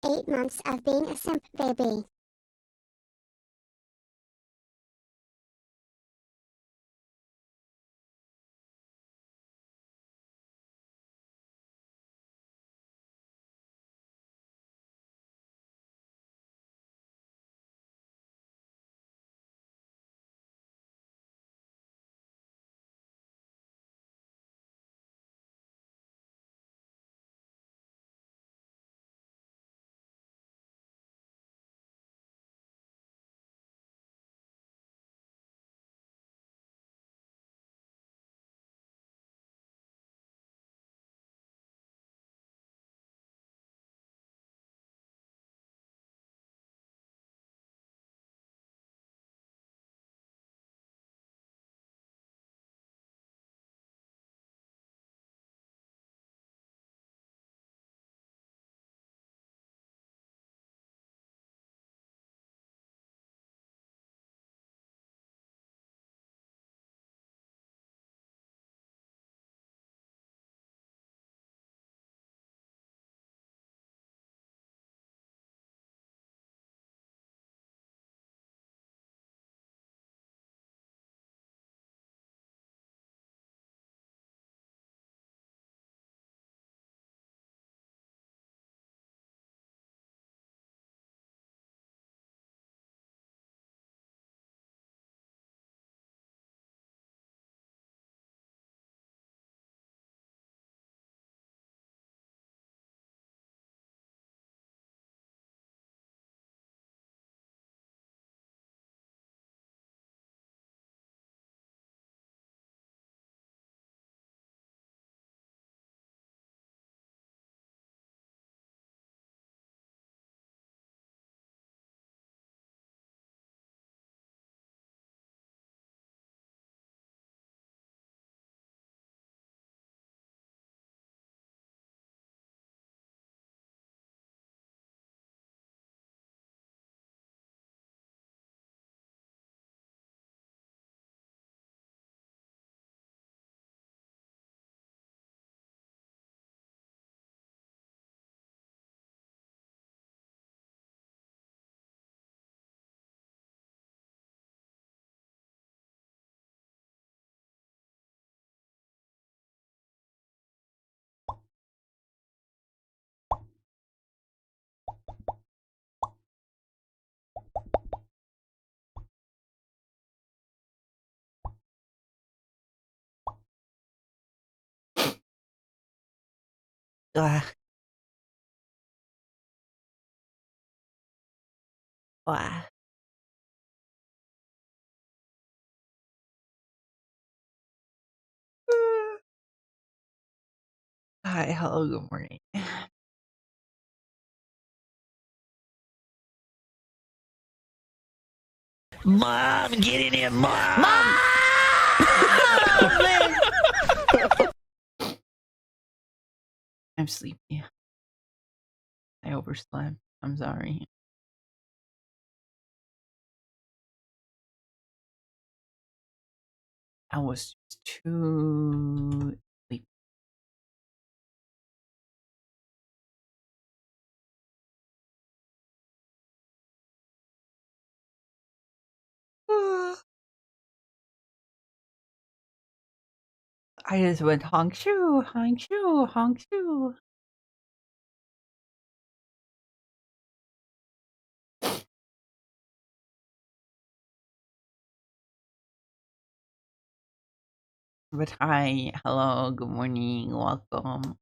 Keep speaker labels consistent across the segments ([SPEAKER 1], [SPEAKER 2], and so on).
[SPEAKER 1] 8 months of being a simp, baby.
[SPEAKER 2] Ugh. Wow. Hi, hello, good morning. Mom, get in here, Mom! Mom! I'm sleepy. I overslept. I'm sorry. I was too sleepy. I just went honk shoo, honk shoo, honk shoo. But hi, hello, good morning, welcome.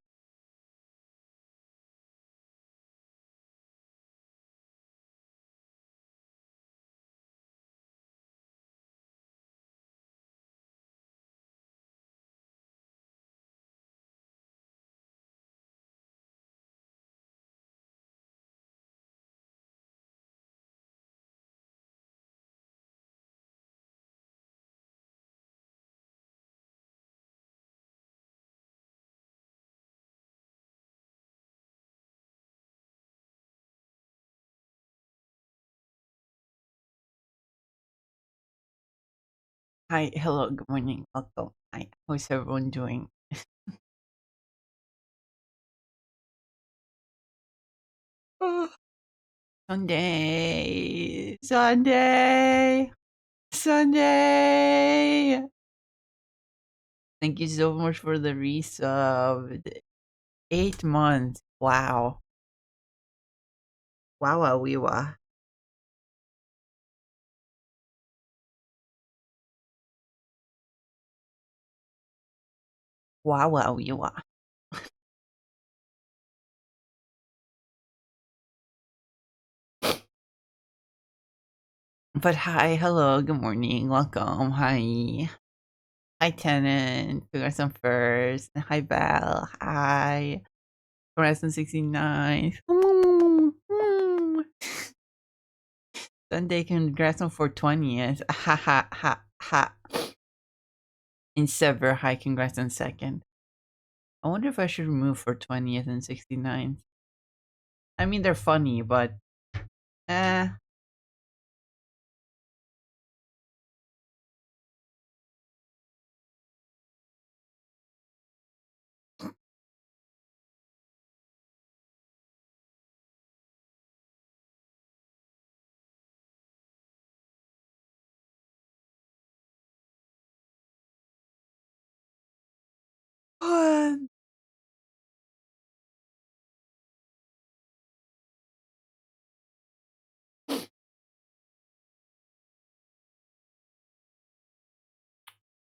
[SPEAKER 2] Hi, hello, good morning, welcome. Hi, how's everyone doing? Sunday, Sunday, Sunday. Thank you so much for the resub. 8 months. Wow. Wow, wow, wee, wow. Wow, wow, wee, wow. But hi, hello, good morning, welcome, hi. Hi, Tenant. Congrats on first. Hi, Belle. Hi. Congrats on 69. Sunday, congrats on 420th. Ha ha ha ha. In Sever, hi, congrats on second. I wonder if I should remove 420th and 69th. I mean, they're funny, but eh.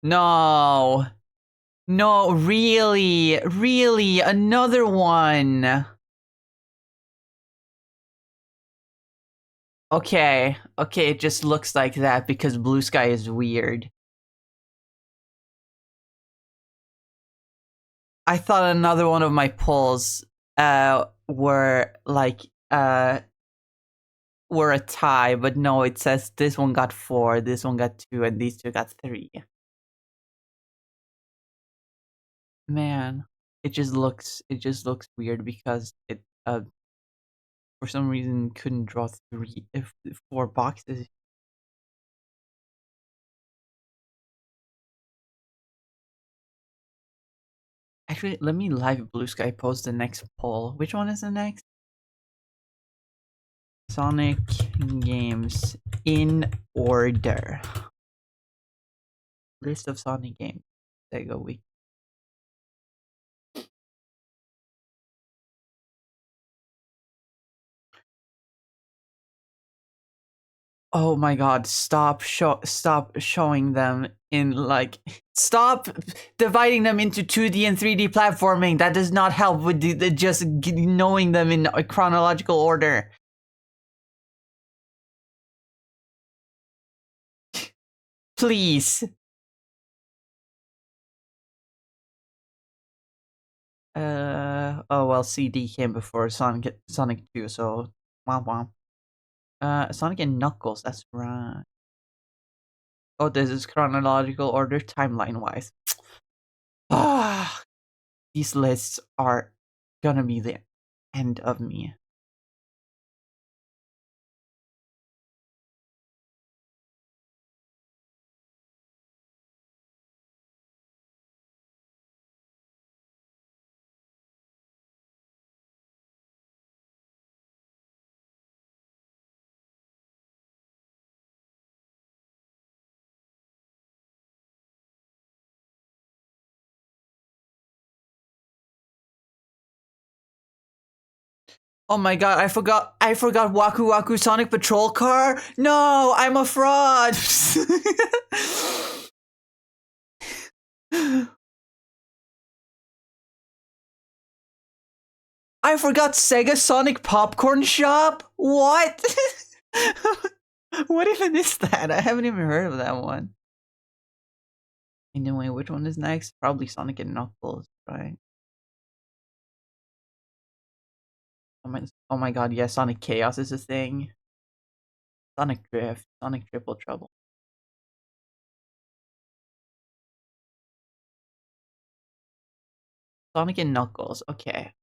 [SPEAKER 2] No. No, really, really, another one. Okay, okay, it just looks like that because Blue Sky is weird. I thought another one of my pulls were like were a tie, but no, it says this one got 4, this one got 2, and these two got 3. Man, it just looks weird because it for some reason couldn't draw 4 boxes. Actually, let me live Blue Sky post the next poll. Which one is the next? Sonic games in order. List of Sonic games. Sega Week. Oh my god, stop showing them in like stop dividing them into 2D and 3D platforming. That does not help with the just knowing them in a chronological order. Please. Oh well, CD came before Sonic 2, so womp womp. Sonic and Knuckles, that's right. Oh, this is chronological order timeline wise. Ah, these lists are gonna be the end of me. Oh my god, I forgot Waku Waku Sonic Patrol car? No, I'm a fraud. I forgot Sega Sonic Popcorn Shop? What? What even is that? I haven't even heard of that one. Anyway, which one is next? Probably Sonic and Knuckles, right? Oh my god, yeah, Sonic Chaos is a thing. Sonic Drift, Sonic Triple Trouble. Sonic and Knuckles, okay.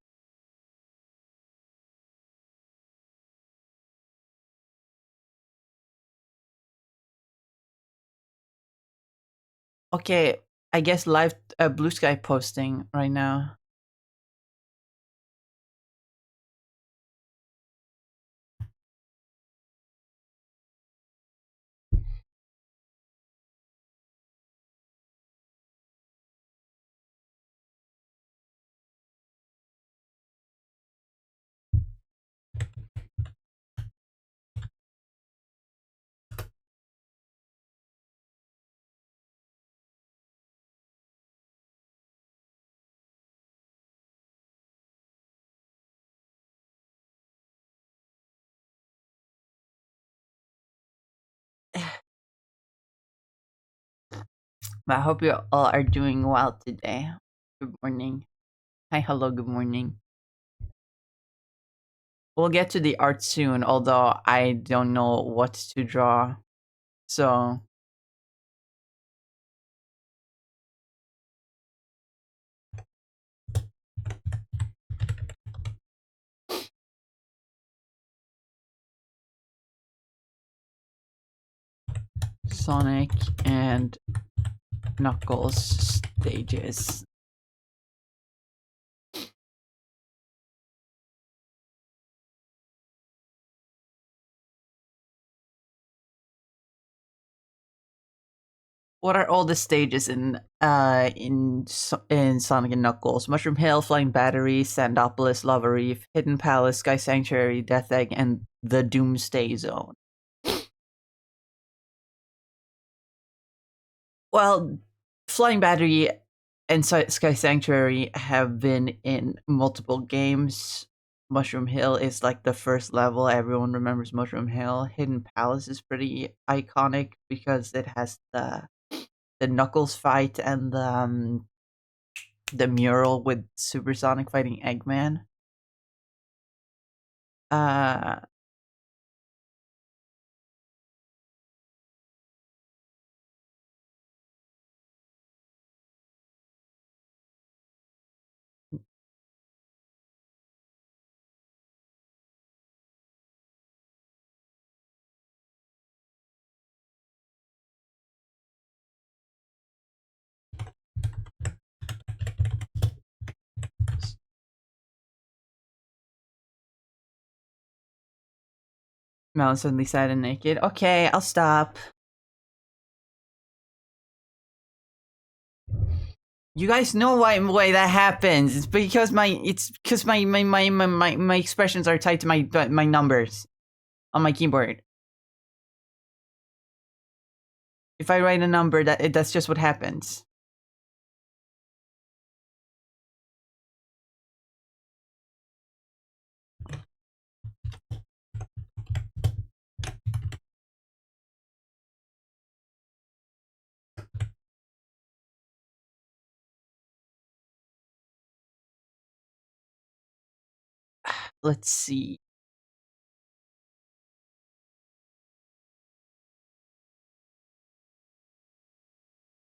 [SPEAKER 2] Okay, I guess live Blue Sky posting right now. I hope you all are doing well today. Good morning. Hi, hello, good morning. We'll get to the art soon, although I don't know what to draw. So, Sonic and Knuckles stages. What are all the stages in Sonic and Knuckles? Mushroom Hill, Flying Battery, Sandopolis, Lava Reef, Hidden Palace, Sky Sanctuary, Death Egg, and the Doomsday Zone. Well, Flying Battery and Sky Sanctuary have been in multiple games. Mushroom Hill is like the first level. Everyone remembers Mushroom Hill. Hidden Palace is pretty iconic because it has the Knuckles fight and the mural with Supersonic fighting Eggman. Uh, Mel suddenly sad and naked. Okay, I'll stop. You guys know why that happens. It's because my expressions are tied to my numbers on my keyboard. If I write a number, that's just what happens. Let's see.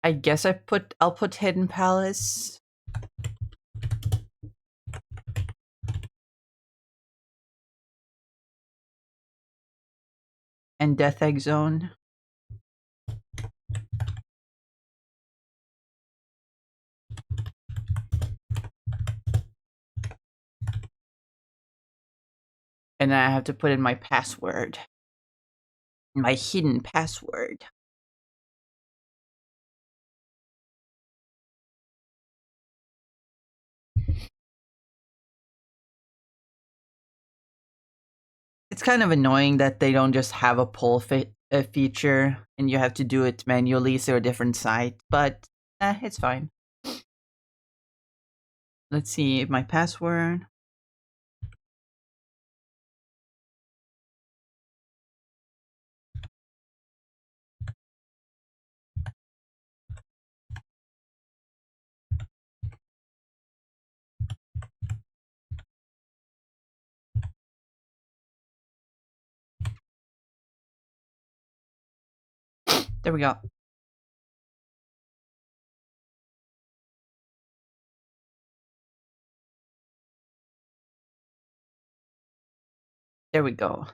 [SPEAKER 2] I guess I'll put Hidden Palace. And Death Egg Zone. And then I have to put in my password. My hidden password. It's kind of annoying that they don't just have a poll feature and you have to do it manually through a different site, but it's fine. Let's see my password. There we go. There we go.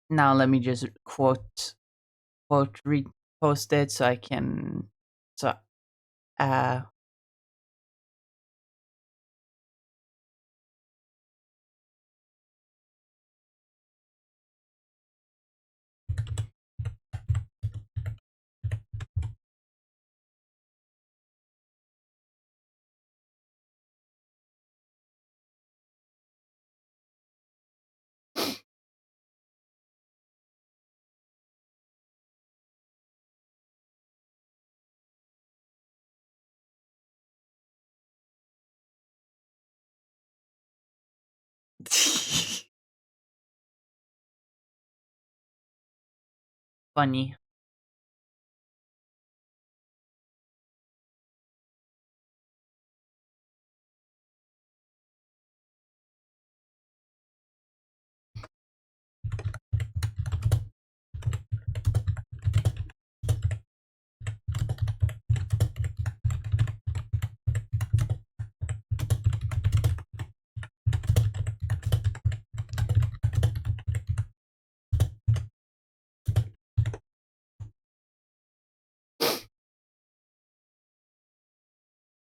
[SPEAKER 2] Now let me just repost it so I can uh Funny.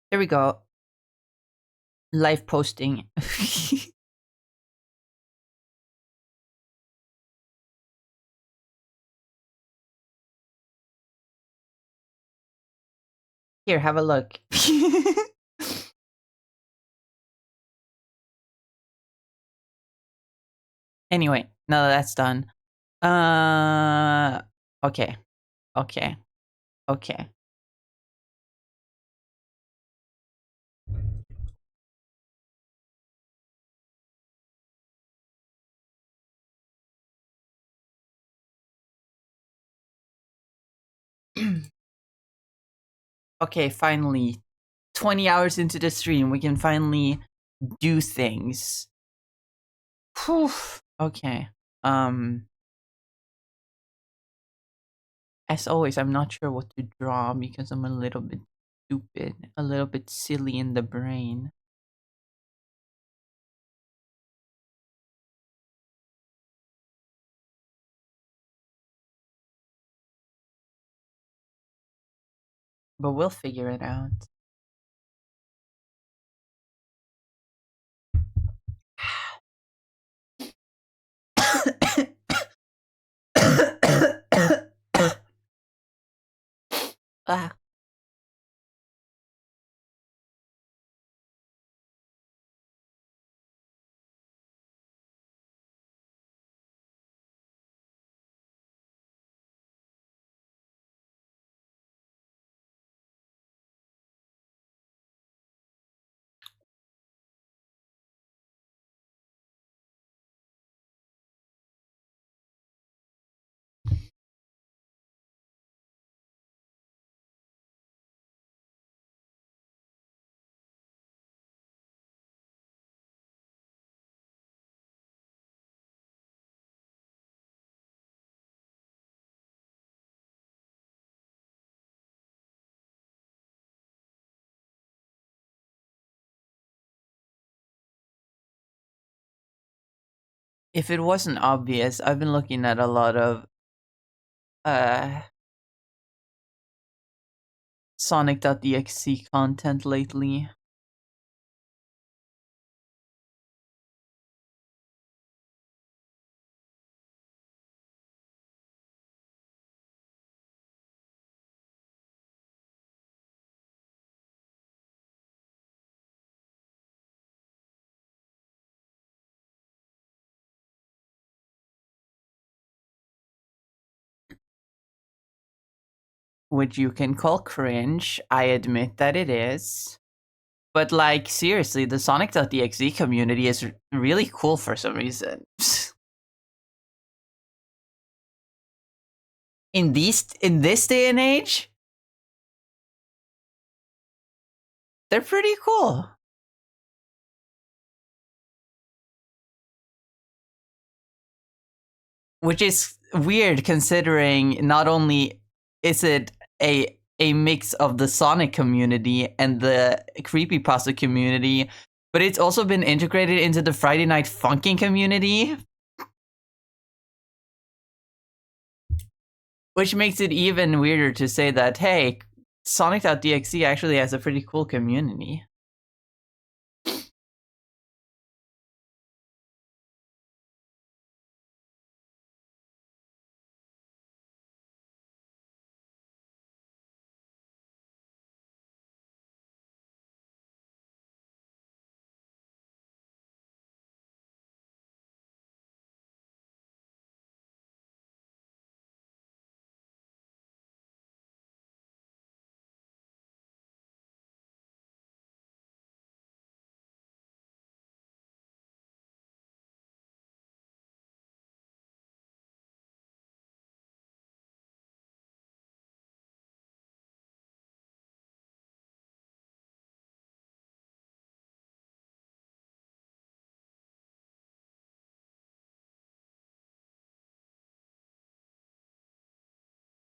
[SPEAKER 2] There we go. Live posting. Here, have a look. Anyway, now that that's done. Okay. Okay. Okay. Okay, finally. 20 hours into the stream, we can finally do things. Whew. Okay. As always, I'm not sure what to draw because I'm a little bit stupid, a little bit silly in the brain. But we'll figure it out. Ah. If it wasn't obvious, I've been looking at a lot of uh Sonic.exe content lately. Which you can call cringe. I admit that it is. But like seriously, the Sonic.exe community is really cool for some reason. In this day and age, they're pretty cool. Which is weird considering not only is it a mix of the Sonic community and the creepypasta community, but it's also been integrated into the Friday Night Funkin' community, which makes it even weirder to say that, hey, Sonic.exe actually has a pretty cool community.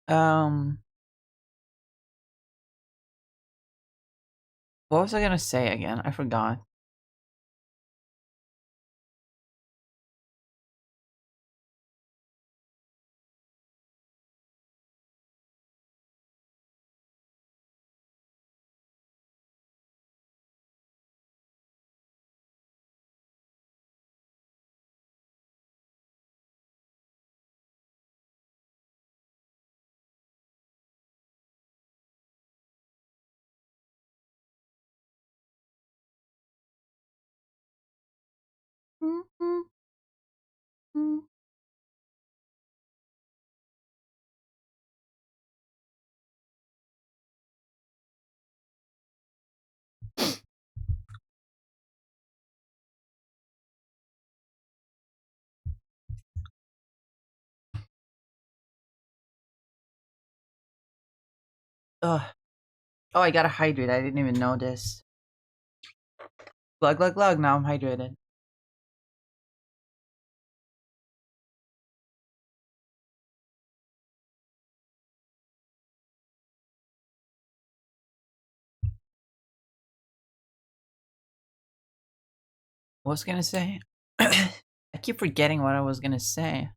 [SPEAKER 2] Um, what was I gonna say again? I forgot. Ugh. Oh, I gotta hydrate. I didn't even know this. Glug glug glug. Now I'm hydrated. What was I gonna say? I keep forgetting what I was gonna say.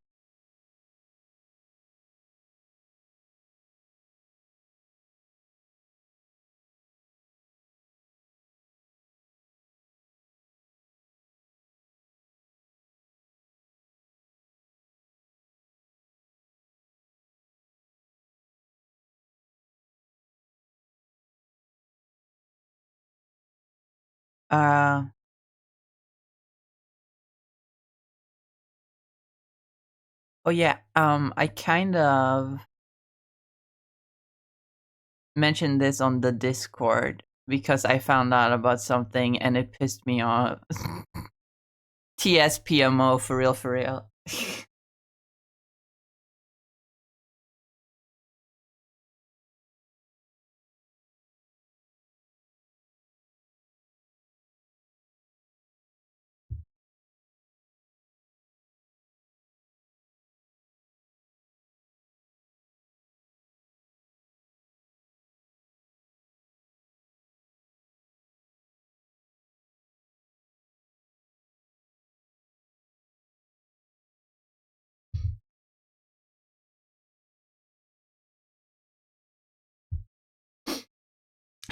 [SPEAKER 2] Uh. Oh yeah. I kind of mentioned this on the Discord because I found out about something and it pissed me off. TSPMO for real, for real.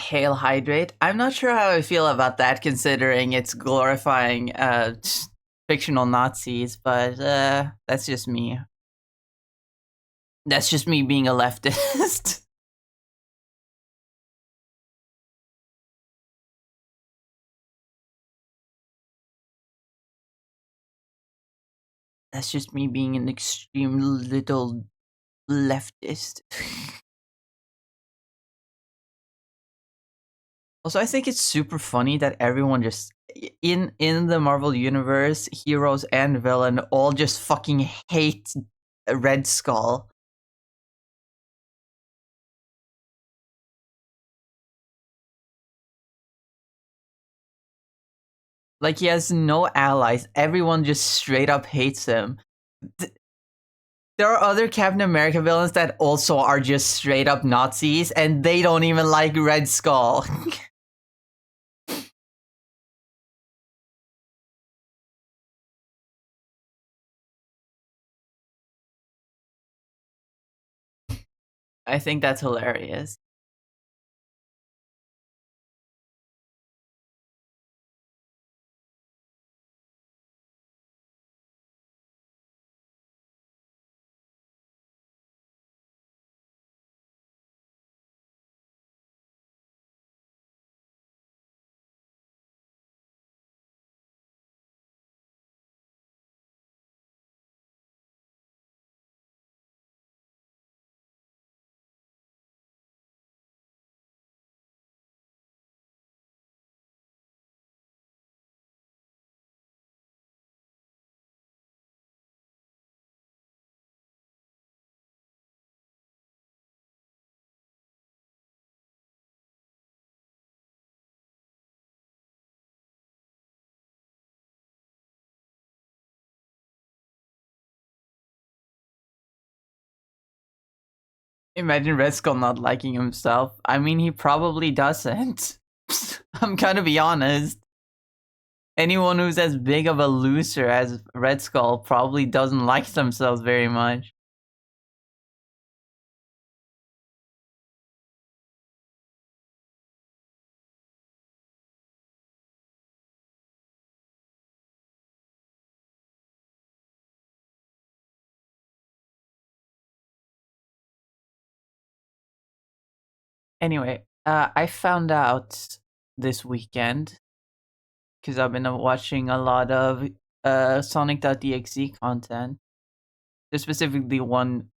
[SPEAKER 2] Hail Hydrate. I'm not sure how I feel about that, considering it's glorifying fictional Nazis, but that's just me. That's just me being a leftist. That's just me being an extreme little leftist. Also, I think it's super funny that everyone just in the Marvel universe, heroes and villain all just fucking hate Red Skull. Like he has no allies. Everyone just straight up hates him. There are other Captain America villains that also are just straight up Nazis, and they don't even like Red Skull. I think that's hilarious. Imagine Red Skull not liking himself. I mean, he probably doesn't. I'm gonna be honest. Anyone who's as big of a loser as Red Skull probably doesn't like themselves very much. Anyway, I found out this weekend because I've been watching a lot of Sonic.exe content. There's specifically one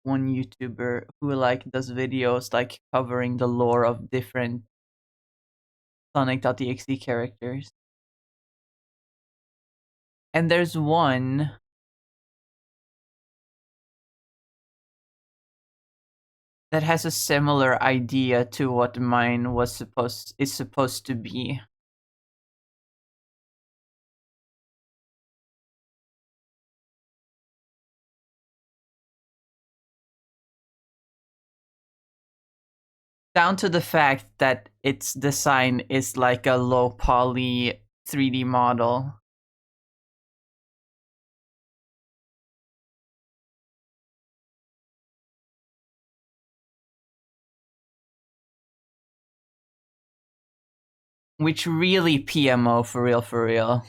[SPEAKER 2] YouTuber who like does videos like covering the lore of different Sonic.exe characters. And there's one that has a similar idea to what mine is supposed to be. Down to the fact that its design is like a low poly 3D model. Which really PMO for real, for real.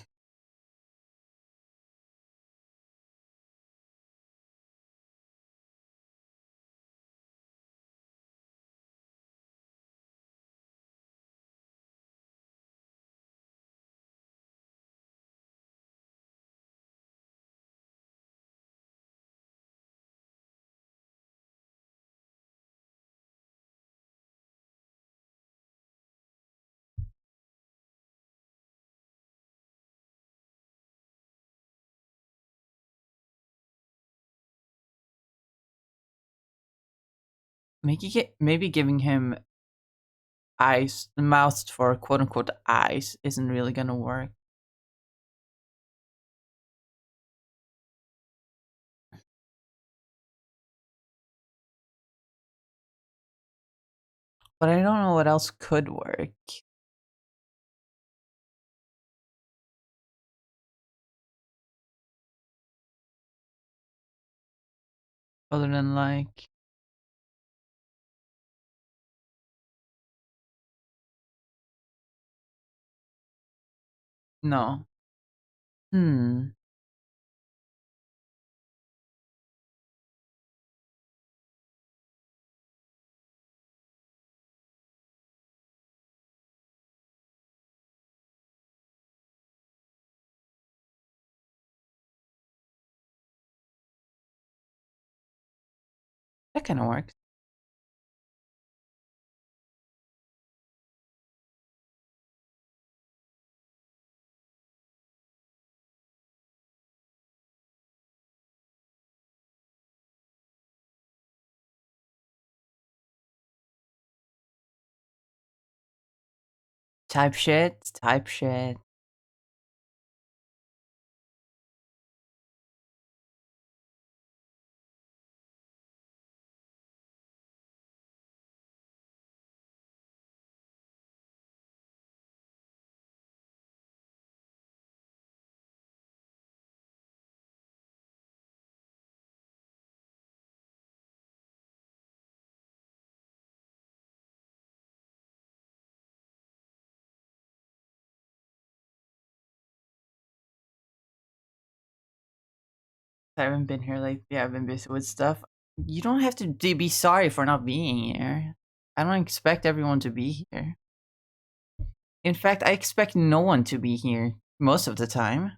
[SPEAKER 2] Maybe giving him eyes, mouths for quote unquote eyes isn't really gonna work. But I don't know what else could work. Other than like no. Hmm. That kinda works. Type shit, type shit. I haven't been here lately. I've been busy with stuff. You don't have to be sorry for not being here. I don't expect everyone to be here. In fact, I expect no one to be here most of the time.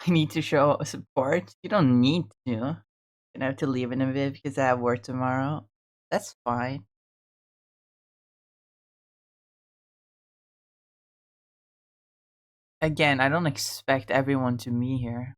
[SPEAKER 2] I need to show support. You don't need to. You don't have to leave in a bit because I have work tomorrow. That's fine. Again, I don't expect everyone to be here.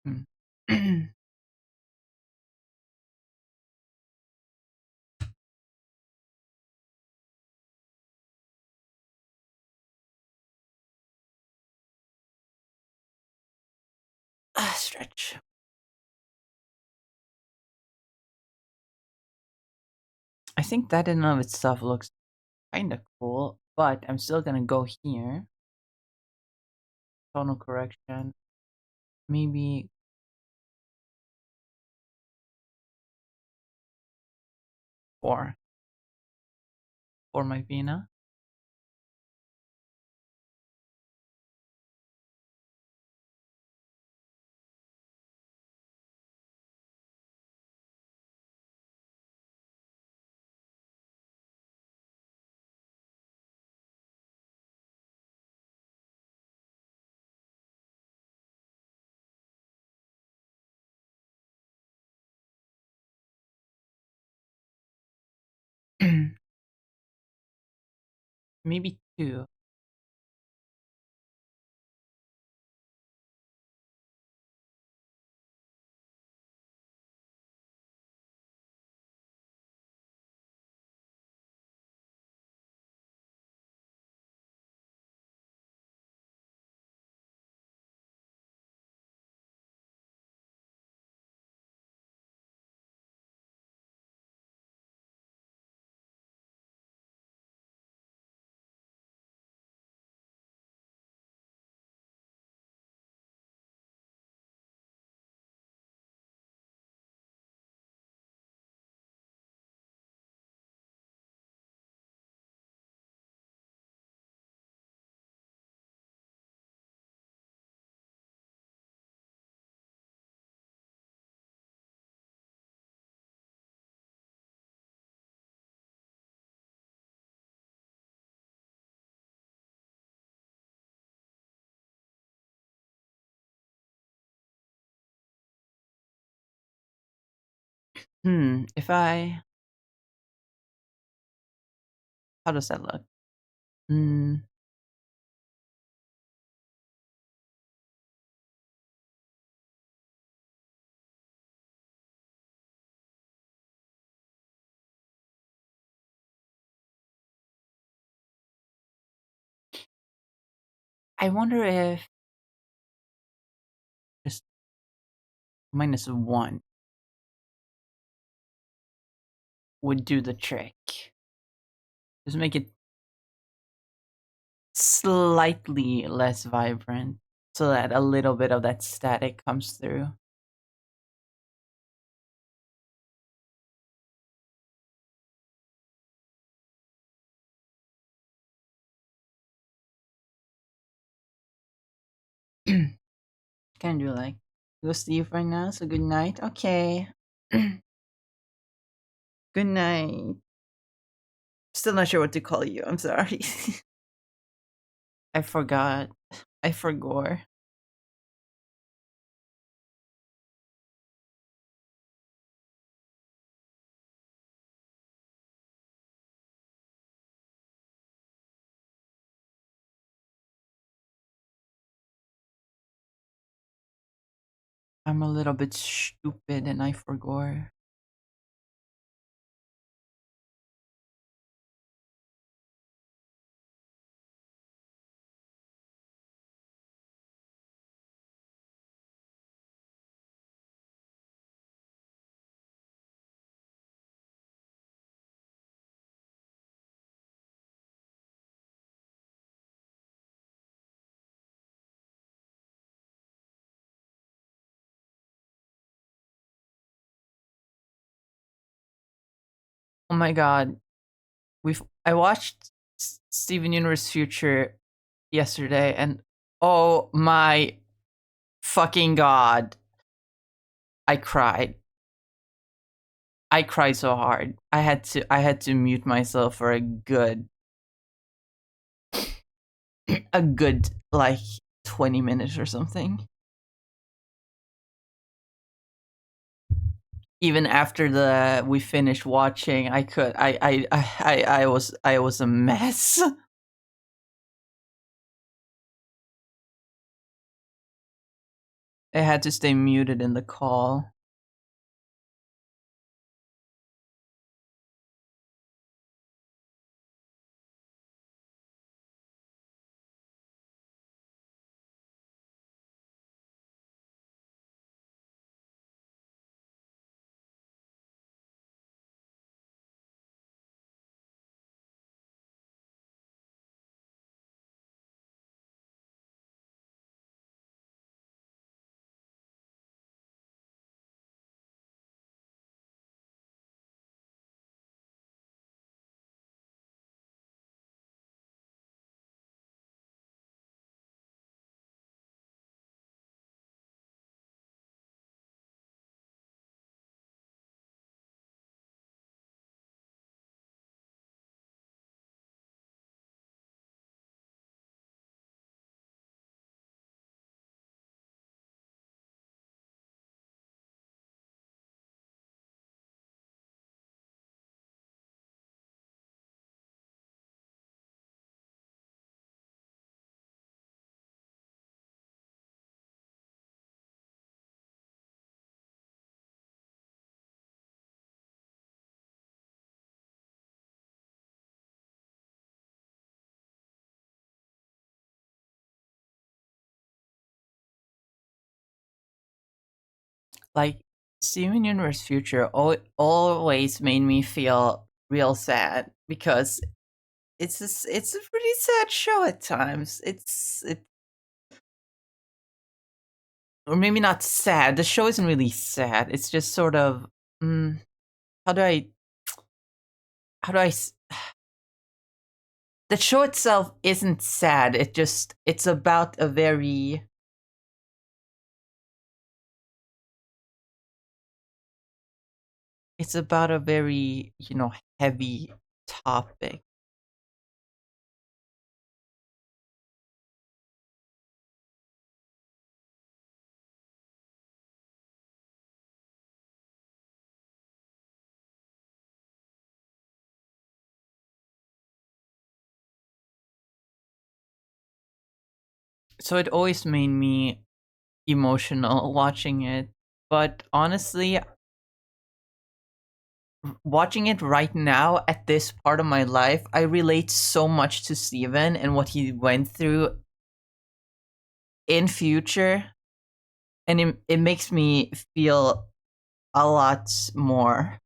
[SPEAKER 2] Hmm. Stretch. I think that in and of itself looks kind of cool, but I'm still gonna go here. Tonal correction. Maybe 4. 4 might be enough. Maybe 2. If I. How does that look? Hmm. I wonder if just -1 would do the trick. Just make it slightly less vibrant so that a little bit of that static comes through. Can do like go sleep right now, so good night. Okay. Good night. Still not sure what to call you. I'm sorry. I forgot. I forgot. I'm a little bit stupid and I forgot. Oh my god. I watched Steven Universe Future yesterday and oh my fucking god. I cried. I cried so hard. I had to mute myself for a good like 20 minutes or something. Even after the we finished watching, I was a mess. I had to stay muted in the call. Like Steven Universe Future always made me feel real sad because it's a pretty sad show at times. Or maybe not sad. The show isn't really sad. It's just sort of mm, how do I how do I s- the show itself isn't sad. It's about a very heavy topic. So it always made me emotional watching it. But honestly, watching it right now at this part of my life, I relate so much to Steven and what he went through in future, and it makes me feel a lot more.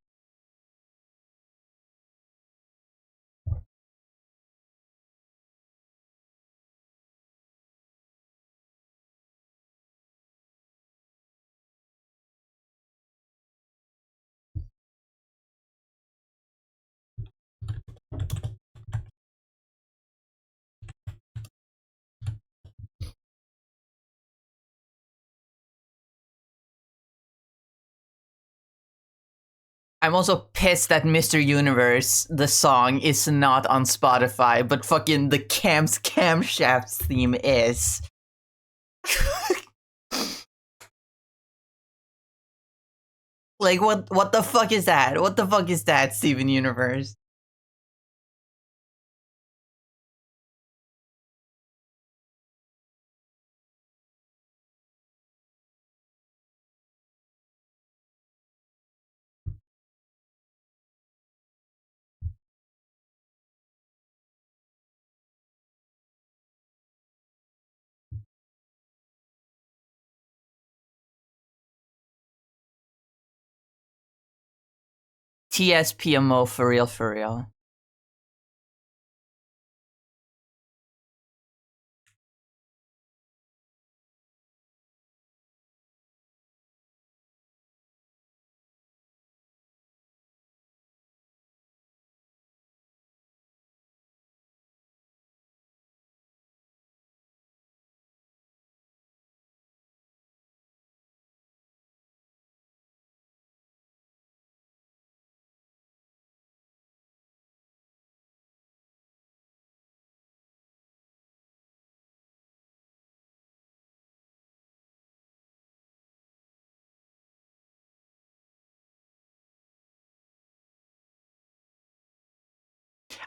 [SPEAKER 2] I'm also pissed that Mr. Universe, the song, is not on Spotify, but fucking the Camshafts theme is. Like what the fuck is that? What the fuck is that, Steven Universe? TSPMO for real, for real.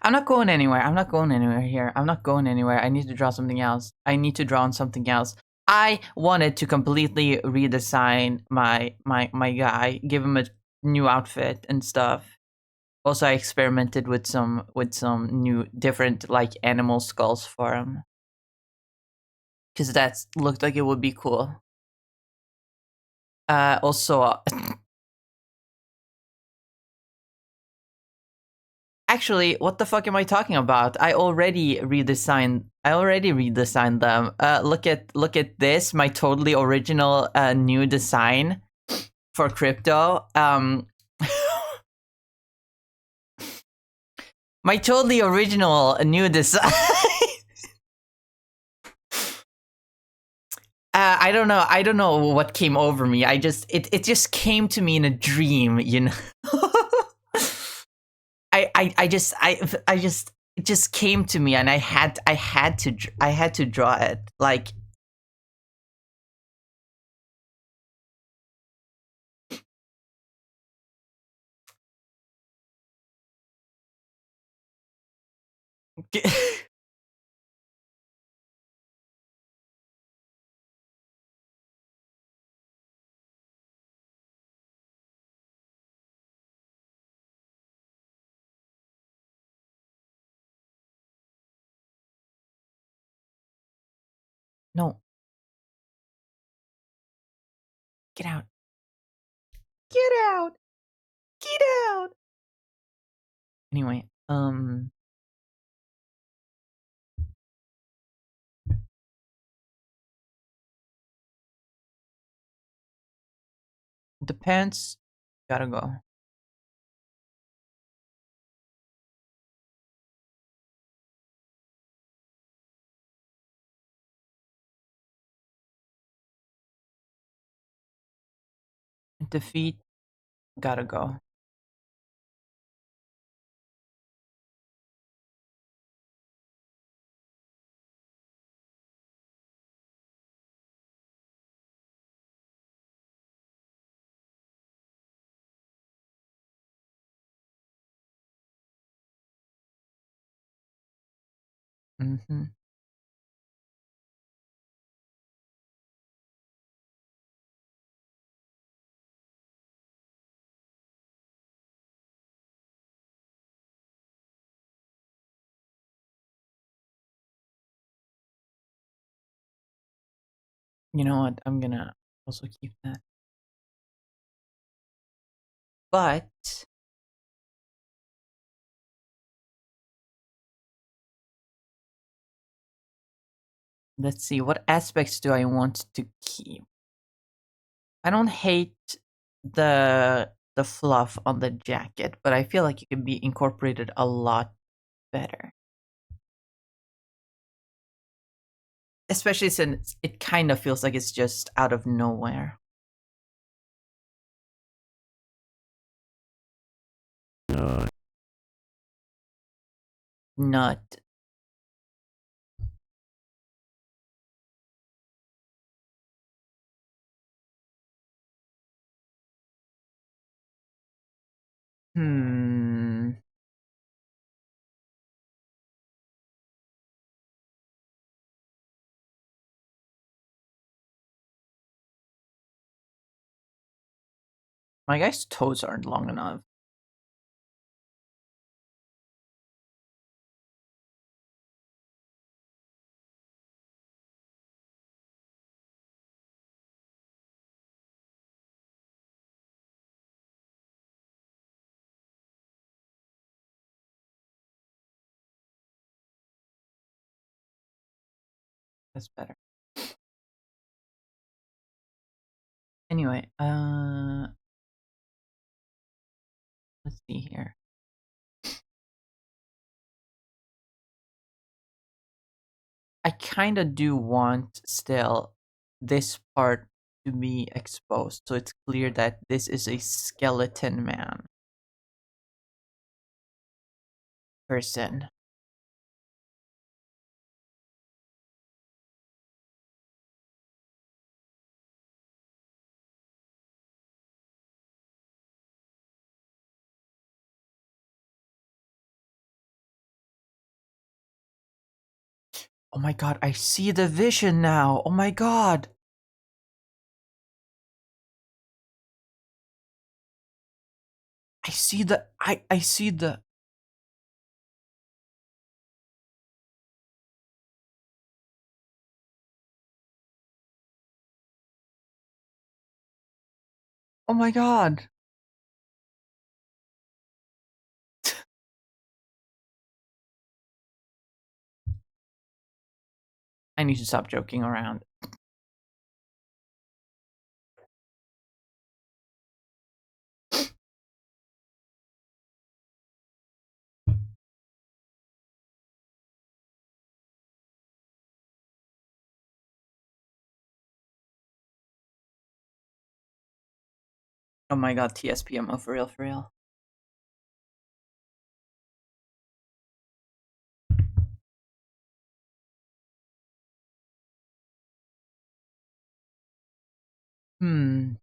[SPEAKER 2] I'm not going anywhere. I'm not going anywhere here. I'm not going anywhere. I need to draw something else. I need to draw on something else. I wanted to completely redesign my guy, give him a new outfit and stuff. Also, I experimented with some new different like animal skulls for him, because that looked like it would be cool. Also, actually, what the fuck am I talking about? I already redesigned them. Look at this, my totally original new design for crypto. My totally original new design. I don't know. I don't know what came over me. It just came to me in a dream, you know. I just it just came to me, and I had to draw it. Like, no, get out, get out, get out. Anyway, depends. Gotta go. Defeat. Gotta go. Mm-hmm. You know what? I'm gonna also keep that. But let's see, what aspects do I want to keep? I don't hate the fluff on the jacket, but I feel like it could be incorporated a lot better. Especially since it kind of feels like it's just out of nowhere. Nut. Hmm. My guy's toes aren't long enough. That's better. Anyway, let's see here. I kind of do want still this part to be exposed, so it's clear that this is a skeleton man person. Oh my god, I see the vision now. Oh my god. I see the I see the Oh my god. I need to stop joking around. Oh my god, TSPMO for real, for real. Hmm.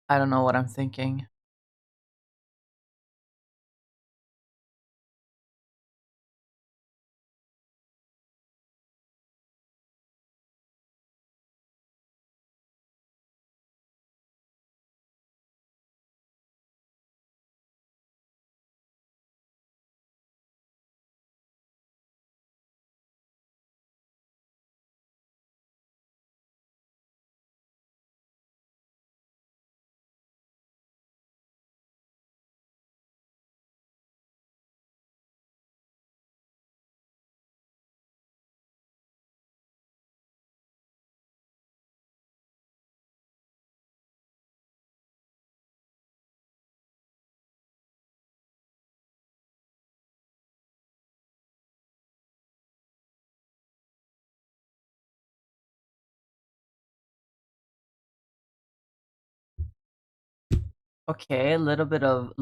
[SPEAKER 2] I don't know what I'm thinking. Okay, a little bit of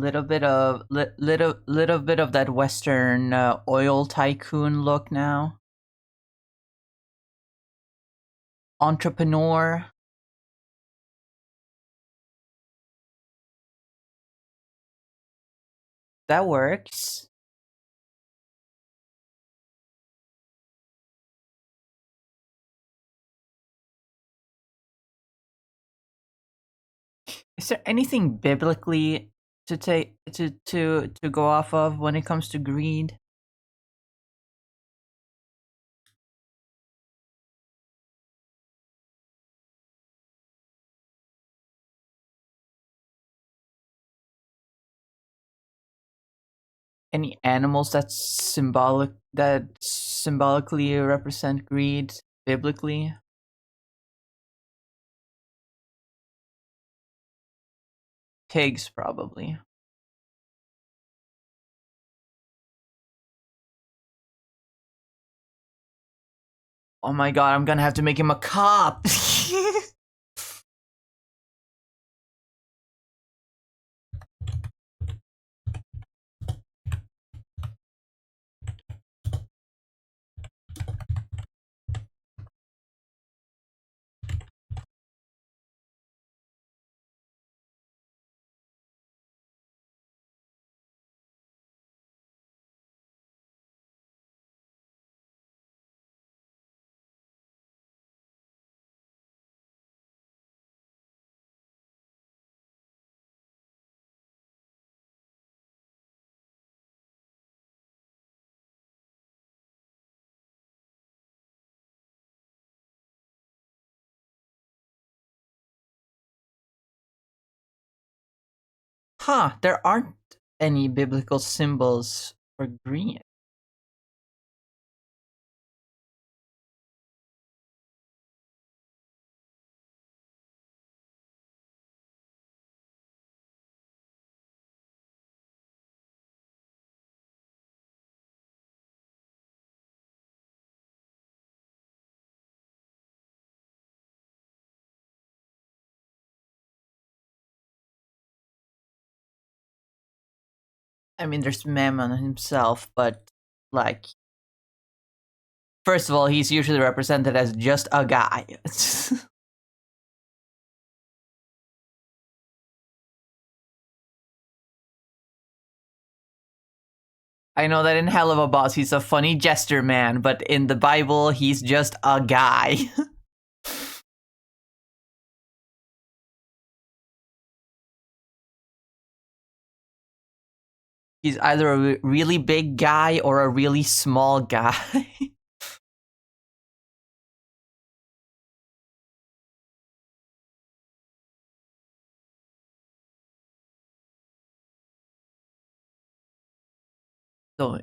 [SPEAKER 2] that Western oil tycoon look now. Entrepreneur. That works. Is there anything biblically to take to go off of when it comes to greed? Any animals that symbolically represent greed biblically? Pigs, probably. Oh my god, I'm gonna have to make him a cop. Huh, there aren't any biblical symbols for green. I mean, there's Mammon himself, but like, first of all, he's usually represented as just a guy. I know that in Hell of a Boss, he's a funny jester man, but in the Bible, he's just a guy. He's either a really big guy or a really small guy. So,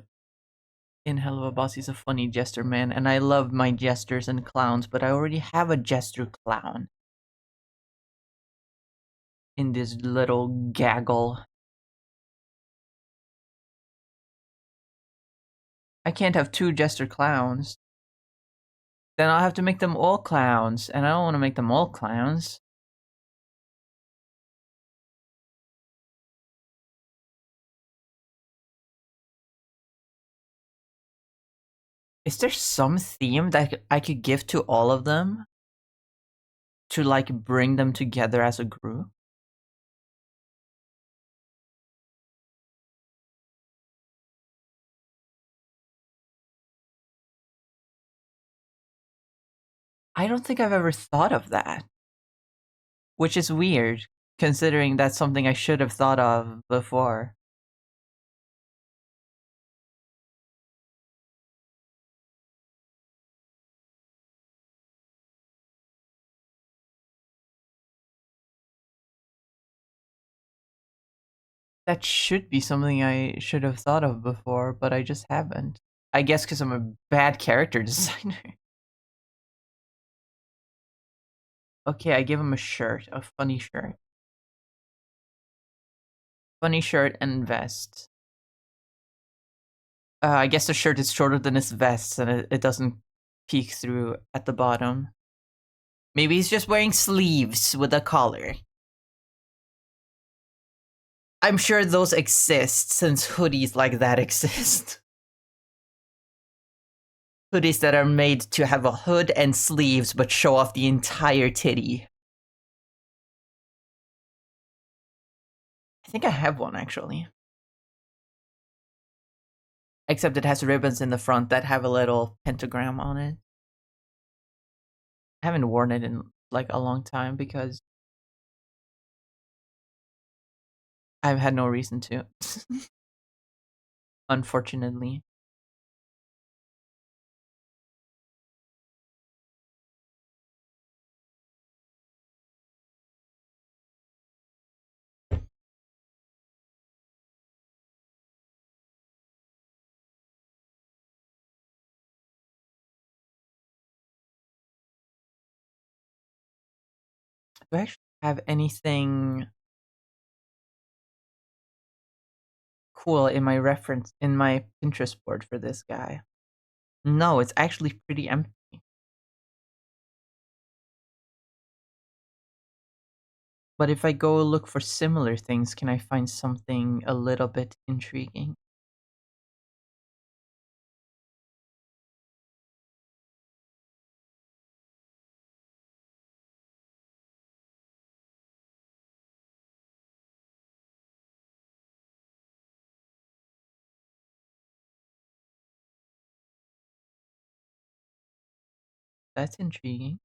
[SPEAKER 2] in Hell of a Boss, he's a funny jester man, and I love my jesters and clowns, but I already have a jester clown in this little gaggle. I can't have two jester clowns. Then I'll have to make them all clowns, and I don't want to make them all clowns. Is there some theme that I could give to all of them to like bring them together as a group? I don't think I've ever thought of that, which is weird considering that's something I should have thought of before. That should be something I should have thought of before, but I just haven't. I guess because I'm a bad character designer. Okay, I give him a shirt, a funny shirt. Funny shirt and vest. I guess the shirt is shorter than his vest, and it doesn't peek through at the bottom. Maybe he's just wearing sleeves with a collar. I'm sure those exist since hoodies like that exist. Hoodies that are made to have a hood and sleeves but show off the entire titty. I think I have one actually. Except it has ribbons in the front that have a little pentagram on it. I haven't worn it in like a long time because I've had no reason to. Unfortunately. Do I actually have anything cool in my reference in my Pinterest board for this guy? No, it's actually pretty empty. But if I go look for similar things, can I find something a little bit intriguing? That's intriguing.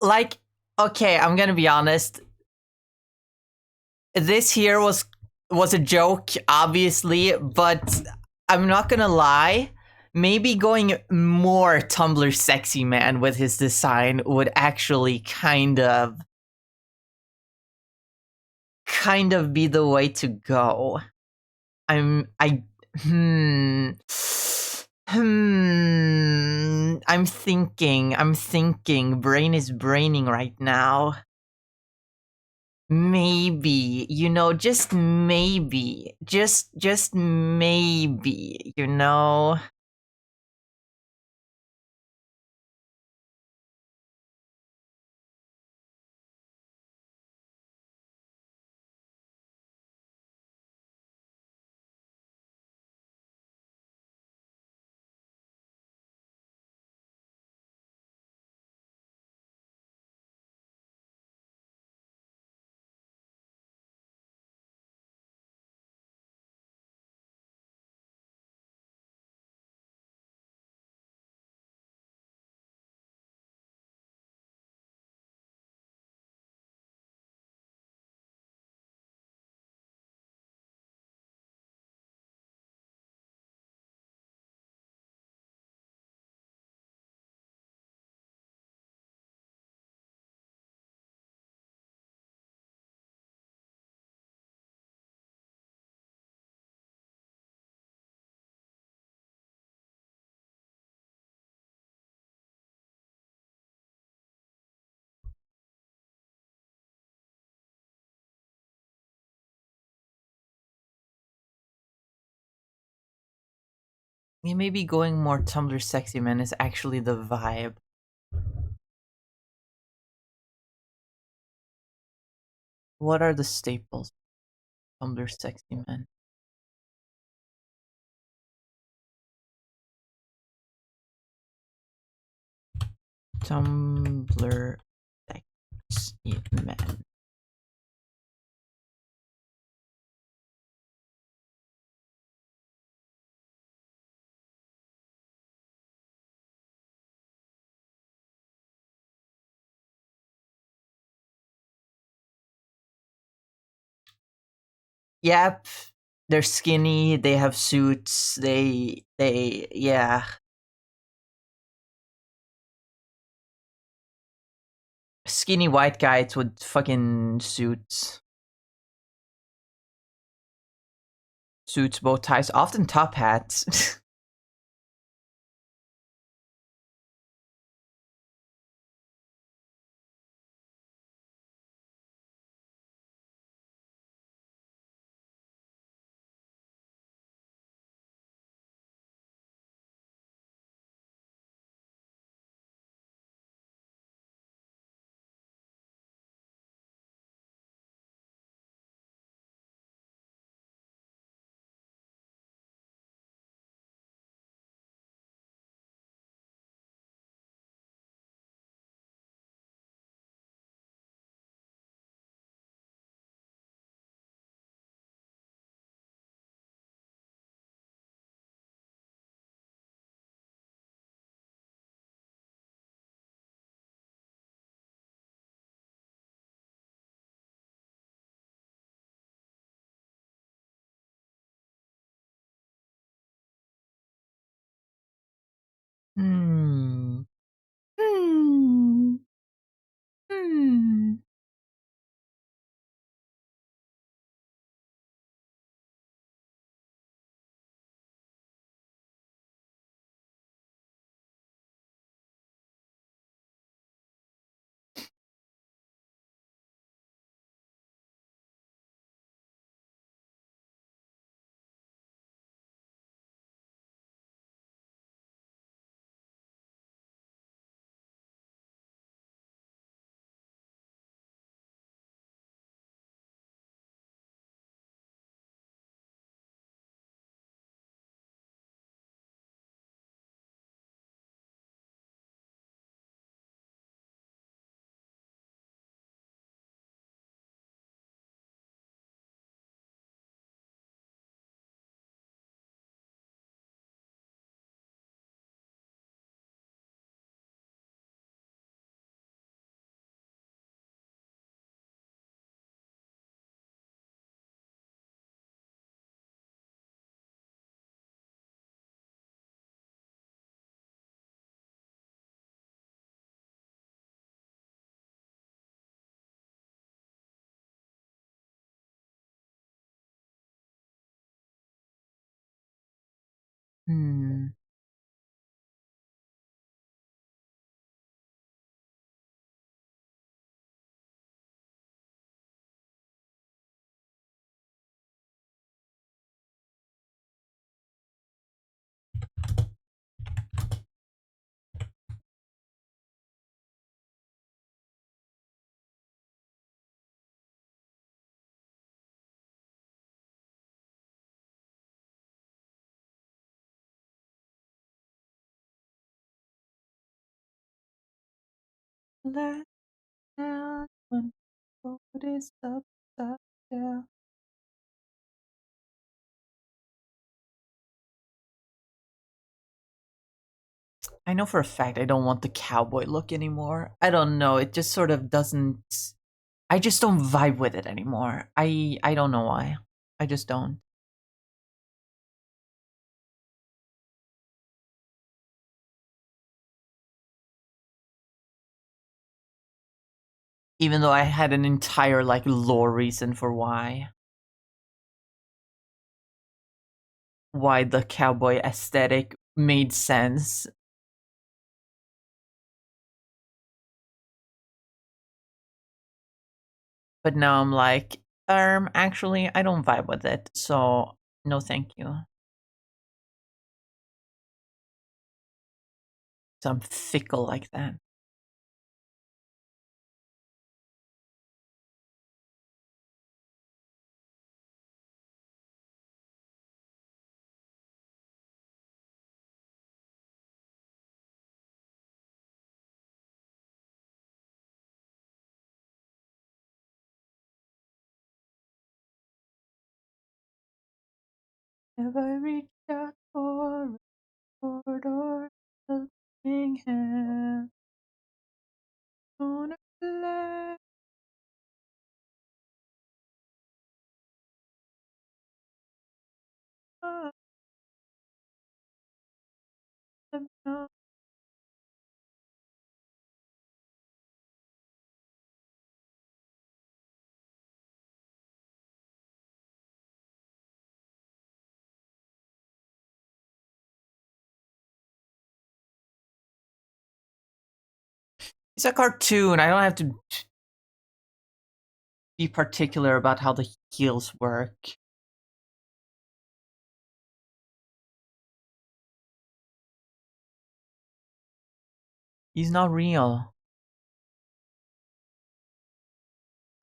[SPEAKER 2] like, okay, I'm gonna be honest. This here was a joke, obviously, but I'm not gonna lie. Maybe going more Tumblr sexy man with his design would actually kind of be the way to go. Hmm. I'm thinking. Brain is braining right now. Maybe, just maybe. Just maybe. Maybe going more Tumblr sexy man is actually the vibe. What are the staples? Tumblr sexy man. Tumblr sexy man. Yep, they're skinny. They have suits. Yeah. Skinny white guys with fucking suits. Suits, bow ties, often top hats. Hmm. Hmm. Hmm. Hmm. Let down when the road is upside down. I know for a fact I don't want the cowboy look anymore. I don't know. It just sort of doesn't. I just don't vibe with it anymore. I don't know why. I just don't. Even though I had an entire like lore reason for why the cowboy aesthetic made sense. But now I'm like, actually I don't vibe with it. So no thank you. So I'm fickle like that. Have I reached out for a sword or helping hand on a flag? It's a cartoon. I don't have to be particular about how the heals work. He's not real.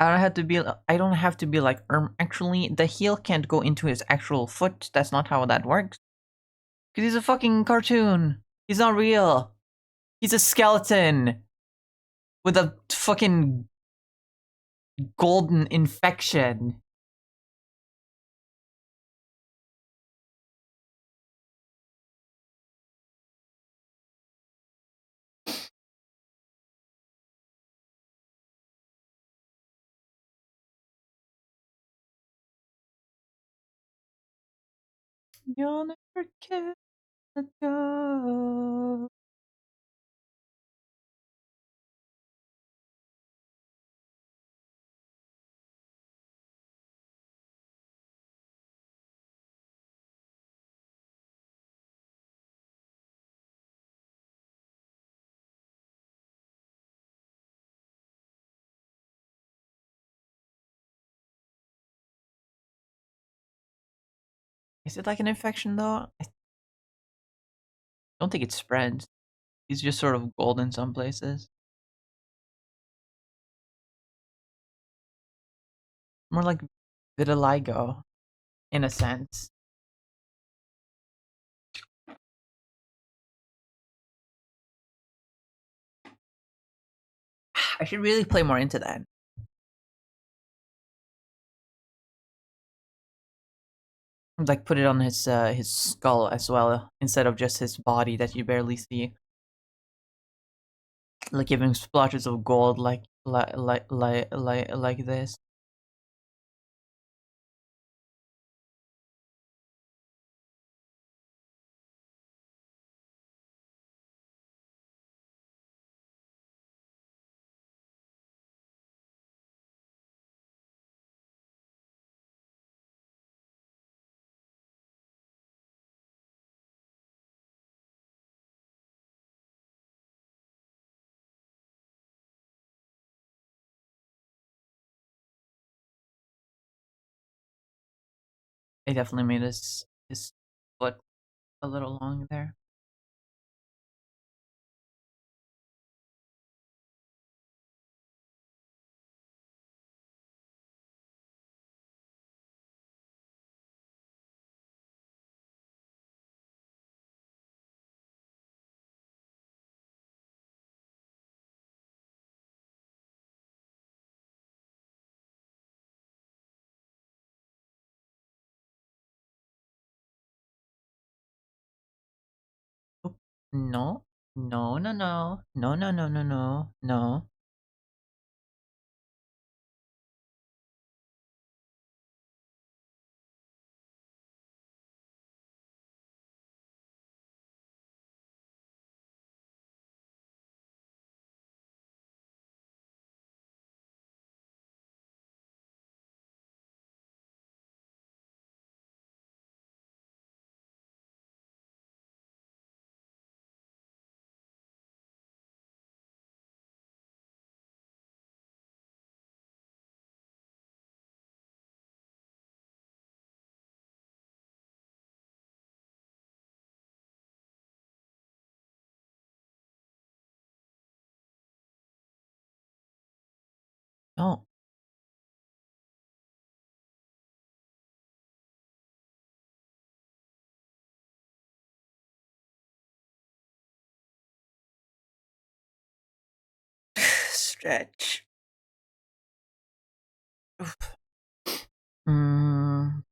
[SPEAKER 2] I don't have to be like, actually, the heel can't go into his actual foot. That's not how that works. Because he's a fucking cartoon. He's not real. He's a skeleton with a fucking golden infection. You'll never get let go. Is it like an infection though? I don't think it spreads. He's just sort of gold in some places. More like vitiligo, in a sense. I should really play more into that. Like put it on his skull as well, instead of just his body that you barely see. Like giving splotches of gold, like this. I definitely made his foot a little long there. Oop. No, no, no, no, no, no, no, no, no, no. No. Stretch. Oof. Mm,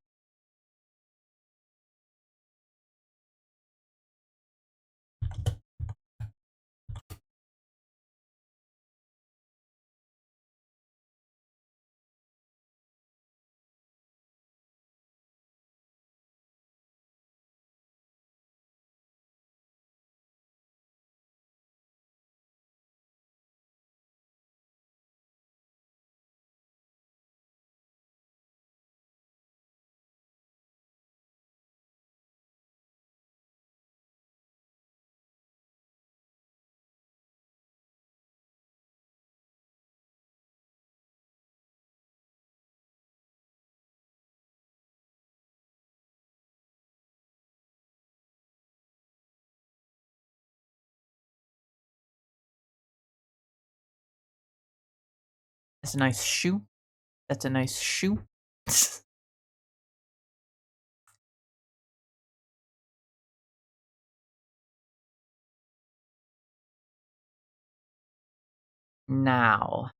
[SPEAKER 2] that's a nice shoe. That's a nice shoe. Now.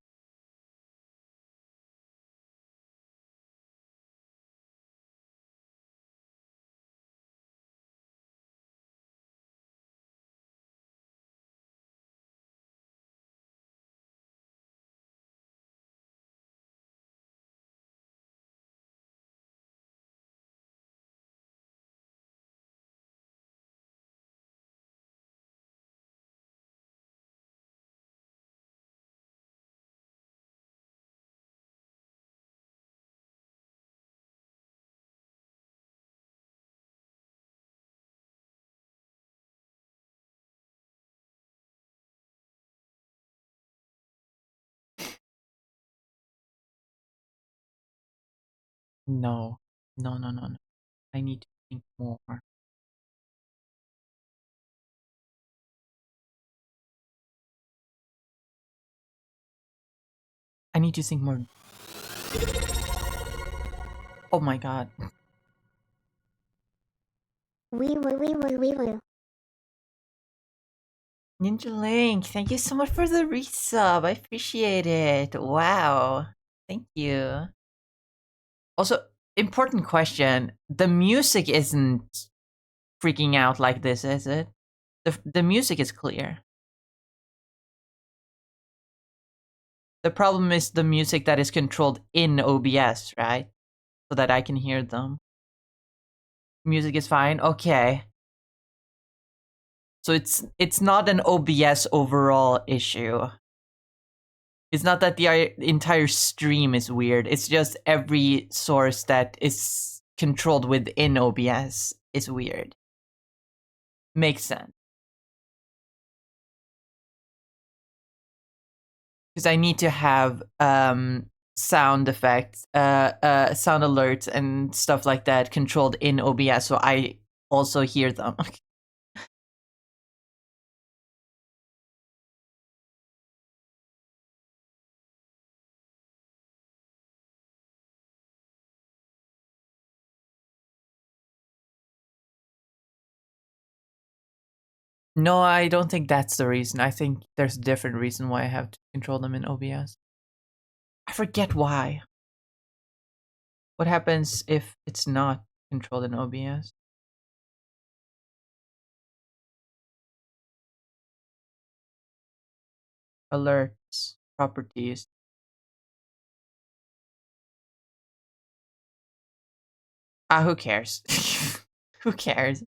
[SPEAKER 2] No. No, no, no, no. I need to think more. I need to think more. Oh my god.
[SPEAKER 1] Wee woo.
[SPEAKER 2] Ninja Link, thank you so much for the resub. I appreciate it. Wow. Thank you. Also, important question. The music isn't freaking out like this, is it? The music is clear. The problem is the music that is controlled in OBS, right? So that I can hear them. Music is fine. Okay. So it's not an OBS overall issue. It's not that the entire stream is weird. It's just every source that is controlled within OBS is weird. Makes sense. Because I need to have sound effects, sound alerts and stuff like that controlled in OBS, so I also hear them. No, I don't think that's the reason. I think there's a different reason why I have to control them in OBS. I forget why. What happens if it's not controlled in OBS? Alerts, properties. Who cares? Who cares?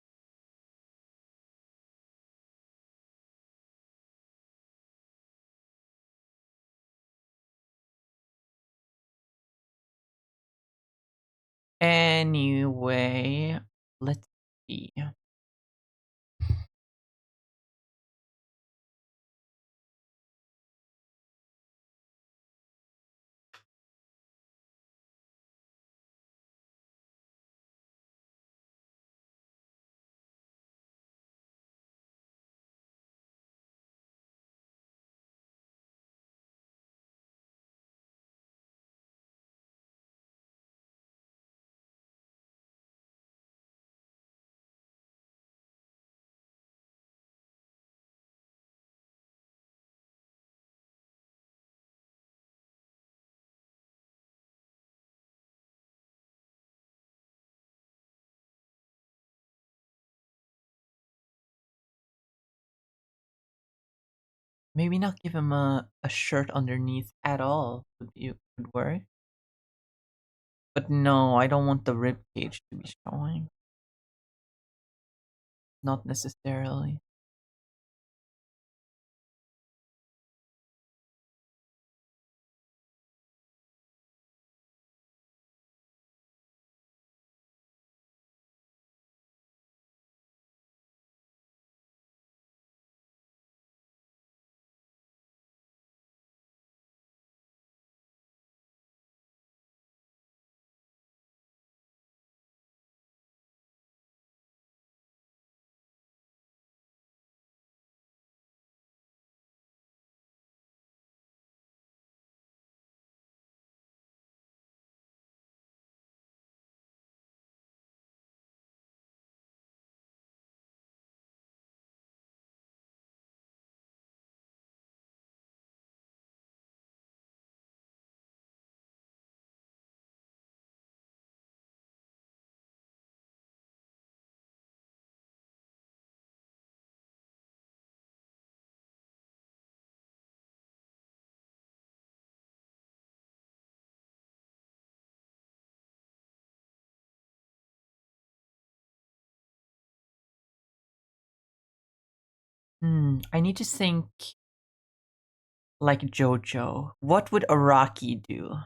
[SPEAKER 2] Anyway, let's see. Maybe not give him a shirt underneath at all would work. But no, I don't want the rib cage to be showing. Not necessarily. I need to think like JoJo. What would Araki do?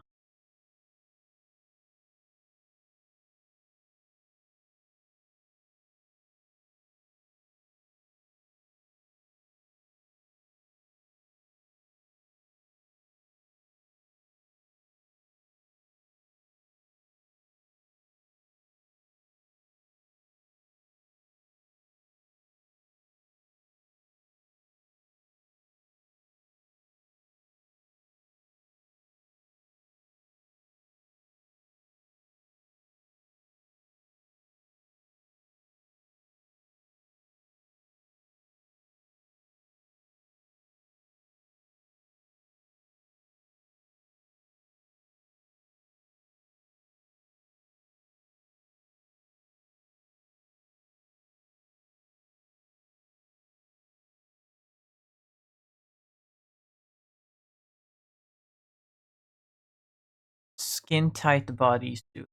[SPEAKER 2] Skin tight bodysuit.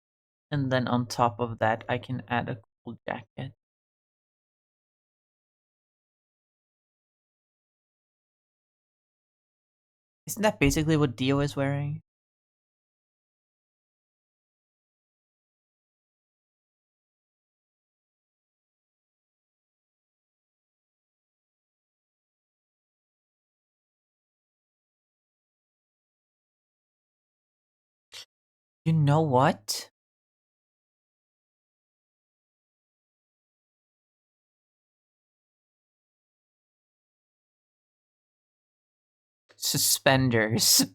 [SPEAKER 2] And then on top of that, I can add a cool jacket. Isn't that basically what Dio is wearing? You know what? Suspenders.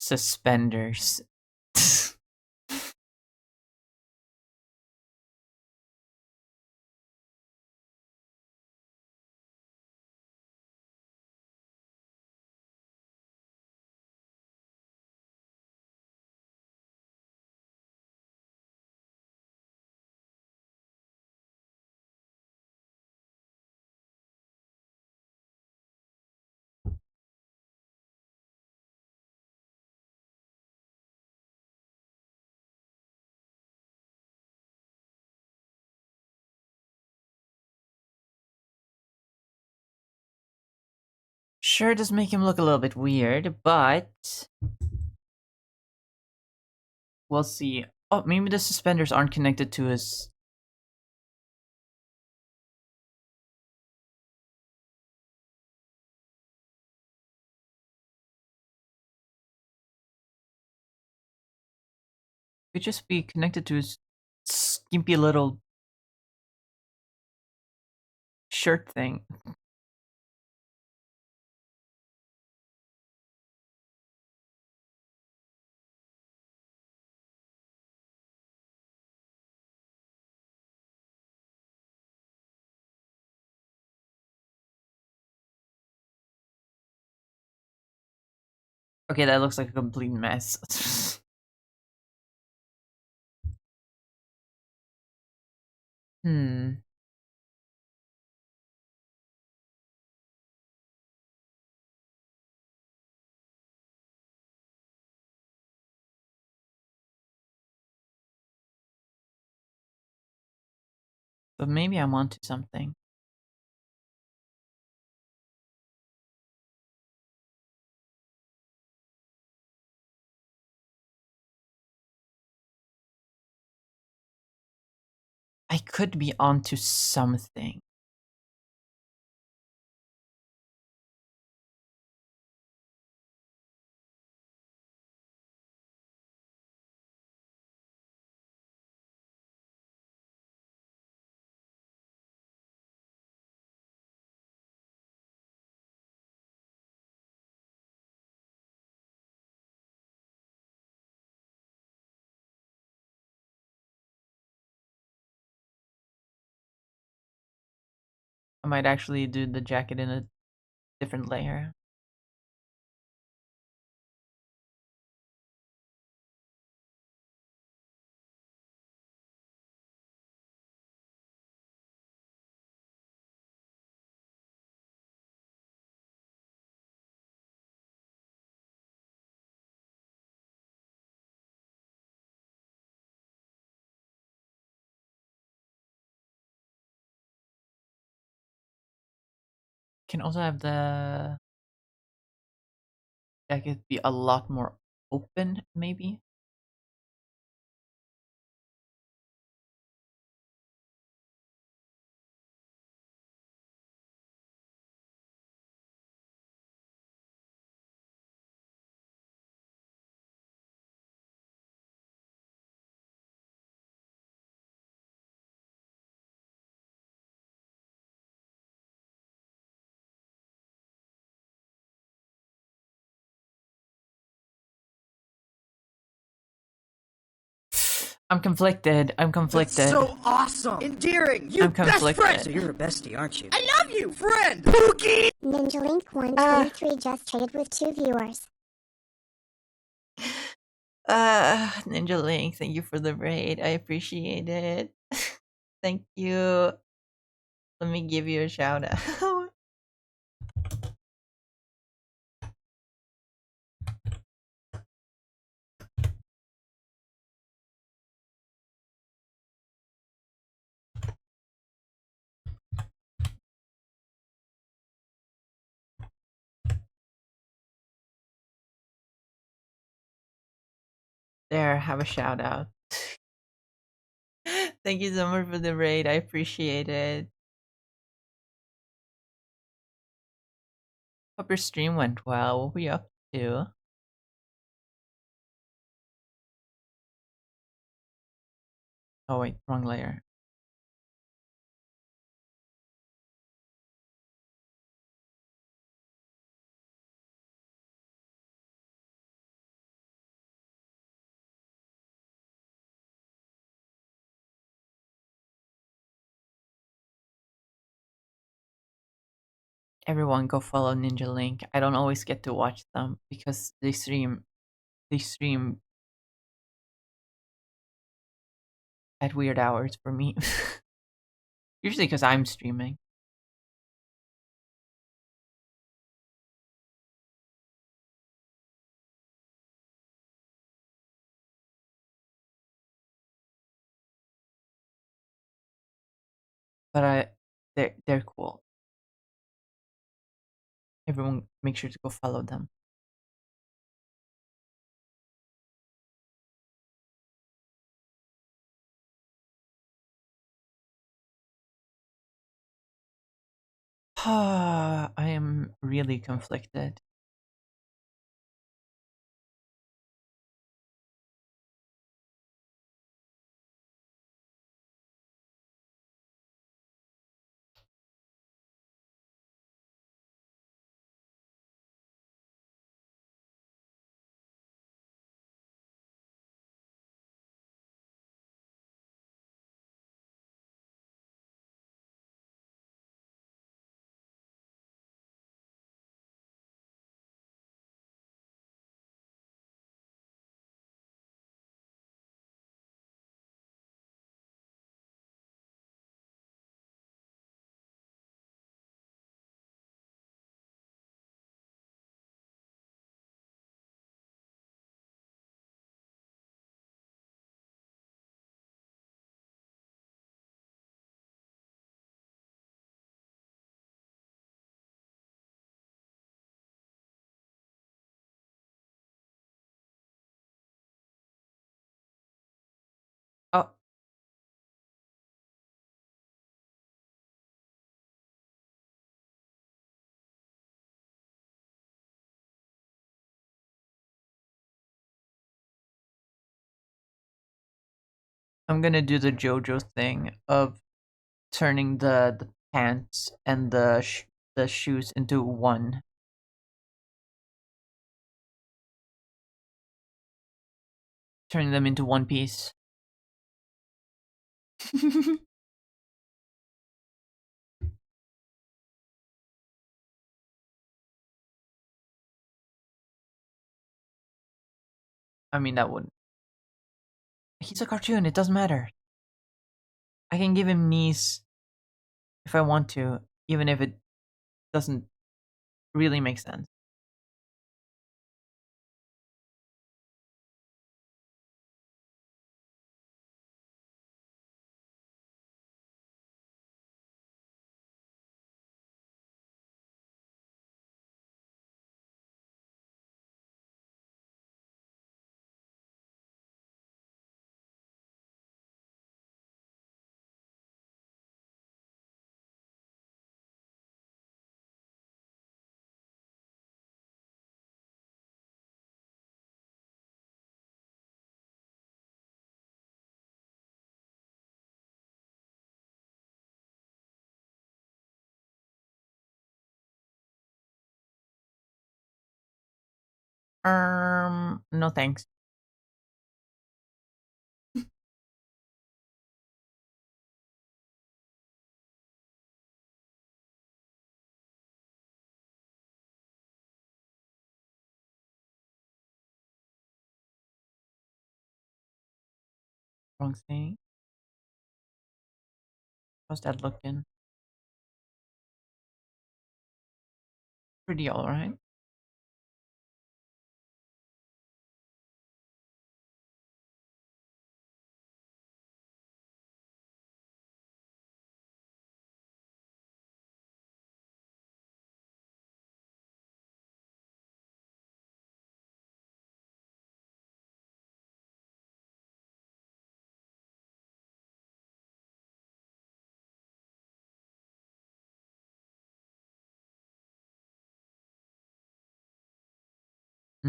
[SPEAKER 2] Suspenders. Sure does make him look a little bit weird, but we'll see. Oh, maybe the suspenders aren't connected to his. Could just be connected to his skimpy little shirt thing. Okay, that looks like a complete mess. Hmm. But maybe I'm onto something. I could be onto something. I might actually do the jacket in a different layer. Can also have the jacket be a lot more open, maybe? I'm conflicted. I'm conflicted.
[SPEAKER 3] That's so awesome! Endearing! You
[SPEAKER 2] I'm
[SPEAKER 3] best friend!
[SPEAKER 2] conflicted.
[SPEAKER 3] So you're a bestie, aren't you? I love you, friend! Pookie!
[SPEAKER 1] Ninja Link 123 just traded with 2 viewers.
[SPEAKER 2] Ninja Link, thank you for the raid. I appreciate it. Thank you. Let me give you a shout out. There, have a shout out. Thank you so much for the raid. I appreciate it. Hope your stream went well. What were you up to? Oh wait, wrong layer. Everyone go follow Ninja Link. I don't always get to watch them because they stream at weird hours for me. Usually because I'm streaming. But they're cool. Everyone make sure to go follow them. I am really conflicted. Oh, I'm gonna do the JoJo thing of turning the pants and the shoes into one. Turning them into one piece. I mean, that wouldn't. He's a cartoon. It doesn't matter. I can give him knees if I want to, even if it doesn't really make sense. No thanks. Wrong thing. How's that looking? Pretty alright.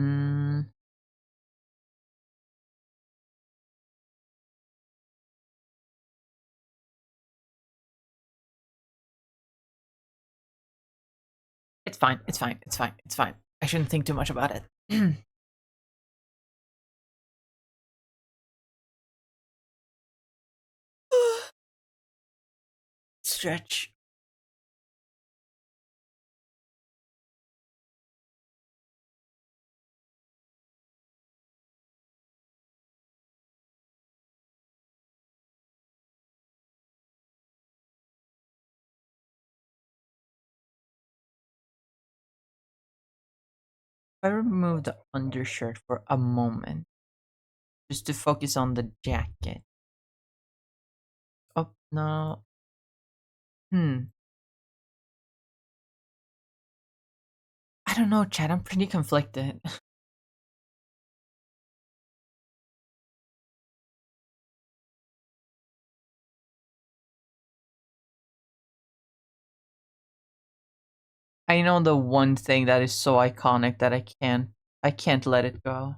[SPEAKER 2] Hmm. It's fine. It's fine. It's fine. It's fine. I shouldn't think too much about it. Stretch. I remove the undershirt for a moment, just to focus on the jacket. Oh no. Hmm. I don't know, Chad. I'm pretty conflicted. I know the one thing that is so iconic that I can't let it go.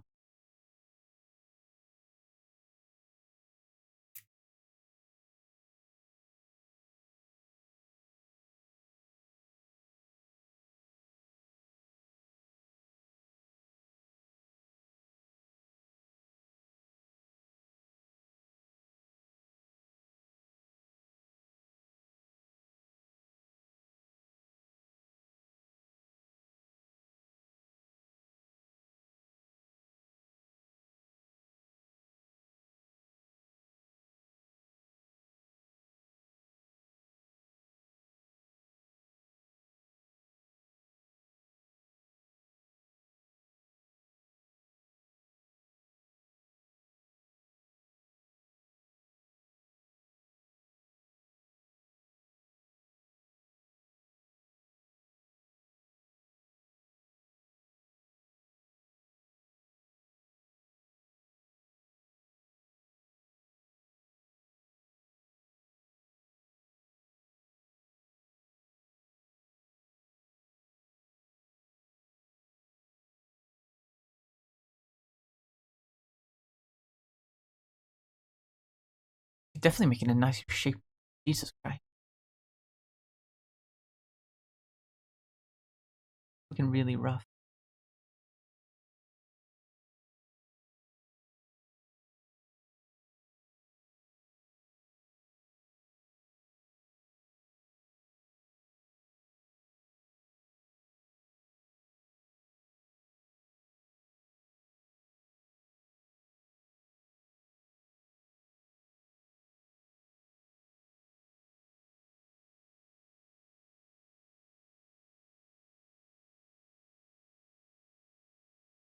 [SPEAKER 2] You're definitely making a nicer shape. Jesus Christ. Looking really rough.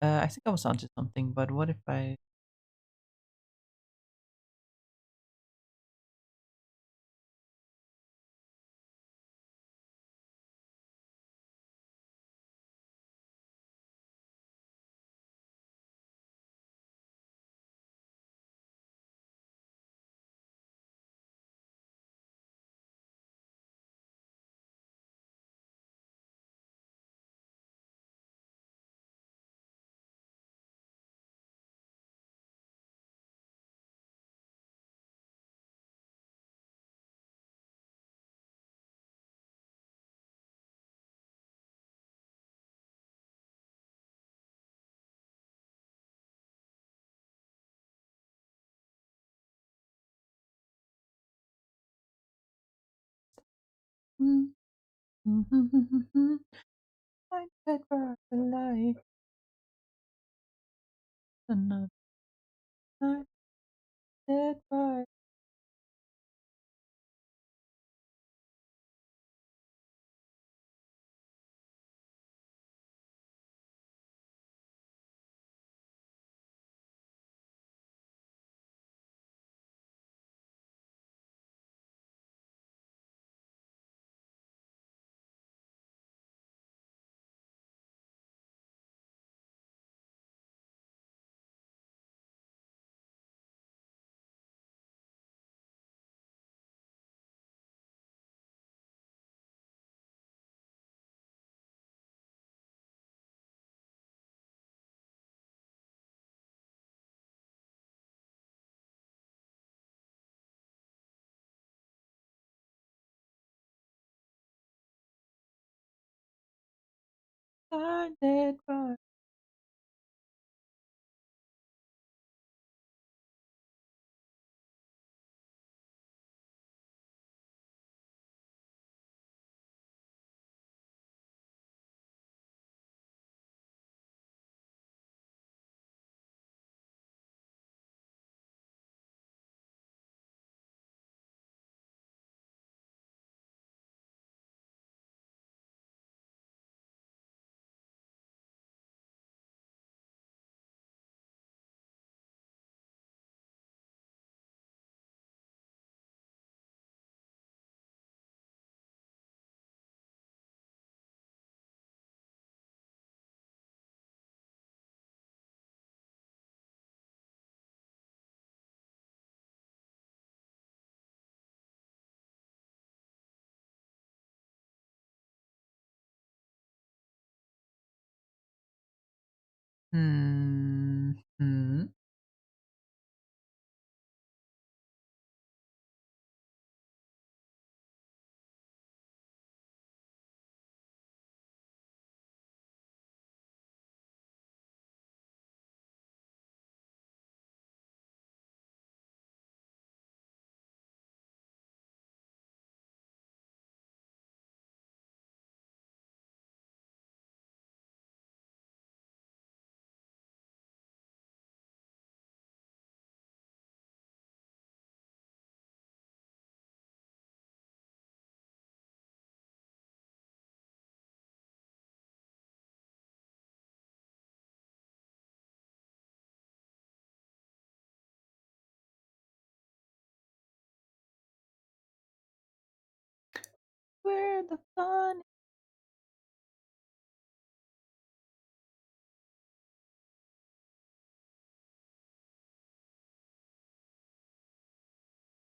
[SPEAKER 2] I think I was onto something, but what if I I'm dead by the light, another night, dead by find dead body. Hmm. Where the fun,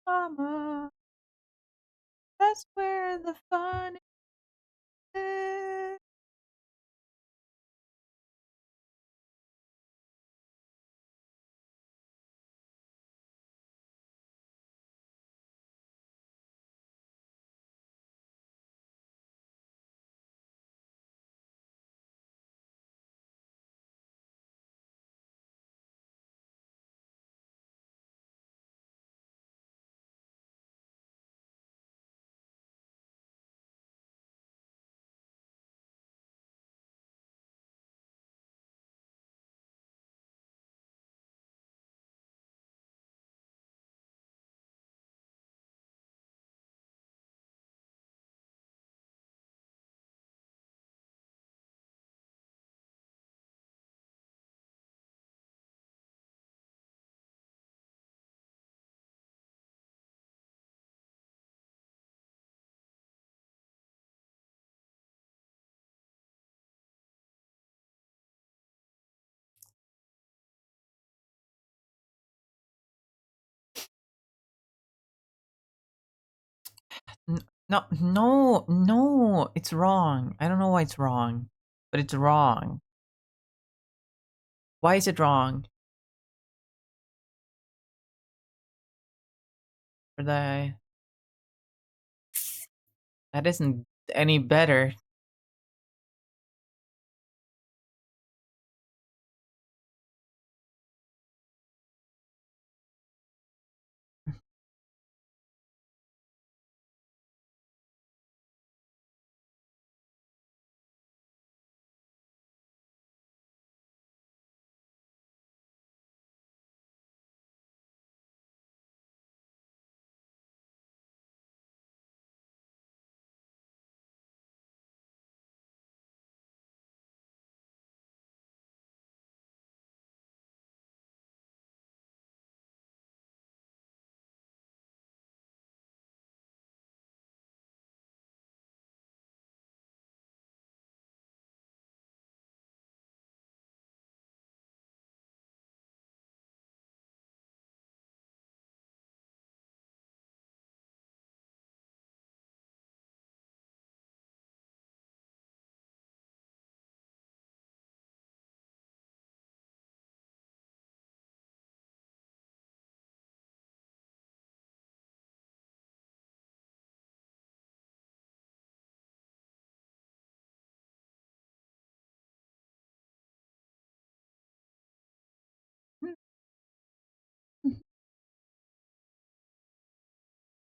[SPEAKER 2] mama? That's where the fun is. No, no, no, it's wrong. I don't know why it's wrong, but it's wrong. Why is it wrong? For the that isn't any better.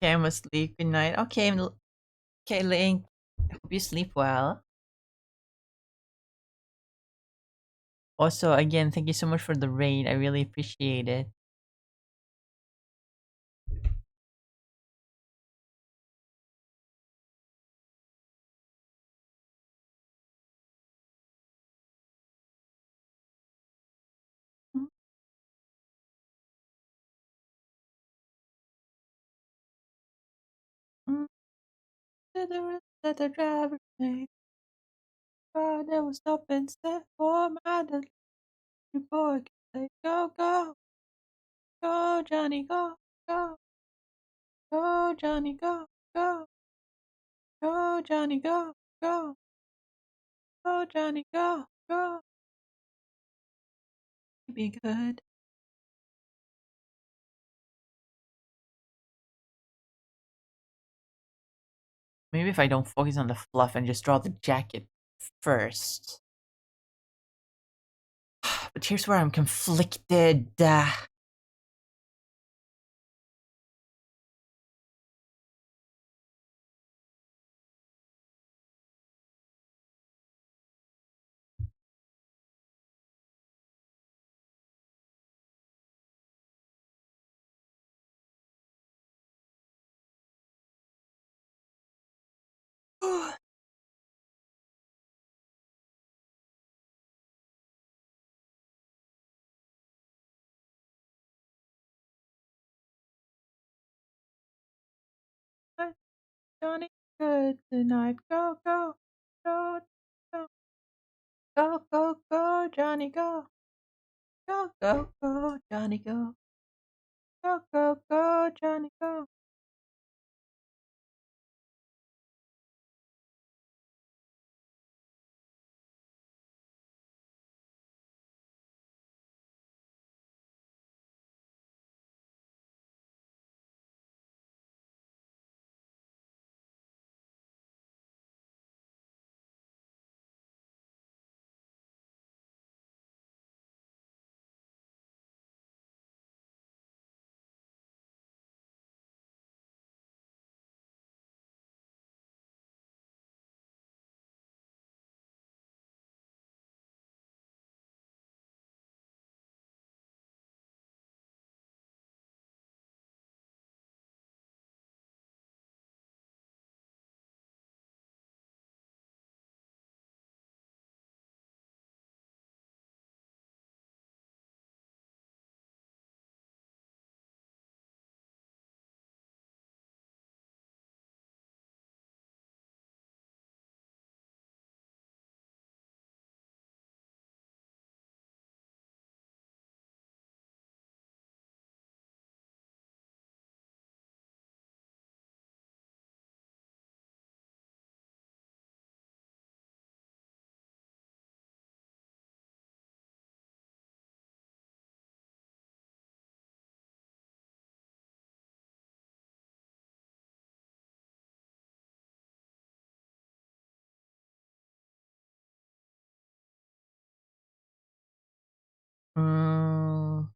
[SPEAKER 2] Okay, I'm asleep. Good night. Okay, okay, Link. I hope you sleep well. Also, again, thank you so much for the raid. I really appreciate it. Mm, to the rest that the driver made. God, there was nothing set for my little boy. Say, go, go, go, Johnny, go, go, go, Johnny, go, go, go, Johnny, go, go, go, Johnny, go, go. Be good. Maybe if I don't focus on the fluff and just draw the jacket first. But here's where I'm conflicted. Johnny, good tonight. Go, go, go, go, go, go, go, Johnny, go, go, go, go, Johnny, go, go, go, go, Johnny, go. Mm,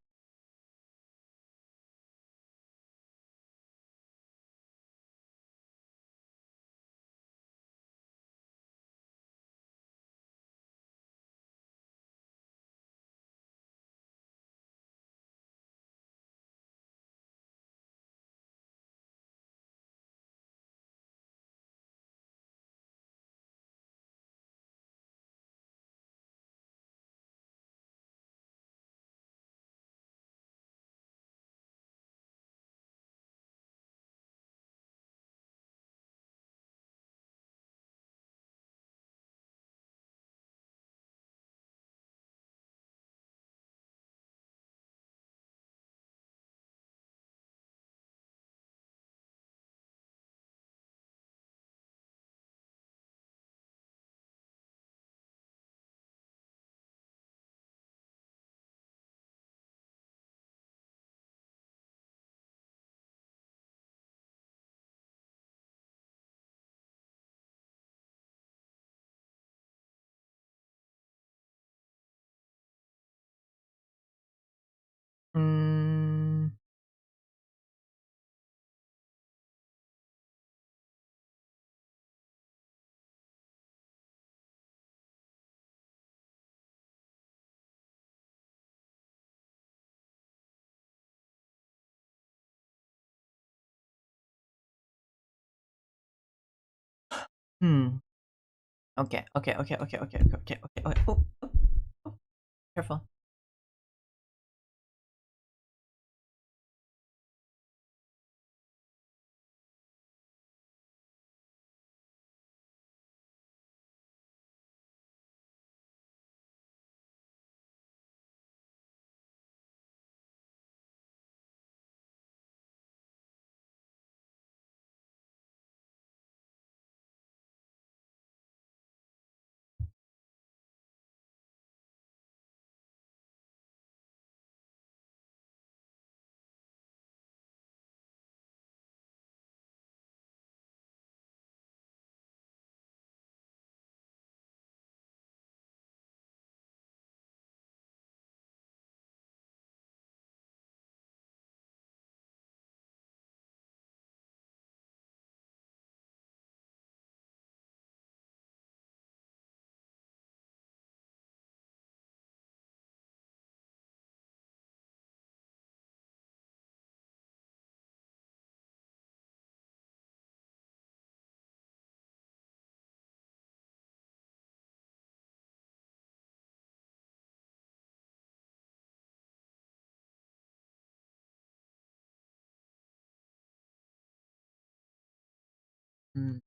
[SPEAKER 2] mm, Hmm. Okay. Okay. Okay. Okay. Okay. Okay. Okay. Okay. Okay. Oh, oh, oh. Careful. Hmm.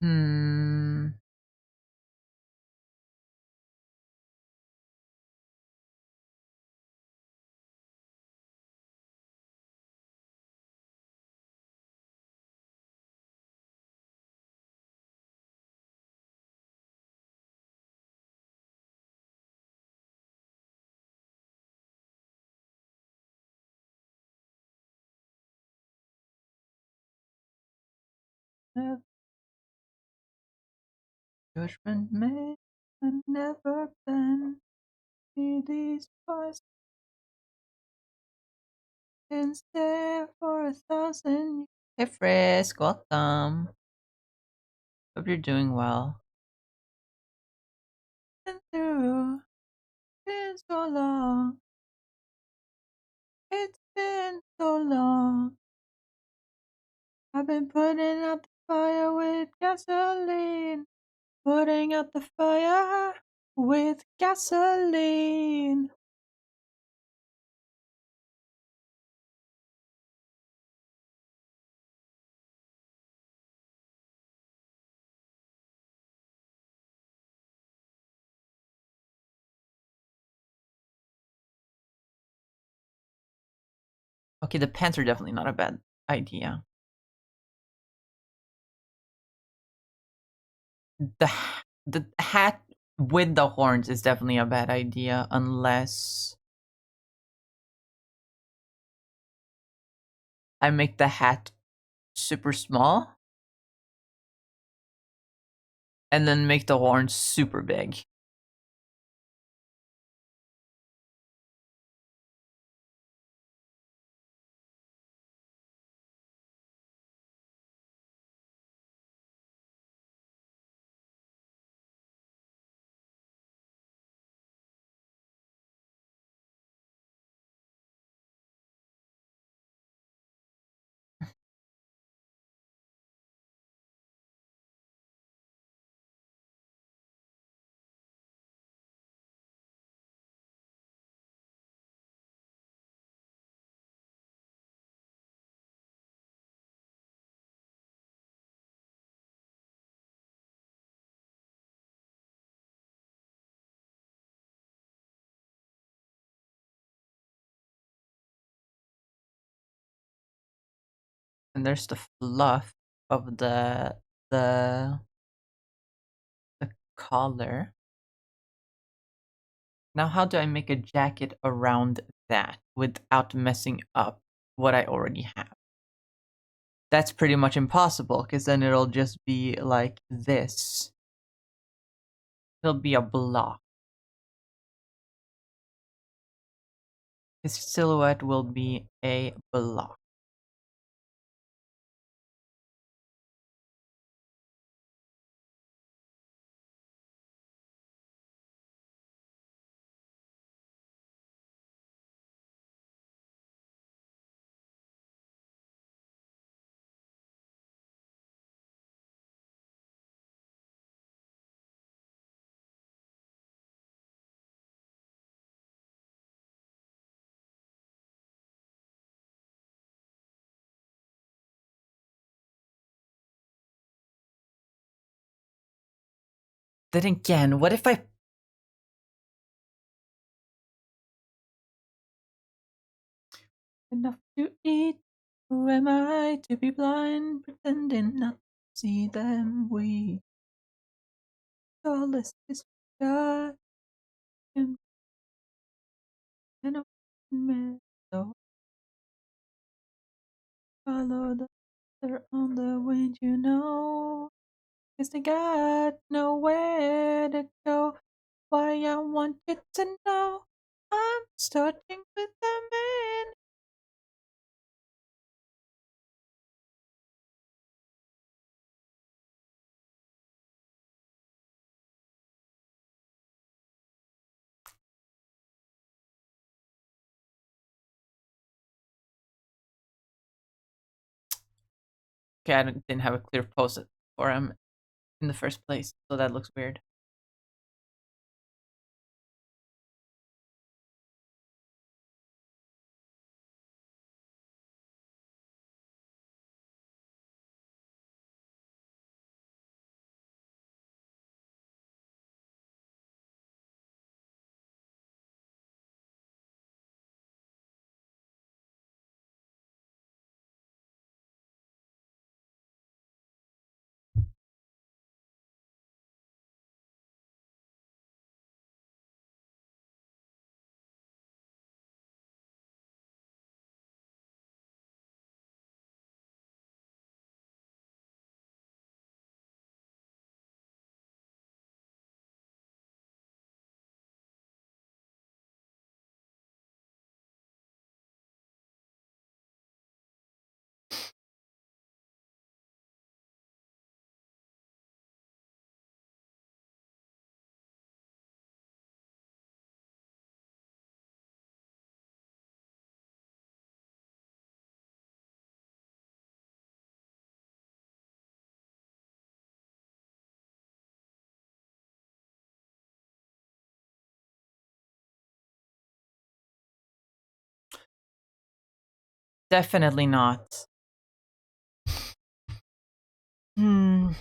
[SPEAKER 2] Hmm. never judgment made and never been. See these boys can stay for 1,000 years. Hey Frisk, welcome. Hope you're doing well. Been through, been so long. It's been so long. I've been putting out the fire with gasoline. Putting out the fire with gasoline. Okay, the pants are definitely not a bad idea. The hat with the horns is definitely a bad idea unless I make the hat super small and then make the horns super big. And there's the fluff of the collar. Now how do I make a jacket around that without messing up what I already have? That's pretty much impossible, because then it'll just be like this. It'll be a block. His silhouette will be a block. Then again, what if I... Enough to eat? Who am I to be blind, pretending not to see them? We solace is God and a meadow. Follow the letter on the wind, you know. 'Cause they got nowhere to go. Why I want you to know I'm starting with the man. Okay, I didn't have a clear pose for him in the first place, so that looks weird. Definitely not. Hmm.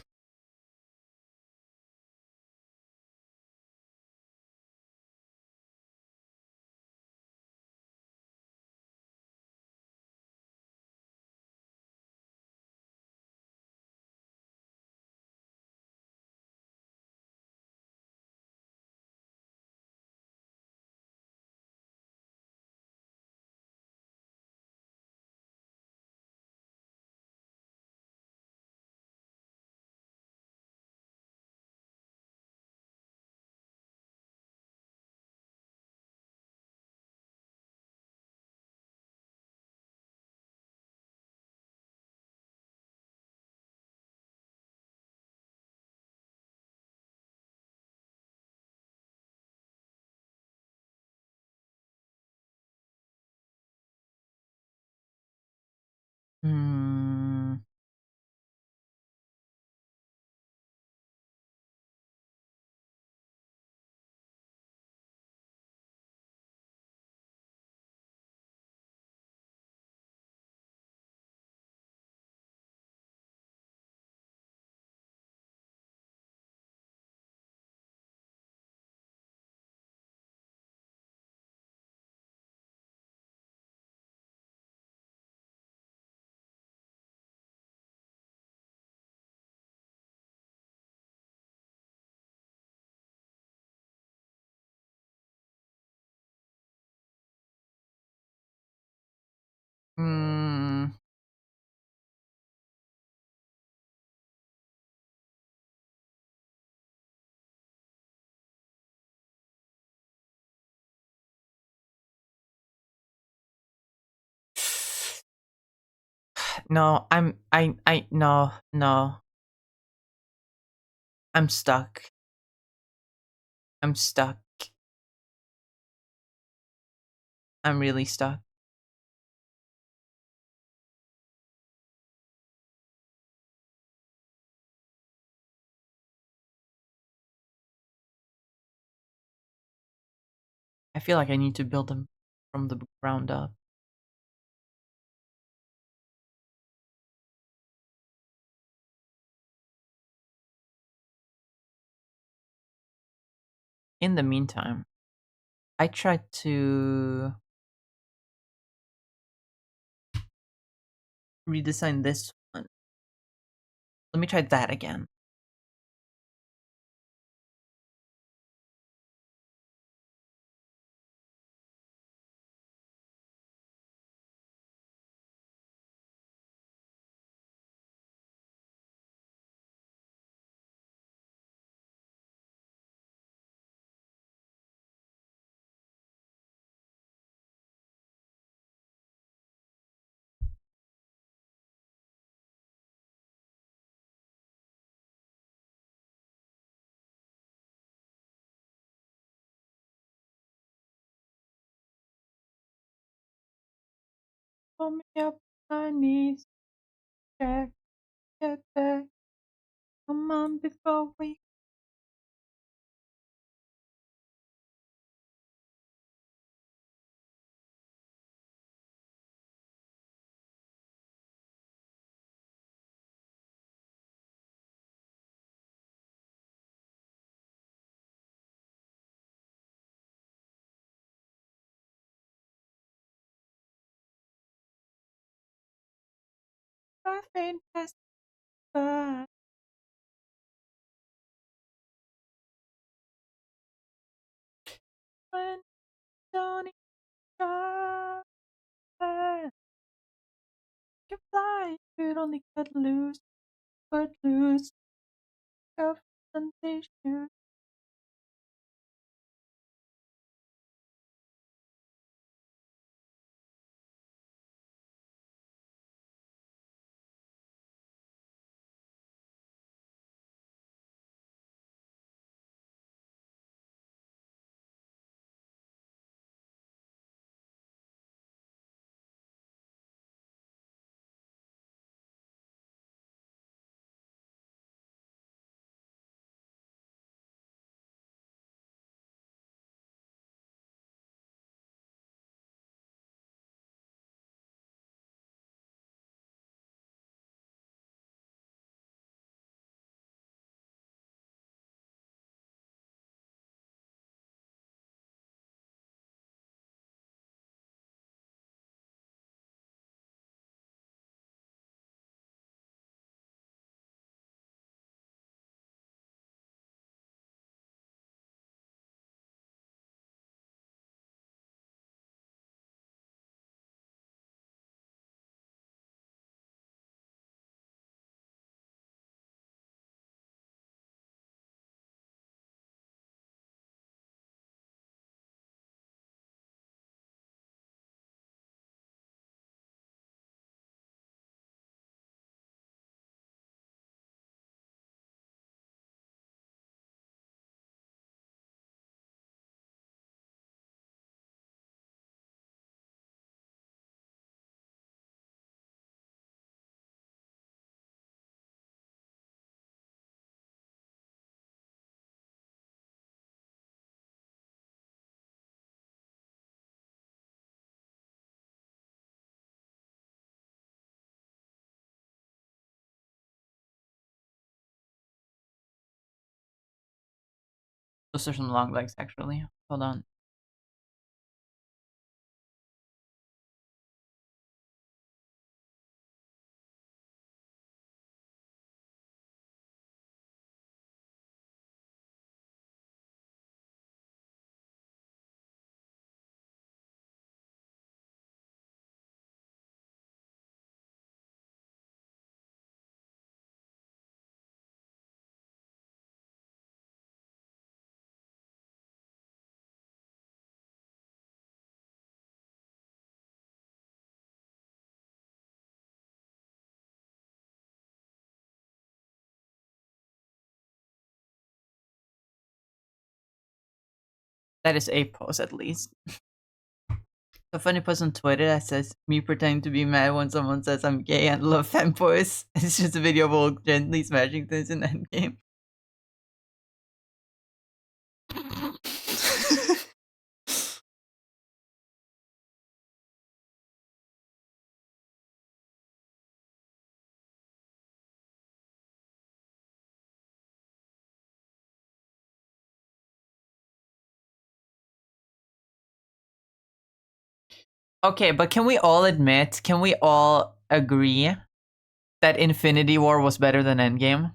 [SPEAKER 2] Hmm. Hmm. No, no. I'm stuck. I'm stuck. I'm really stuck. I feel like I need to build them from the ground up. In the meantime, I tried to redesign this one. Let me try that again. Pull me up my knees, Jack, get back. Come on before we fade past by. When don't try, you fly, but only cut loose, but lose your sensation. Those are some long legs, actually. Hold on. That is a pose, at least. A funny post on Twitter that says, me pretending to be mad when someone says I'm gay and love fanboys. It's just a video of Hulk gently smashing things in Endgame. Okay, but can we all agree that Infinity War was better than Endgame?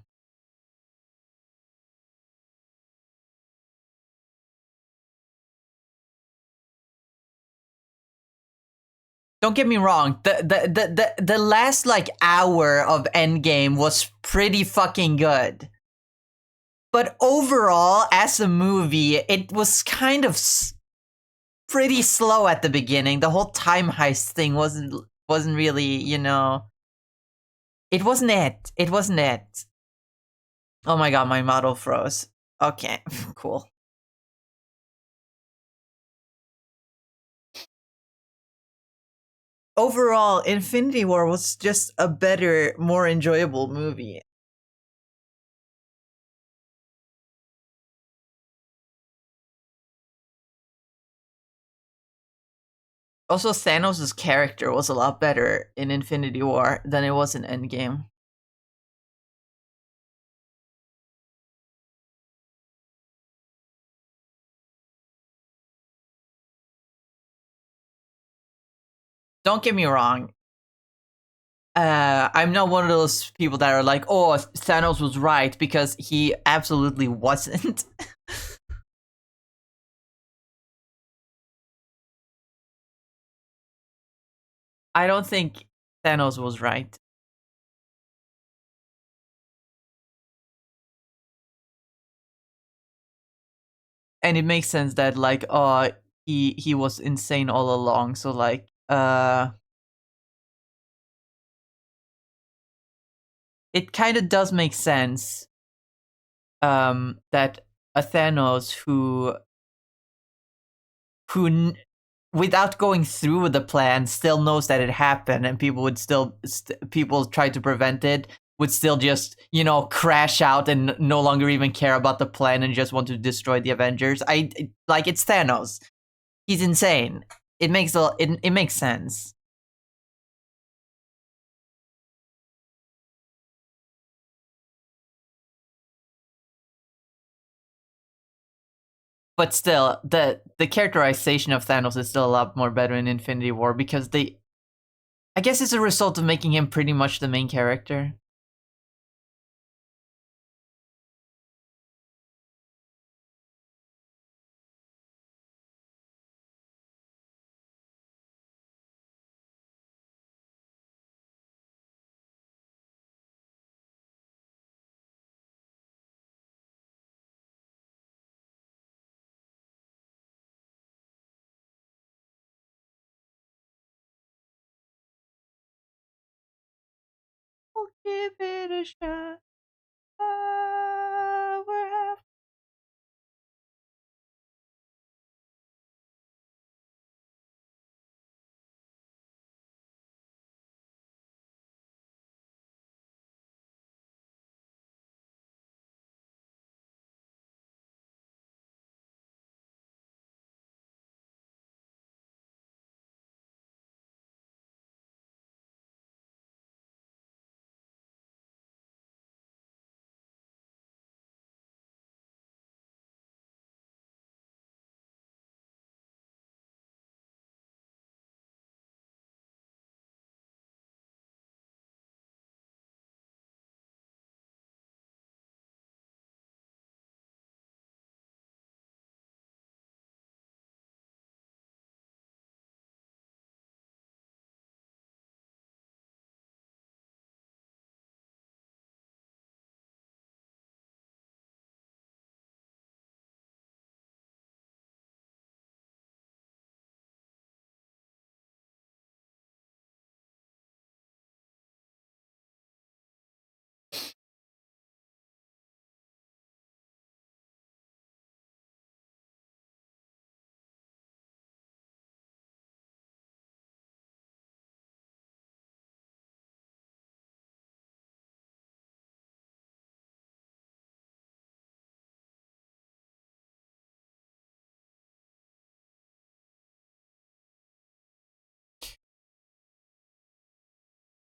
[SPEAKER 2] Don't get me wrong, the last like hour of Endgame was pretty fucking good. But overall, as a movie, it was kind of pretty slow at the beginning. The whole time heist thing wasn't really, you know. It wasn't it. It wasn't it. Oh my god, my model froze. Okay, cool. Overall, Infinity War was just a better, more enjoyable movie. Also, Thanos' character was a lot better in Infinity War than it was in Endgame. Don't get me wrong. I'm not one of those people that are like, oh, Thanos was right, because he absolutely wasn't. I don't think Thanos was right. And it makes sense that like he was insane all along, so like it kind of does make sense that a Thanos who without going through with the plan still knows that it happened, and people would still people try to prevent it, would still just, you know, crash out and no longer even care about the plan and just want to destroy the Avengers. Like, it's Thanos. He's insane. It makes it makes sense. But still, the characterization of Thanos is still a lot more better in Infinity War, because I guess it's a result of making him pretty much the main character. We'll give it a shot. We're half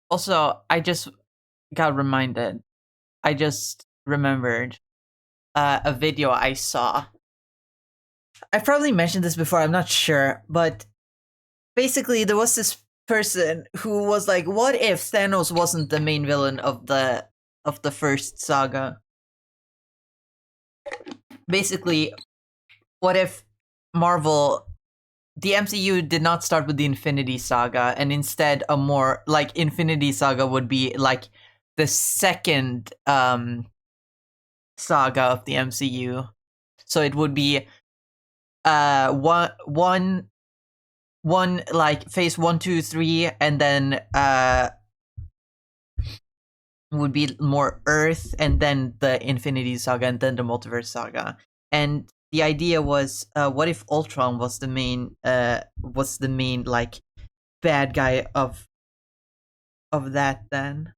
[SPEAKER 2] Also, I just got reminded. I just remembered a video I saw. I've probably mentioned this before, I'm not sure, but basically there was this person who was like, what if Thanos wasn't the main villain of the first saga? Basically, what if Marvel, the MCU did not start with the Infinity Saga, and instead a more like Infinity Saga would be like the second saga of the MCU. So it would be one like phase 1, 2, 3, and then would be more Earth, and then the Infinity Saga, and then the Multiverse Saga. And the idea was, what if Ultron was the main like bad guy of that then?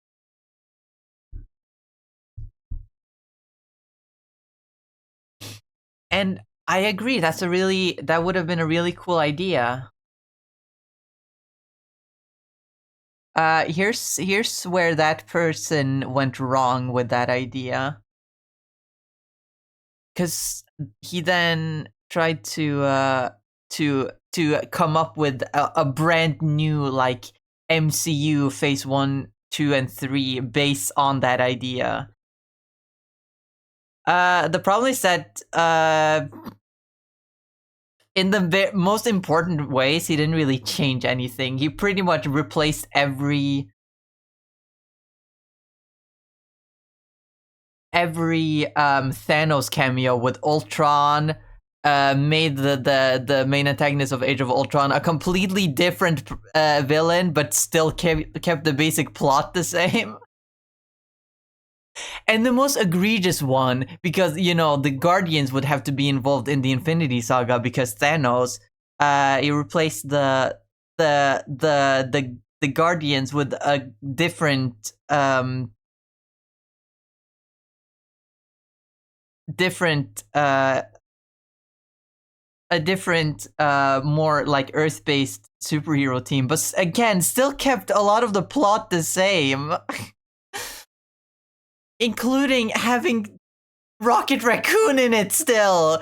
[SPEAKER 2] And I agree, that would have been a really cool idea. Here's where that person went wrong with that idea. Because he then tried to come up with a brand new like MCU phase 1, 2, and 3 based on that idea. The problem is that in the most important ways, he didn't really change anything. He pretty much replaced every Thanos cameo with Ultron, made the main antagonist of Age of Ultron a completely different villain, but still kept the basic plot the same. And the most egregious one, because the Guardians would have to be involved in the Infinity Saga because Thanos, he replaced the Guardians with a different more like Earth-based superhero team, but again, still kept a lot of the plot the same. Including having Rocket Raccoon in it still,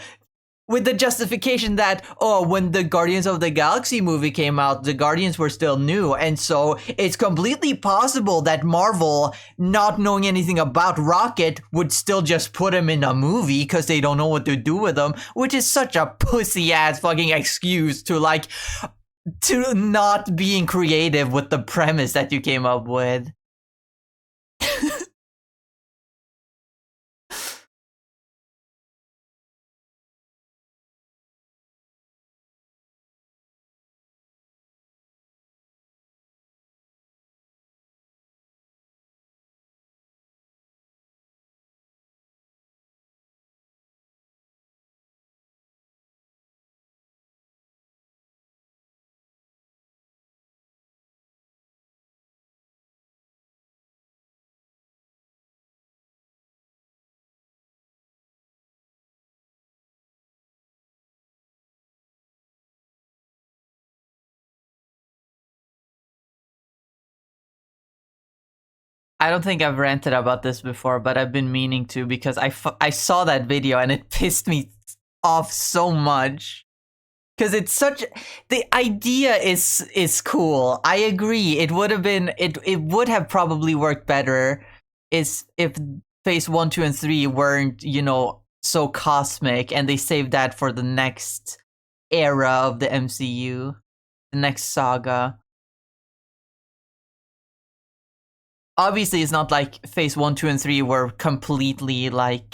[SPEAKER 2] with the justification that, when the Guardians of the Galaxy movie came out, the Guardians were still new, and so it's completely possible that Marvel, not knowing anything about Rocket, would still just put him in a movie because they don't know what to do with him, which is such a pussy-ass fucking excuse to not being creative with the premise that you came up with. I don't think I've ranted about this before, but I've been meaning to because I saw that video and it pissed me off so much. Because it's the idea is cool. I agree. It would have probably worked better if phase 1, 2, and 3 weren't, so cosmic, and they saved that for the next era of the MCU, the next saga. Obviously, it's not like phase 1, 2, and 3 were completely planned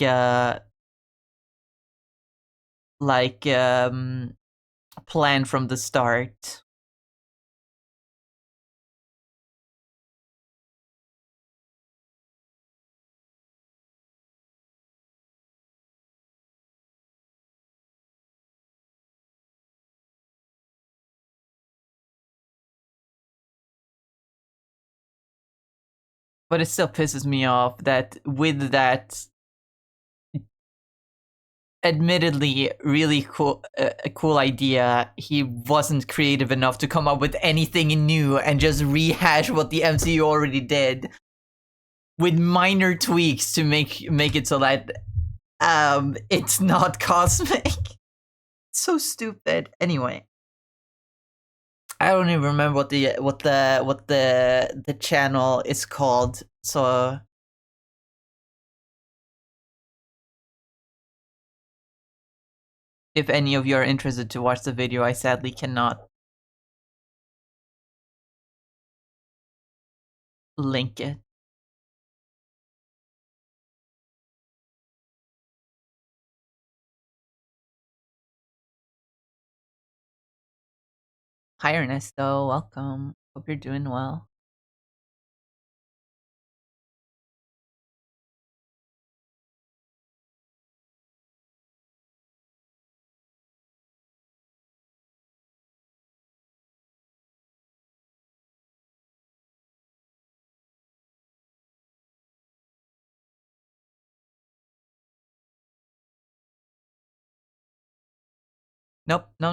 [SPEAKER 2] from the start. But it still pisses me off that with that admittedly really cool, a cool idea, he wasn't creative enough to come up with anything new and just rehash what the MCU already did with minor tweaks to make it so that it's not cosmic. So stupid. Anyway, I don't even remember what the channel is called. So if any of you are interested to watch the video, I sadly cannot link it. Hi Ernesto, welcome. Hope you're doing well. Nope. No.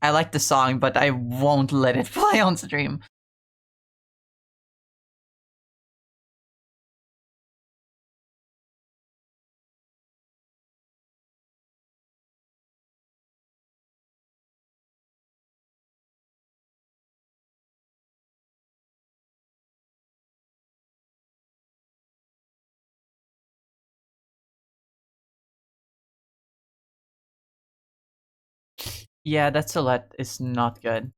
[SPEAKER 2] I like the song, but I won't let it play on stream. Yeah, that Solette is not good.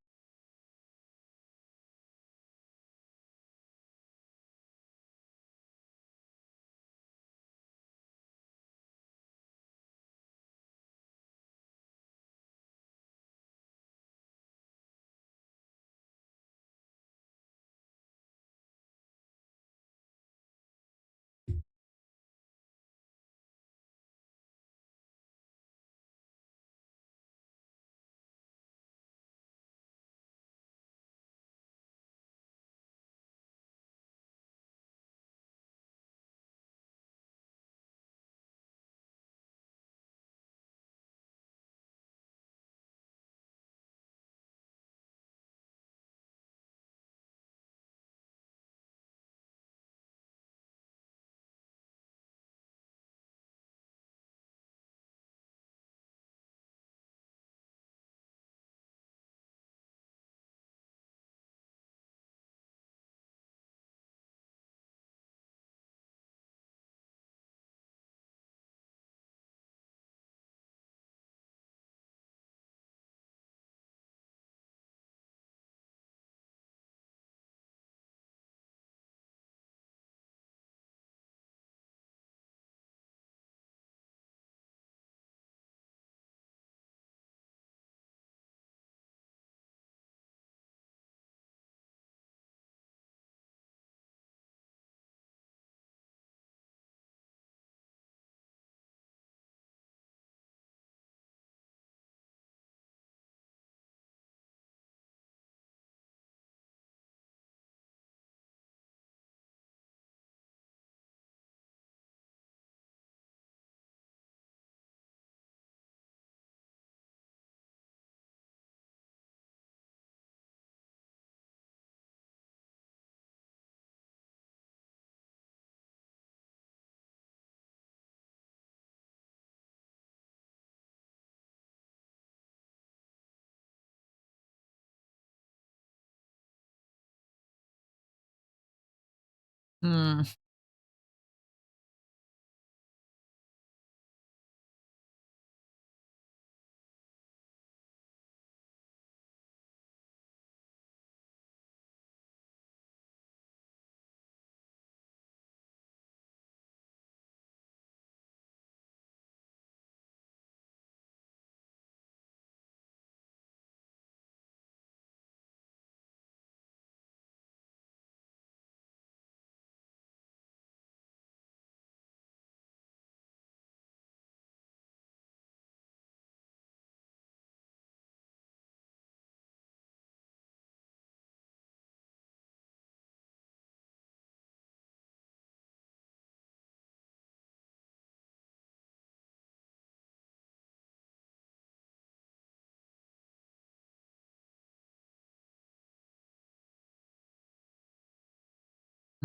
[SPEAKER 2] Hmm.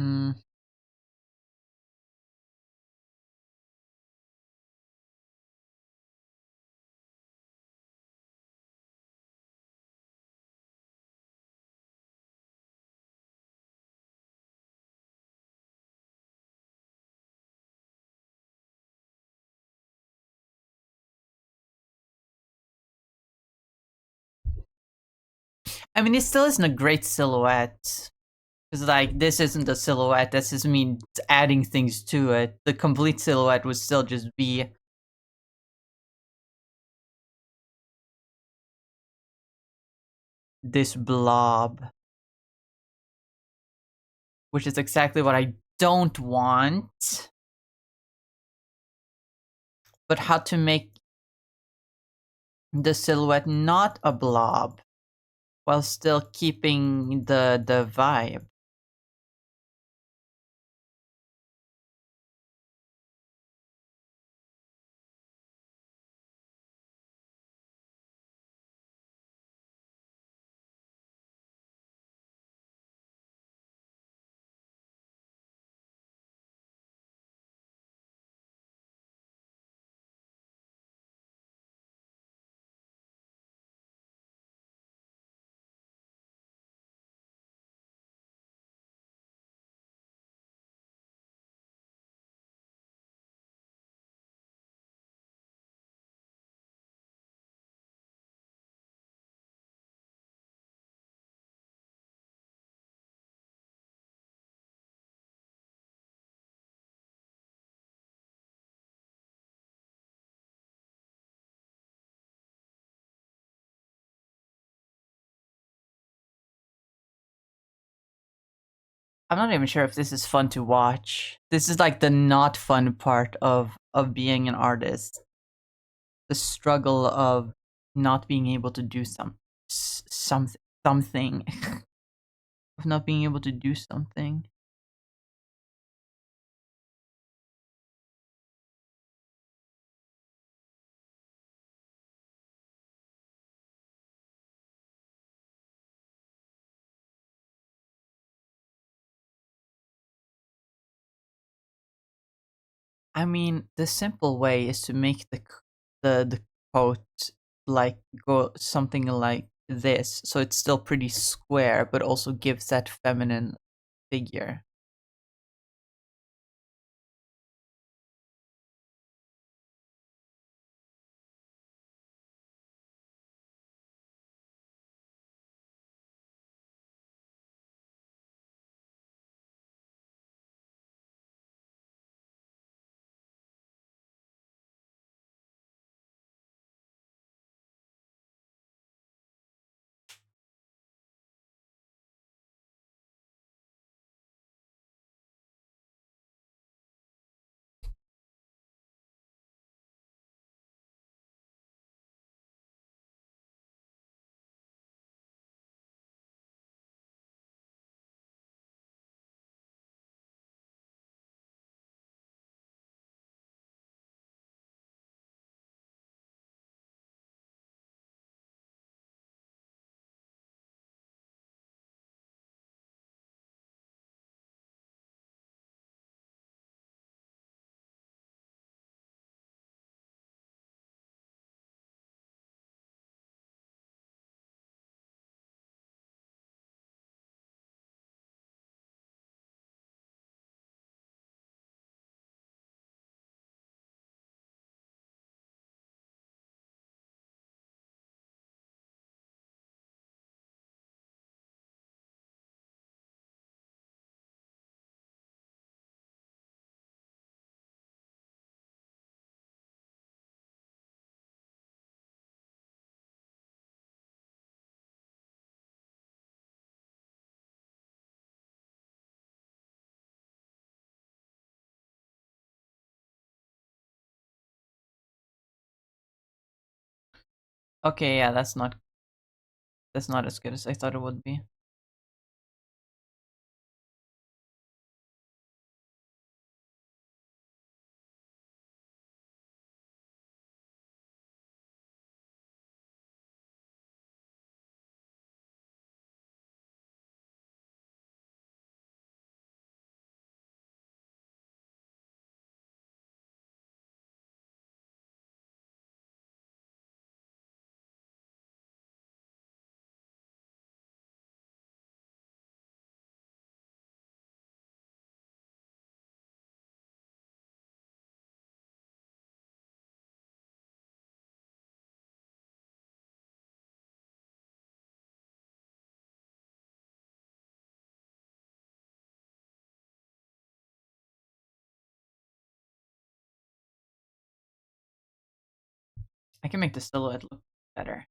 [SPEAKER 2] Hmm. I mean, it still isn't a great silhouette. Because, like, this isn't a silhouette. This is me adding things to it. The complete silhouette would still just be this blob. Which is exactly what I don't want. But how to make the silhouette not a blob while still keeping the vibe. I'm not even sure if this is fun to watch. This is like the not fun part of being an artist. The struggle of not being able to do something of not being able to do something. I mean, the simple way is to make the coat like go something like this, so it's still pretty square, but also gives that feminine figure. Okay, yeah, that's not as good as I thought it would be. I can make the silhouette look better.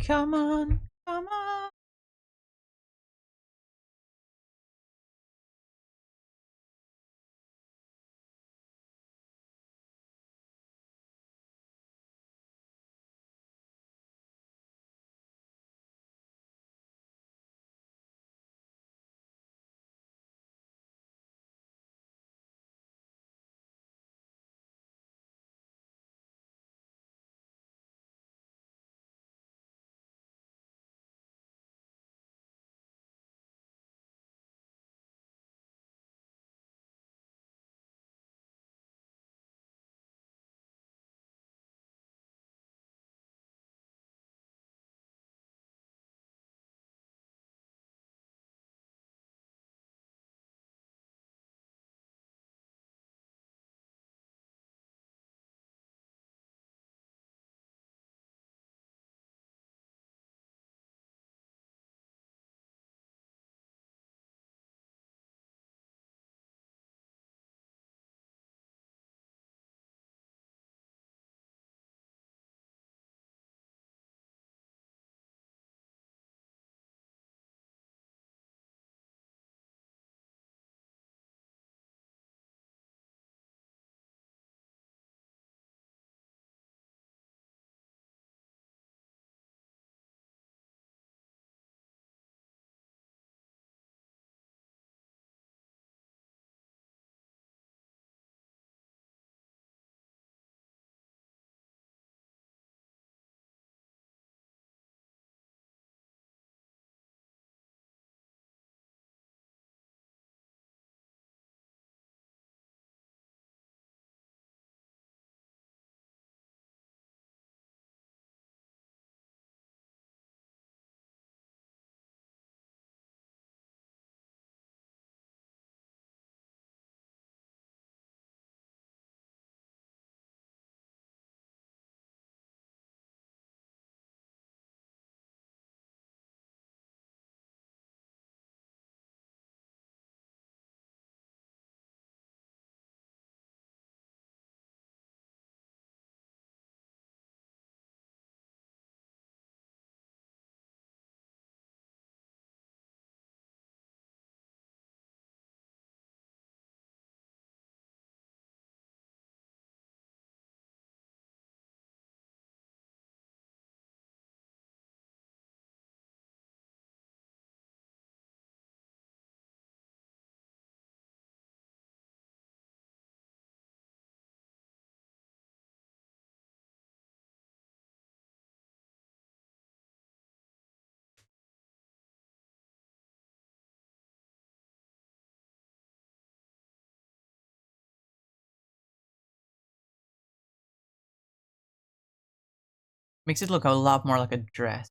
[SPEAKER 2] Come on, come on. Makes it look a lot more like a dress.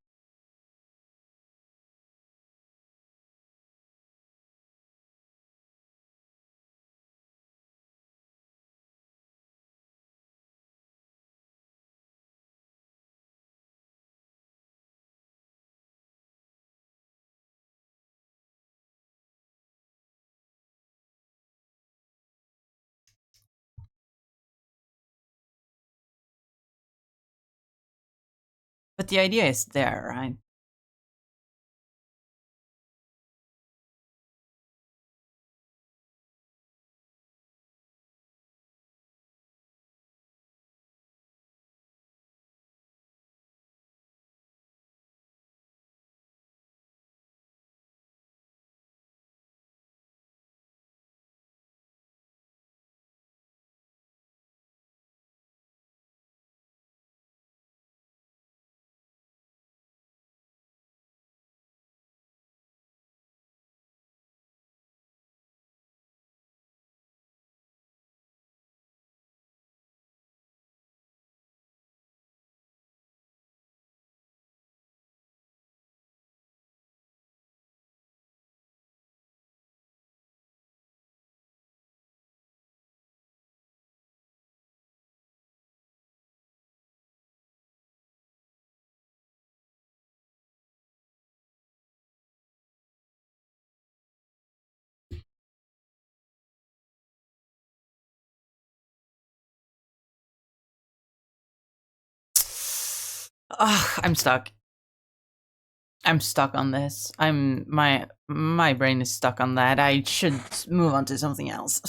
[SPEAKER 2] But the idea is there, right? Ugh, I'm stuck. I'm stuck on this. My brain is stuck on that. I should move on to something else.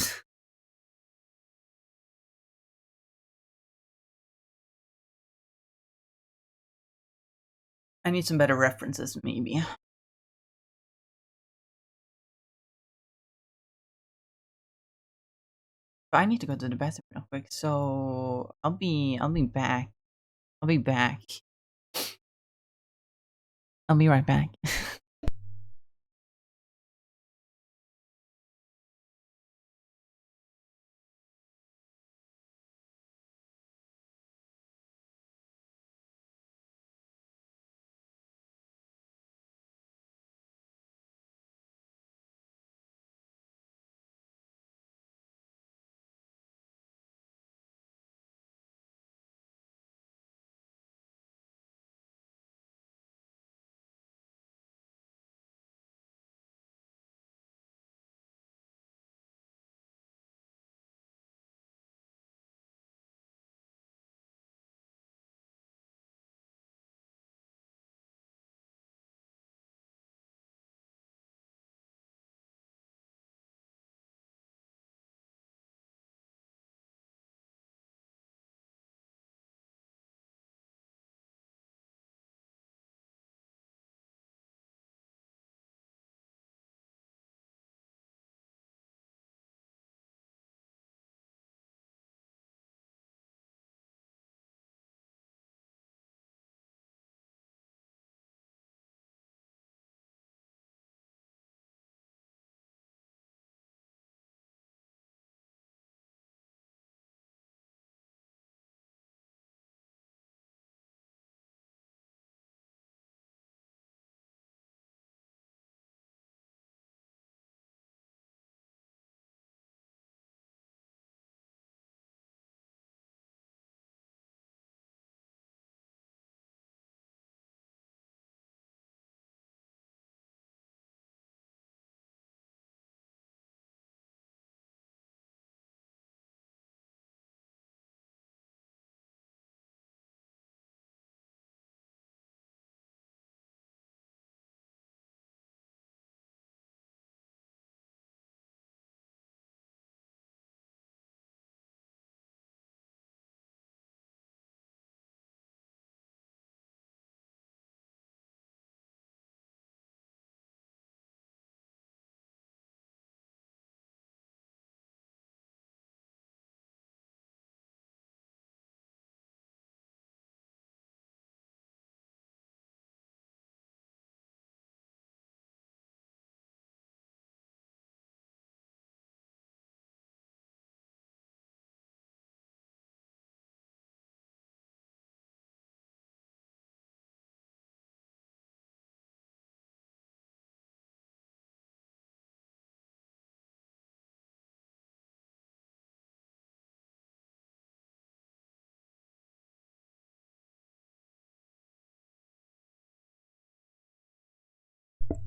[SPEAKER 2] I need some better references, maybe. But I need to go to the bathroom real quick, so I'll be back. I'll be back. I'll be right back.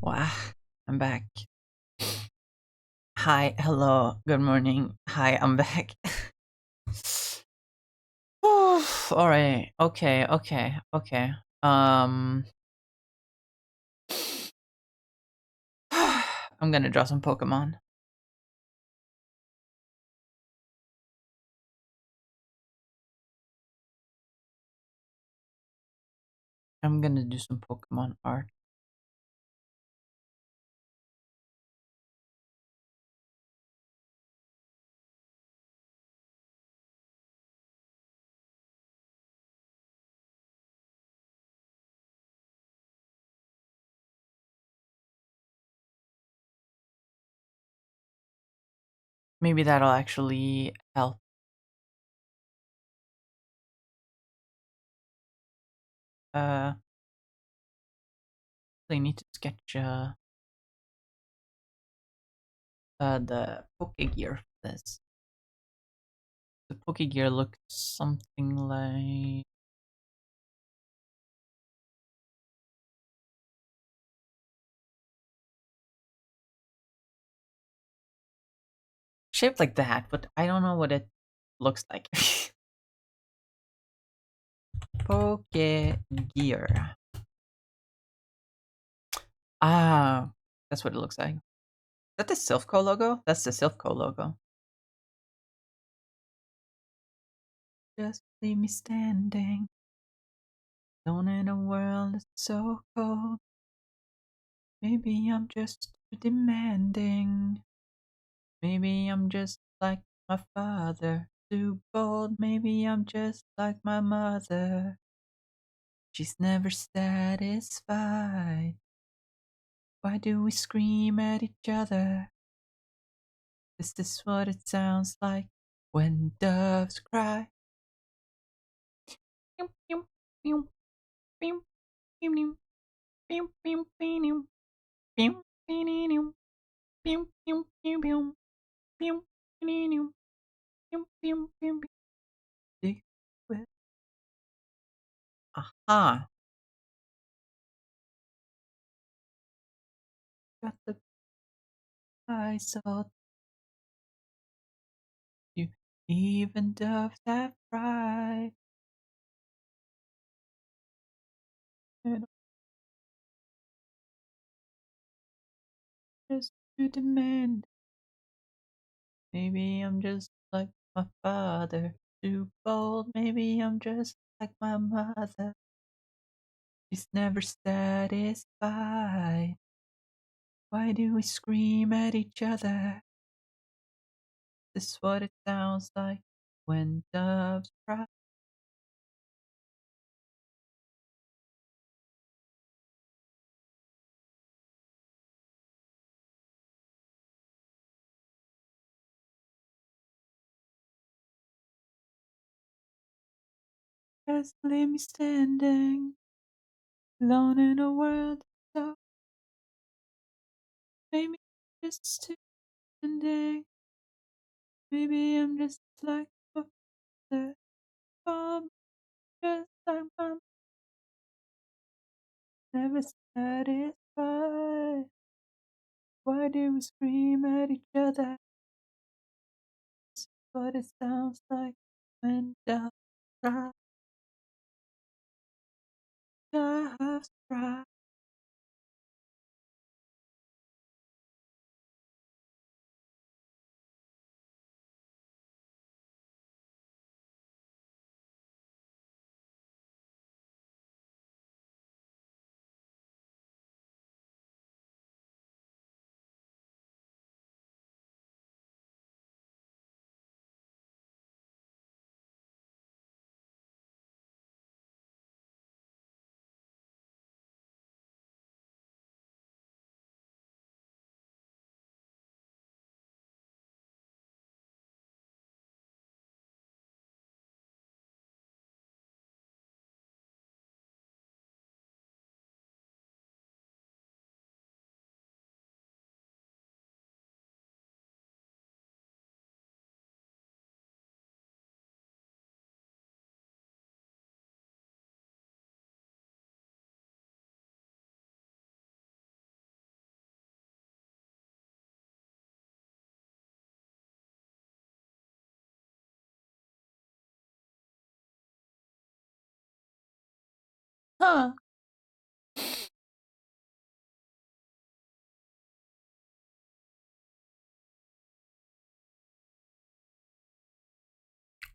[SPEAKER 2] Wow, I'm back. Hi, hello, good morning. Hi, I'm back. All right. Okay. I'm gonna draw some Pokemon. I'm gonna do some Pokemon art. Maybe that'll actually help. I need to sketch the Pokegear for this. The Pokegear looks something like shaped like that, but I don't know what it looks like. Pokegear. Ah, that's what it looks like. Is that the Silphco logo? That's the Silphco logo. Just leave me standing, alone in a world that's so cold. Maybe I'm just too demanding. Maybe I'm just like my father, too bold. Maybe I'm just like my mother. She's never satisfied. Why do we scream at each other? Is this what it sounds like when doves cry? Aha! Got the eyes all you. Even doves have pride. And I'm just too demand. Maybe I'm just like my father, too bold. Maybe I'm just like my mother. She's never satisfied. Why do we scream at each other? This is what it sounds like when doves cry. Just leave me standing, alone in a world so maybe I'm just too demanding. Maybe I'm just like my father, oh, just like my never satisfied. Why do we scream at each other? This is what it sounds like when doves cry. Doves cry.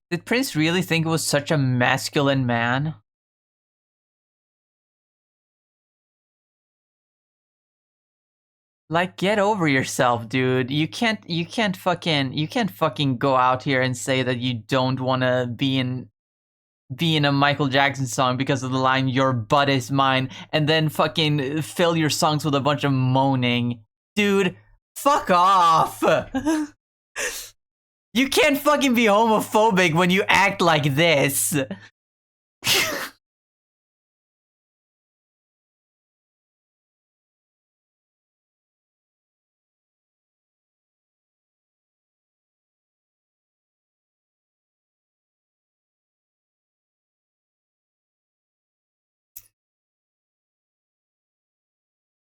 [SPEAKER 2] Did Prince really think it was such a masculine man? Like, get over yourself, dude. You can't fucking go out here and say that you don't want to be in a Michael Jackson song because of the line "Your butt is mine," and then fucking fill your songs with a bunch of moaning, dude. Fuck off. You can't fucking be homophobic when you act like this.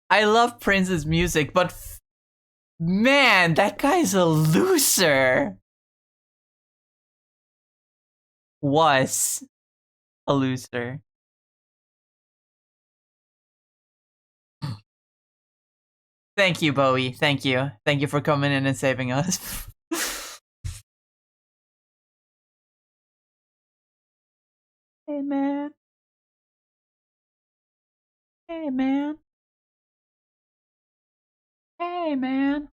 [SPEAKER 2] I love Prince's music, but man, that guy's a loser. Was a loser. Thank you, Bowie. Thank you. Thank you for coming in and saving us. Hey, man. Hey, man. Hey, man.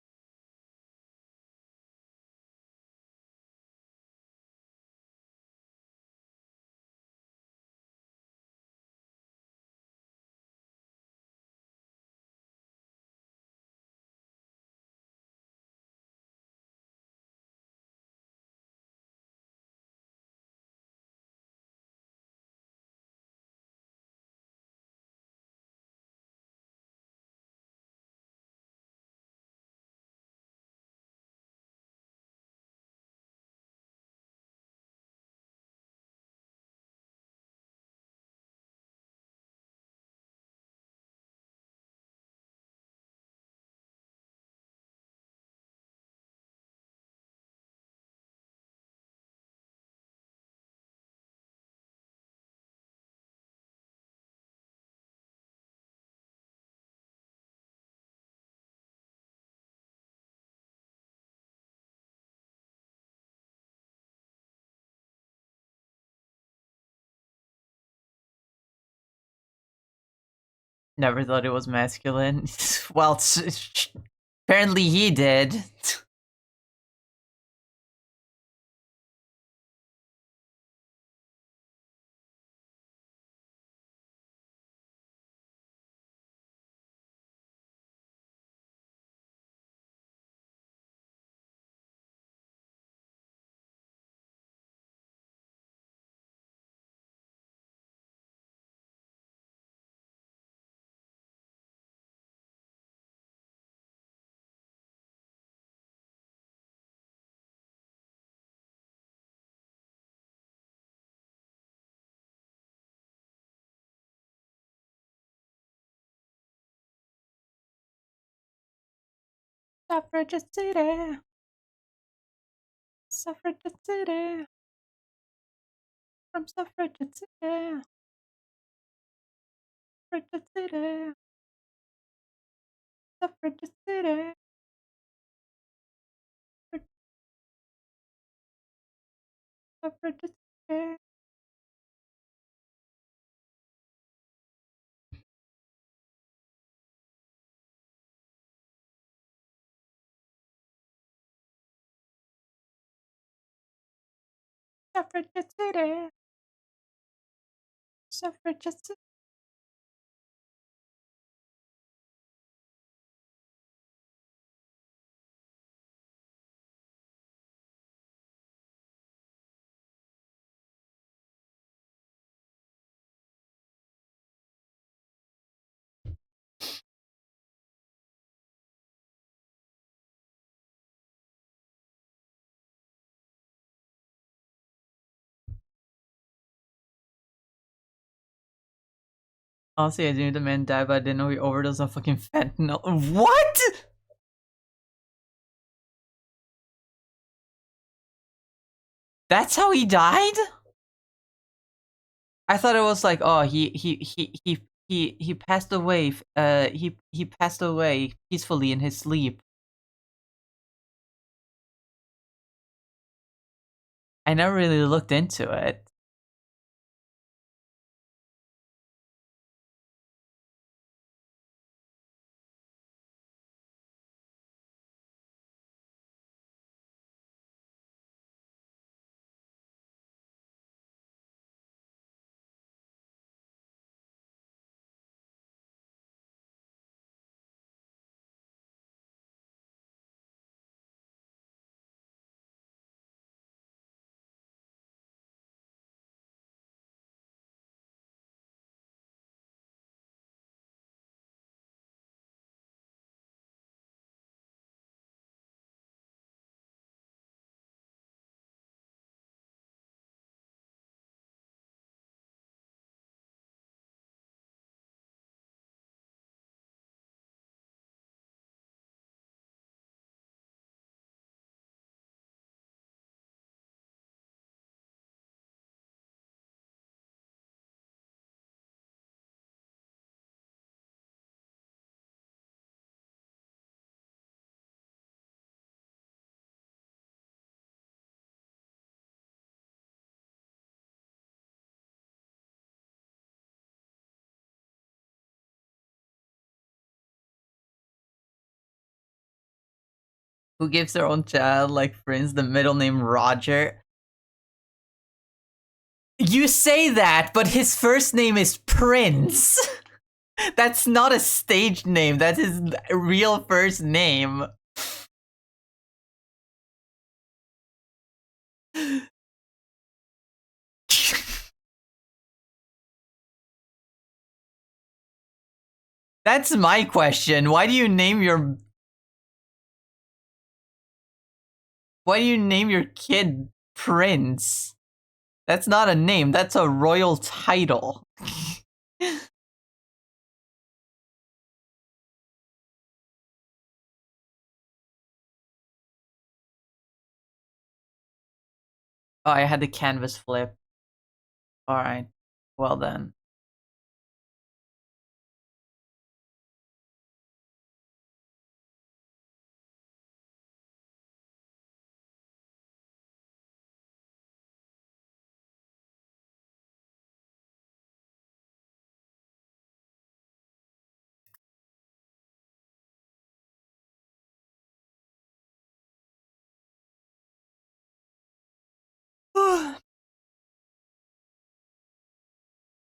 [SPEAKER 2] Never thought it was masculine. Well, apparently he did. Suffragette City. Suffragette City. From Suffragette City. Suffragette City. Suffragette City. Suffragette City. Suffragette City. Suffragette City. Honestly, I knew the man died, but I didn't know he overdosed on fucking fentanyl. What? That's how he died? I thought it was like, oh, he passed away. He passed away peacefully in his sleep. I never really looked into it. Who gives their own child like Prince the middle name Roger? You say that, but his first name is Prince. That's not a stage name. That's his real first name. That's my question. Why do you name your kid Prince? That's not a name. That's a royal title. Oh, I had the canvas flip. Alright. Well then.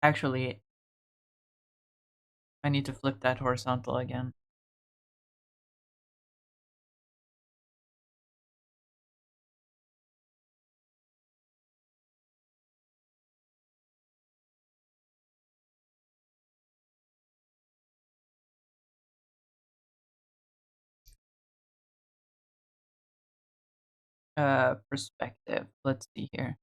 [SPEAKER 2] Actually, I need to flip that horizontal again. Perspective. Let's see here.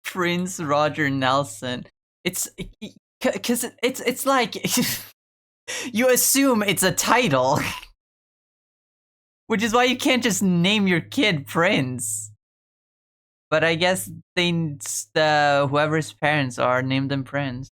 [SPEAKER 2] Prince Roger Nelson. It's because it's like you assume it's a title, which is why you can't just name your kid Prince. But I guess whoever's parents are named them Prince.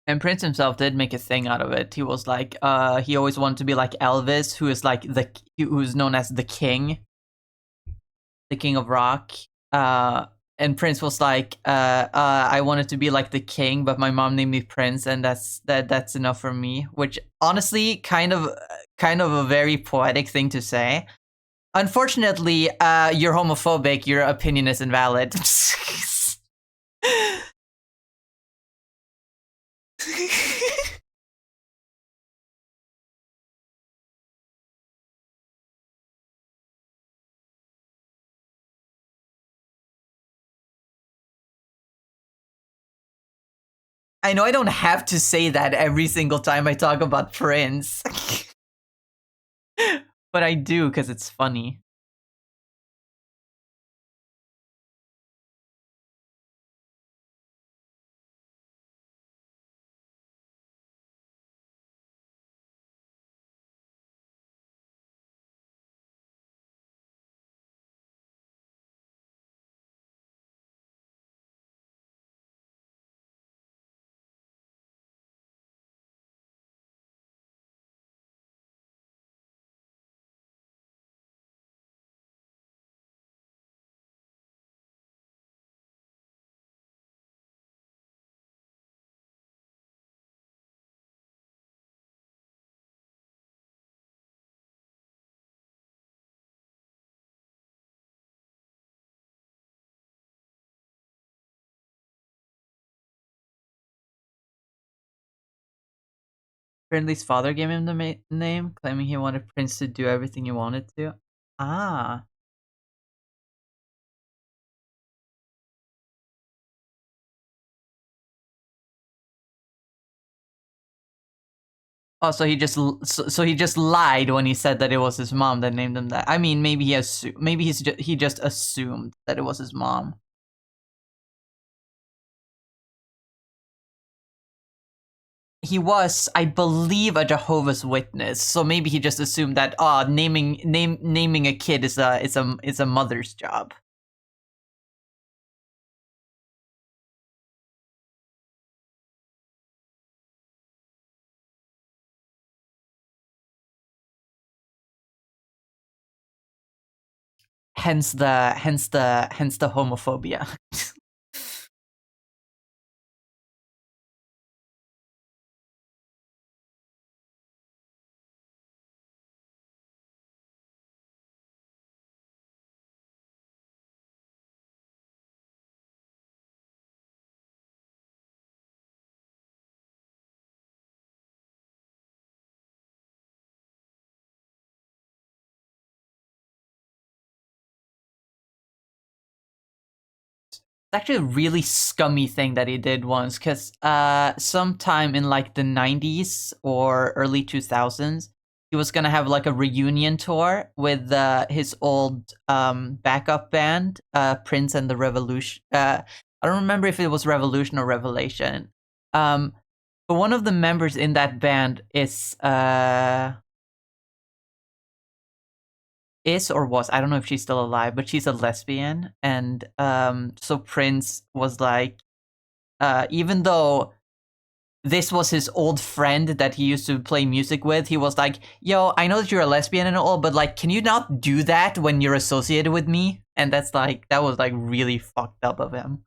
[SPEAKER 2] And Prince himself did make a thing out of it. He was like, he always wanted to be like Elvis, who is like who's known as the king of rock. And Prince was like, I wanted to be like the king, but my mom named me Prince, and that's enough for me. Which honestly, kind of a very poetic thing to say. Unfortunately, you're homophobic. Your opinion is invalid. I know I don't have to say that every single time I talk about Prince. But I do because it's funny. Apparently's father gave him the name, claiming he wanted Prince to do everything he wanted to. Ah. Oh, so he just he just lied when he said that it was his mom that named him that. I mean, maybe he just assumed that it was his mom. He was, I believe, a Jehovah's Witness, so maybe he just assumed that naming a kid is a mother's job. Hence the homophobia. Actually a really scummy thing that he did once, because sometime in like the 90s or early 2000s, he was gonna have like a reunion tour with his old backup band, Prince and the Revolution. I don't remember if it was Revolution or Revelation. But one of the members in that band is or was, I don't know if she's still alive, but she's a lesbian. And so Prince was like, even though this was his old friend that he used to play music with, he was like, yo, I know that you're a lesbian and all, but like, can you not do that when you're associated with me? And that was like really fucked up of him.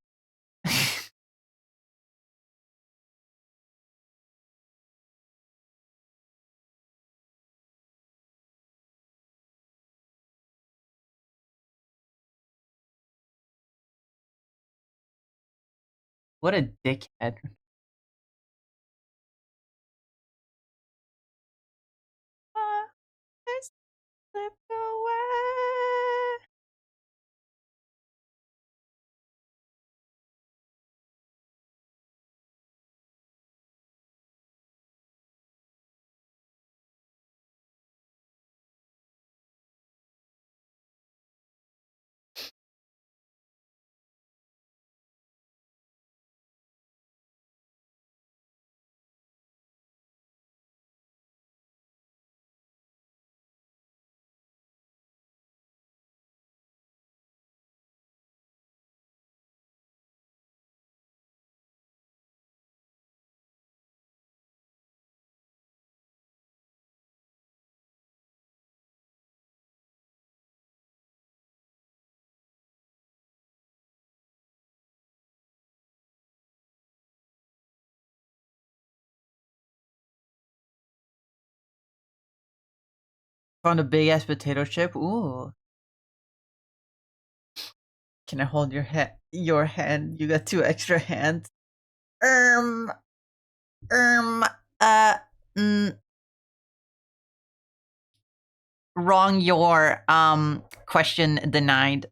[SPEAKER 2] What a dickhead. slipped away. Found a big ass potato chip. Ooh. Can I hold your hand? You got 2 extra hands. Um. Um. Uh. Mm, wrong. Your question denied.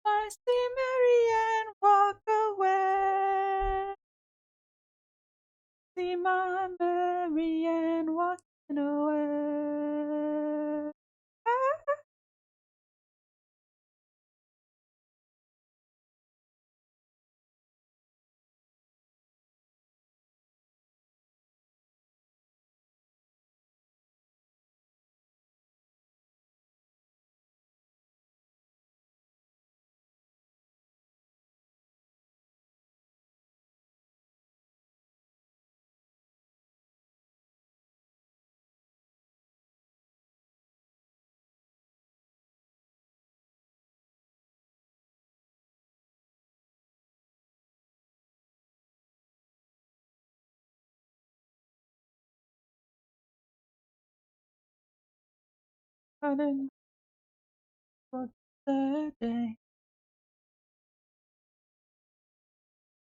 [SPEAKER 2] I see Marianne walk away. See my Marianne walking away. I didn't for the day.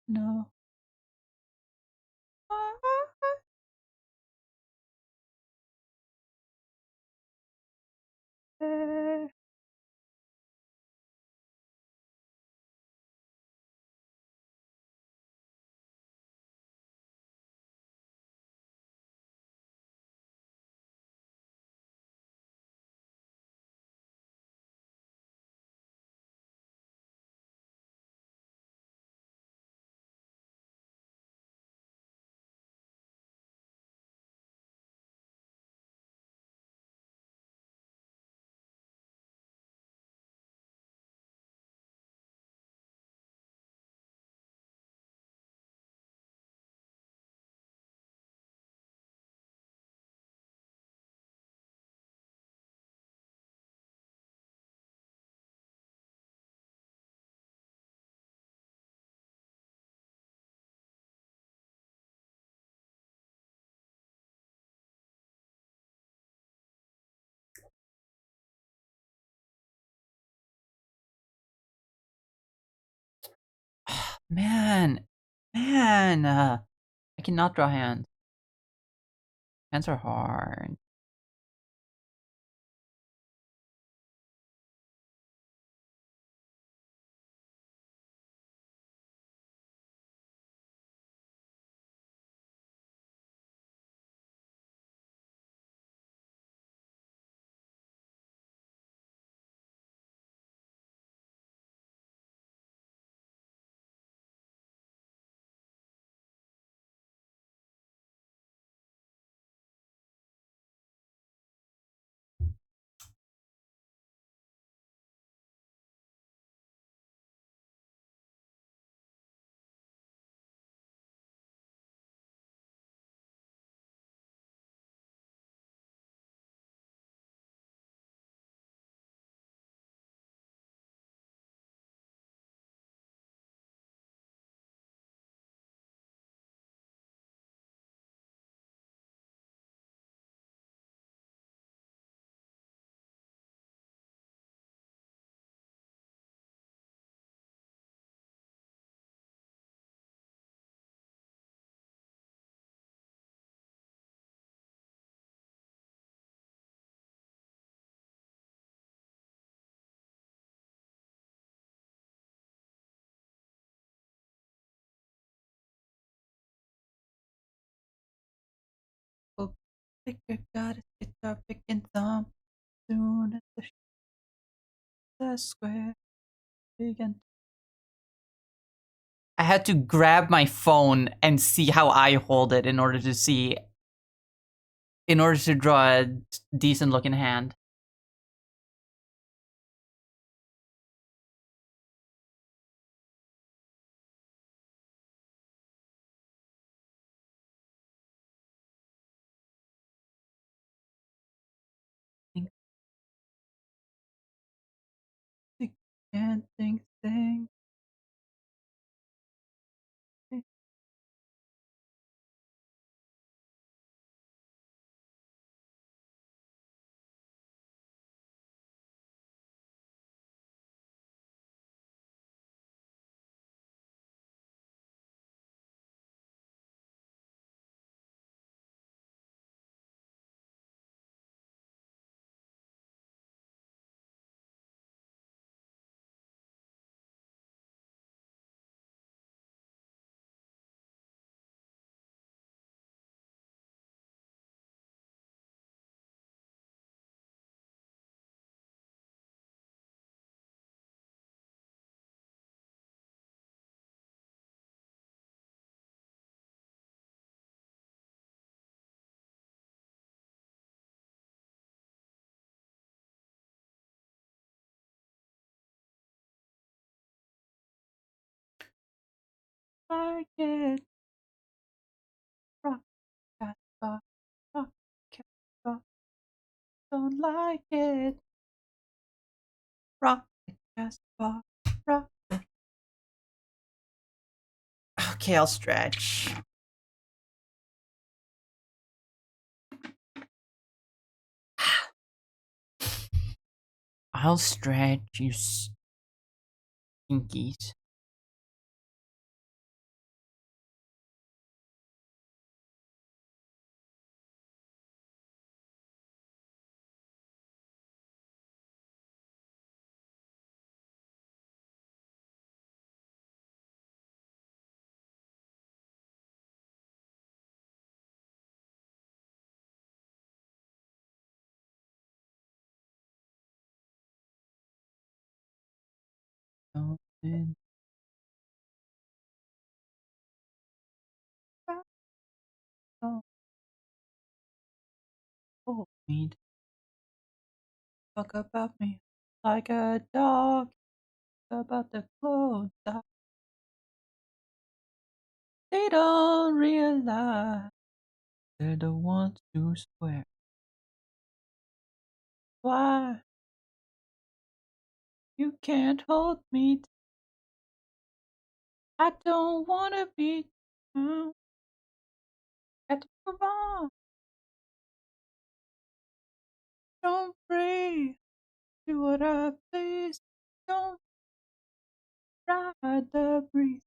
[SPEAKER 2] No. Man, man, I cannot draw hands. Hands are hard. Sticker got his guitar picking thumb. Soon as the square began. I had to grab my phone and see how I hold it in order to draw a decent looking hand. Can't think thing. Like it. Rock, cat, rock, cat, don't like it. Rock, Casbah, rock. Okay, I'll stretch. I'll stretch, you stinkies. Something told me to talk about me like a dog about the clothes. They don't realize they're the ones who swear. Why you can't hold me? I don't wanna be. Got to move on. Don't breathe. Do what I please. Don't ride the breeze.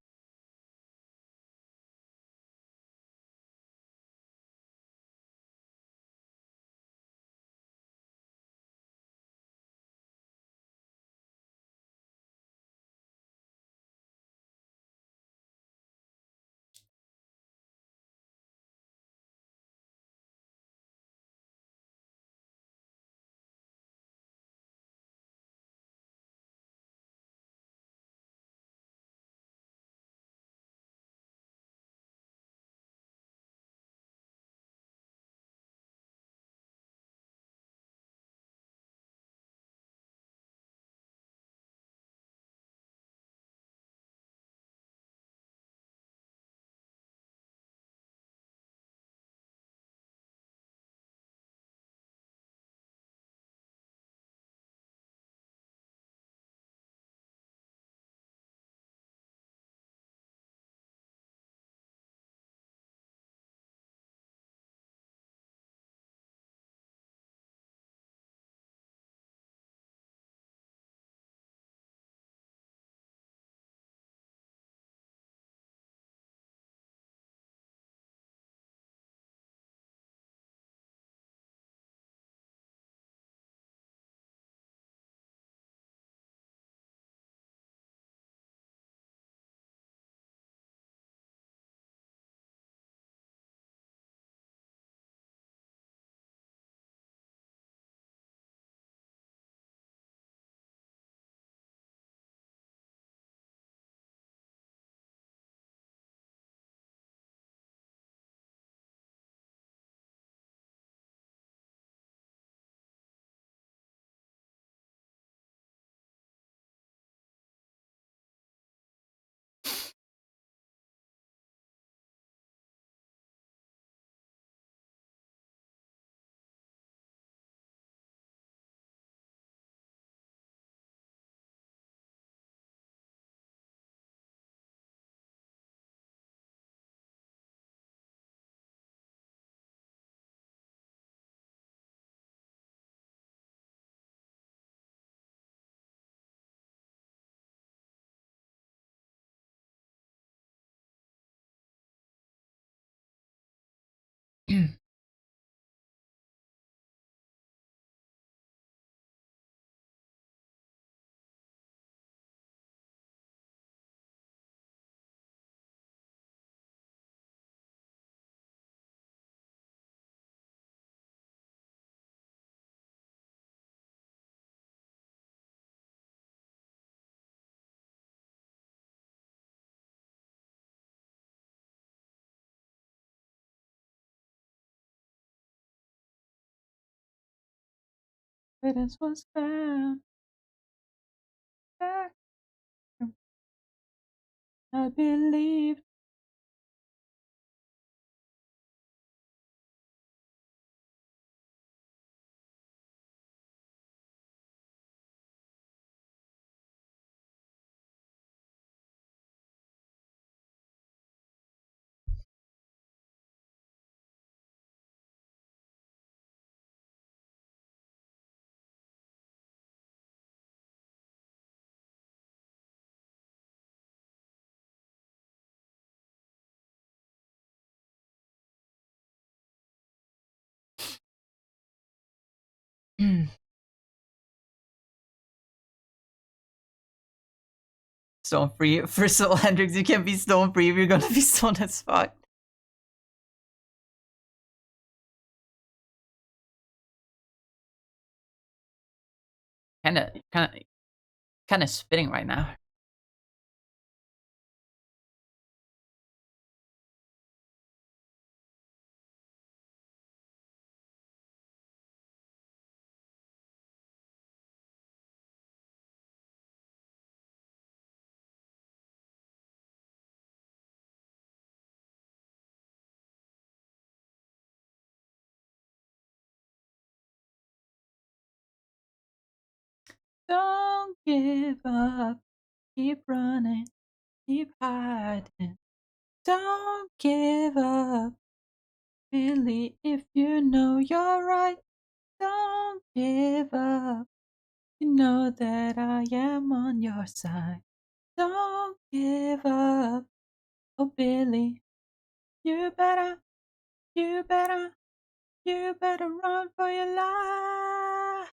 [SPEAKER 2] evidence was found. Back, I believe. Stone free. First of all, Hendrix, you can't be stone free if you're gonna be stoned as fuck. Kinda spitting right now. Don't give up. Keep running. Keep hiding. Don't give up. Really, if you know you're right, don't give up. You know that I am on your side. Don't give up. Oh, Billy, you better run for your life.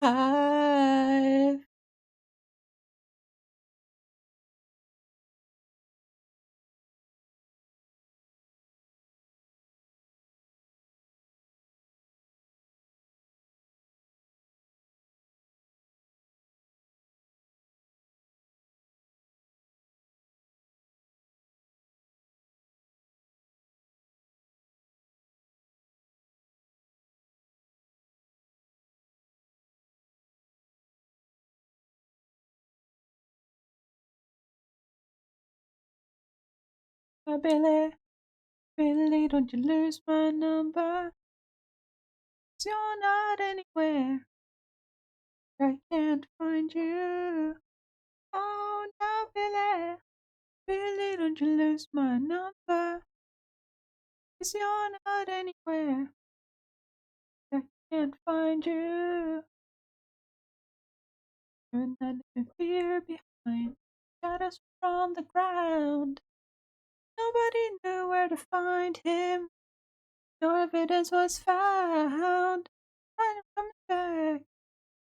[SPEAKER 2] Oh, Billy, don't you lose my number. 'Cause you're not anywhere. I can't find you. Oh, no, Billy, don't you lose my number. 'Cause you're not anywhere. I can't find you. You're not leaving fear behind. Shadows from the ground. Nobody knew where to find him. No evidence was found. I'm coming back.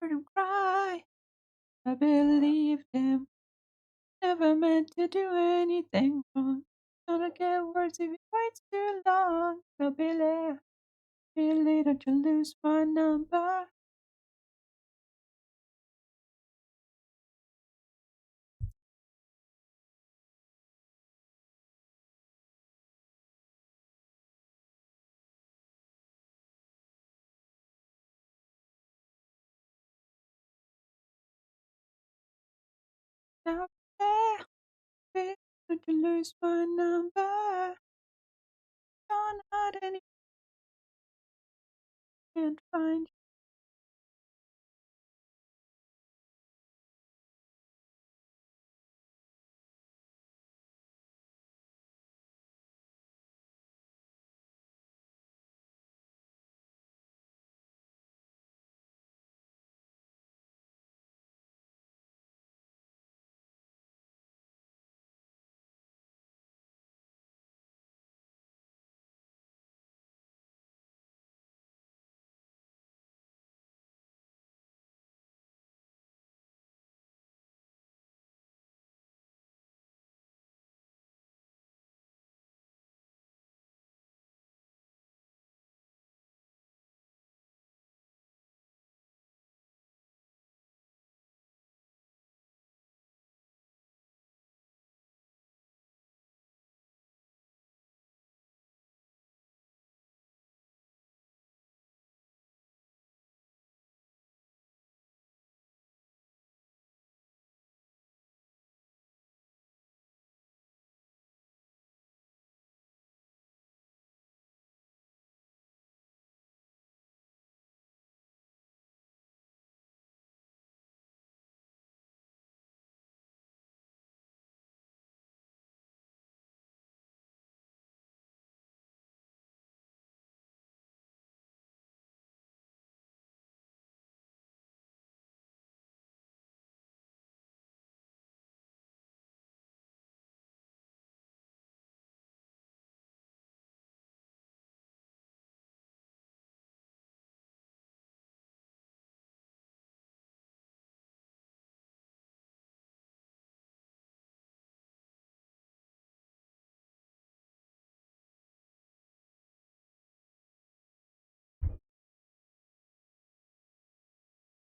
[SPEAKER 2] Heard him cry. I believed him. Never meant to do anything wrong. Gonna get worse if he waits too long. No, Billy, don't you lose my number. Now, Billy, don't you lose my number. You're not any, can't find you.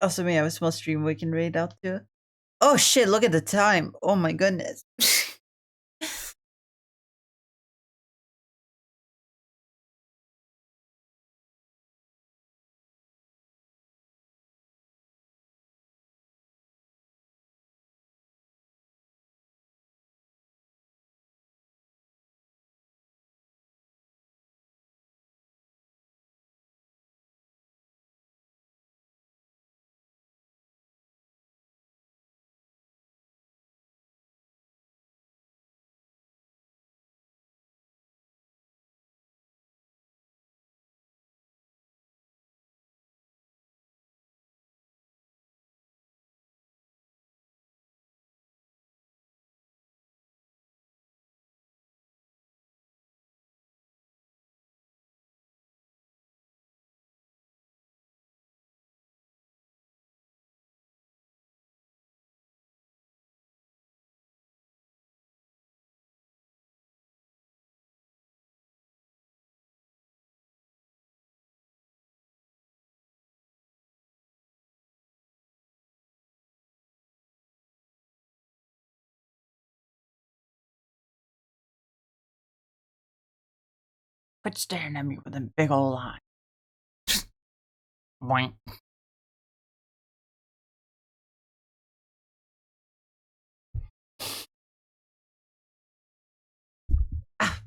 [SPEAKER 2] Also, we have a small stream we can raid out to. Oh shit, look at the time. Oh my goodness. Quit staring at me with a big ol' eye. Boink. Ah.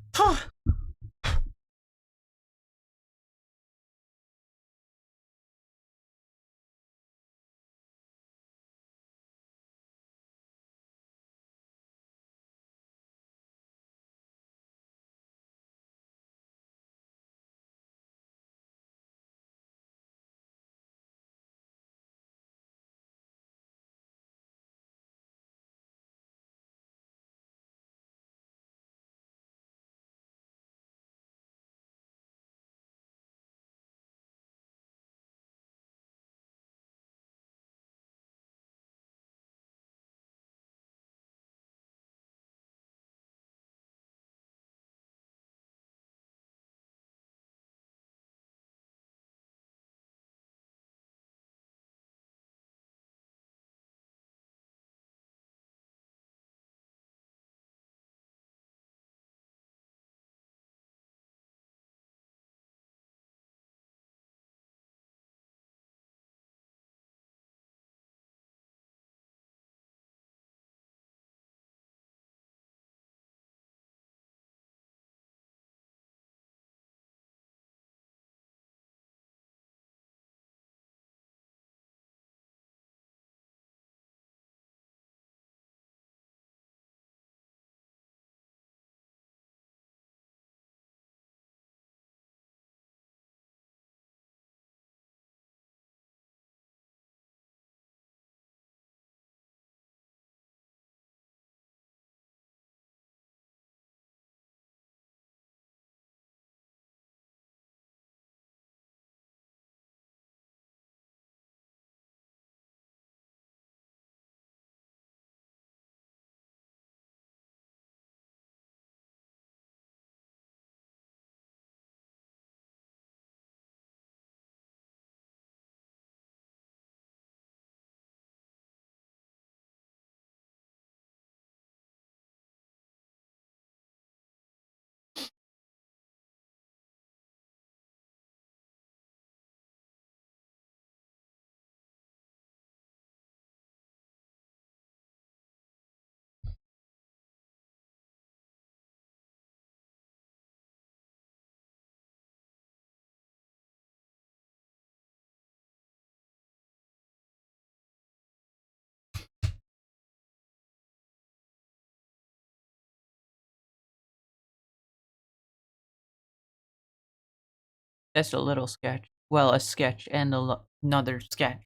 [SPEAKER 2] That's a little sketch. Well, a sketch and another sketch.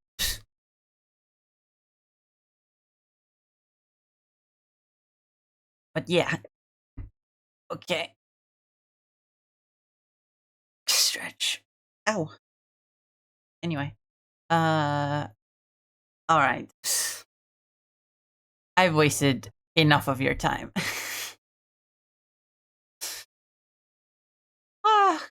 [SPEAKER 2] But yeah. Okay. Stretch. Ow. Anyway. Alright. I've wasted enough of your time. Ah.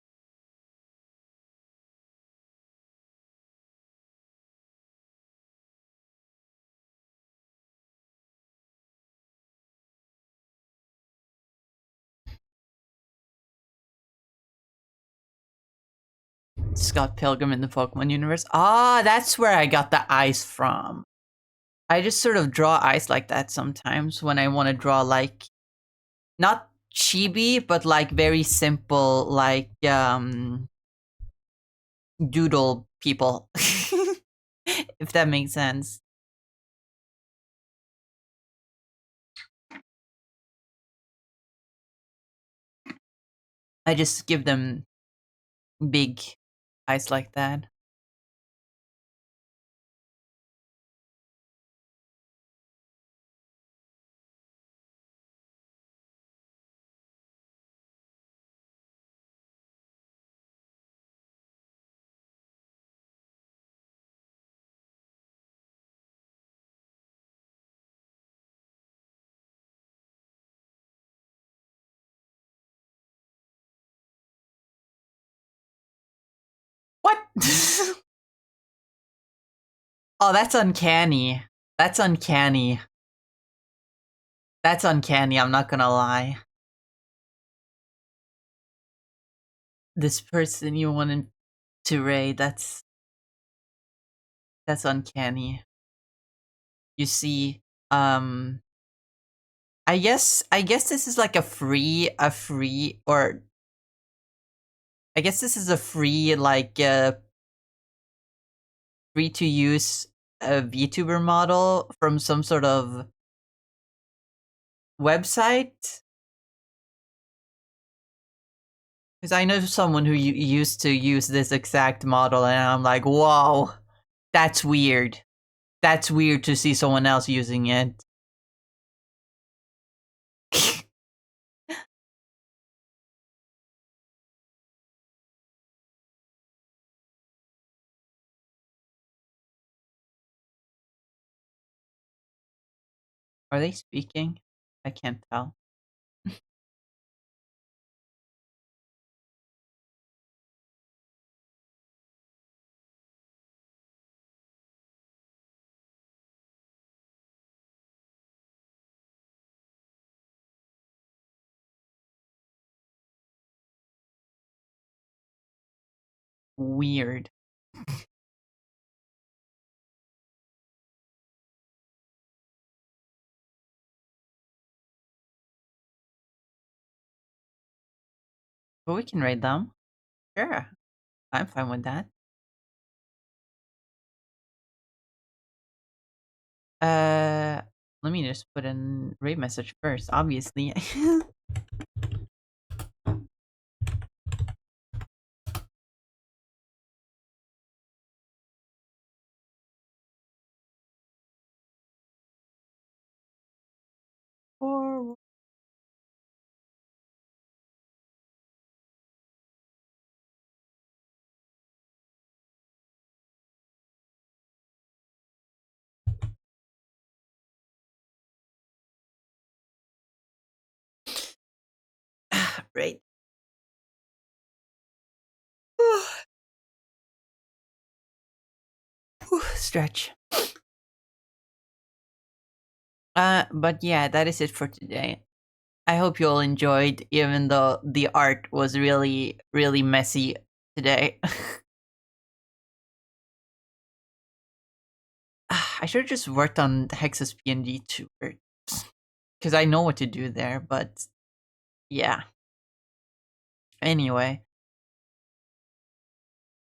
[SPEAKER 2] Scott Pilgrim in the Pokemon universe. Ah, that's where I got the eyes from. I just sort of draw eyes like that sometimes when I want to draw like not chibi, but like very simple, like doodle people. If that makes sense. I just give them big eyes like that. What? Oh, that's uncanny. That's uncanny. That's uncanny, I'm not gonna lie. This person you wanted to raid, that's uncanny. You see, I guess this is like a free or I guess this is a free like free to use VTuber model from some sort of website. Because I know someone who used to use this exact model, and I'm like, whoa, that's weird. That's weird to see someone else using it. Are they speaking? I can't tell. Weird. But we can raid them. Sure. I'm fine with that. Let me just put in raid message first, obviously. Or right. Stretch. But yeah, that is it for today. I hope you all enjoyed, even though the art was really, really messy today. I should have just worked on Hex's PNG too, because I know what to do there, but yeah. Anyway.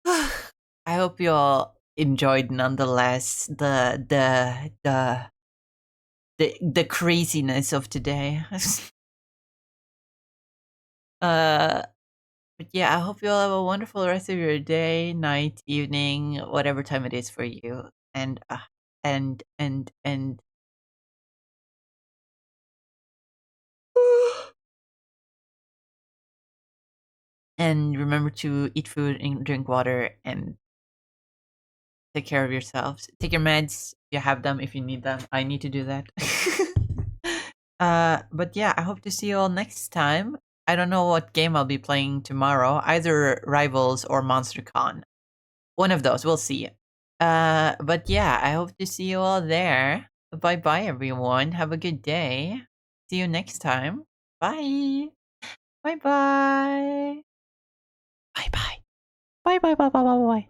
[SPEAKER 2] I hope you all enjoyed nonetheless the craziness of today. But yeah, I hope you all have a wonderful rest of your day, night, evening, whatever time it is for you. And and remember to eat food and drink water and take care of yourselves. Take your meds. You have them if you need them. I need to do that. But yeah, I hope to see you all next time. I don't know what game I'll be playing tomorrow, either Rivals or MonsterCon. One of those, we'll see. But yeah, I hope to see you all there. Bye bye, everyone. Have a good day. See you next time. Bye. Bye bye. Bye bye. Bye bye bye bye bye bye.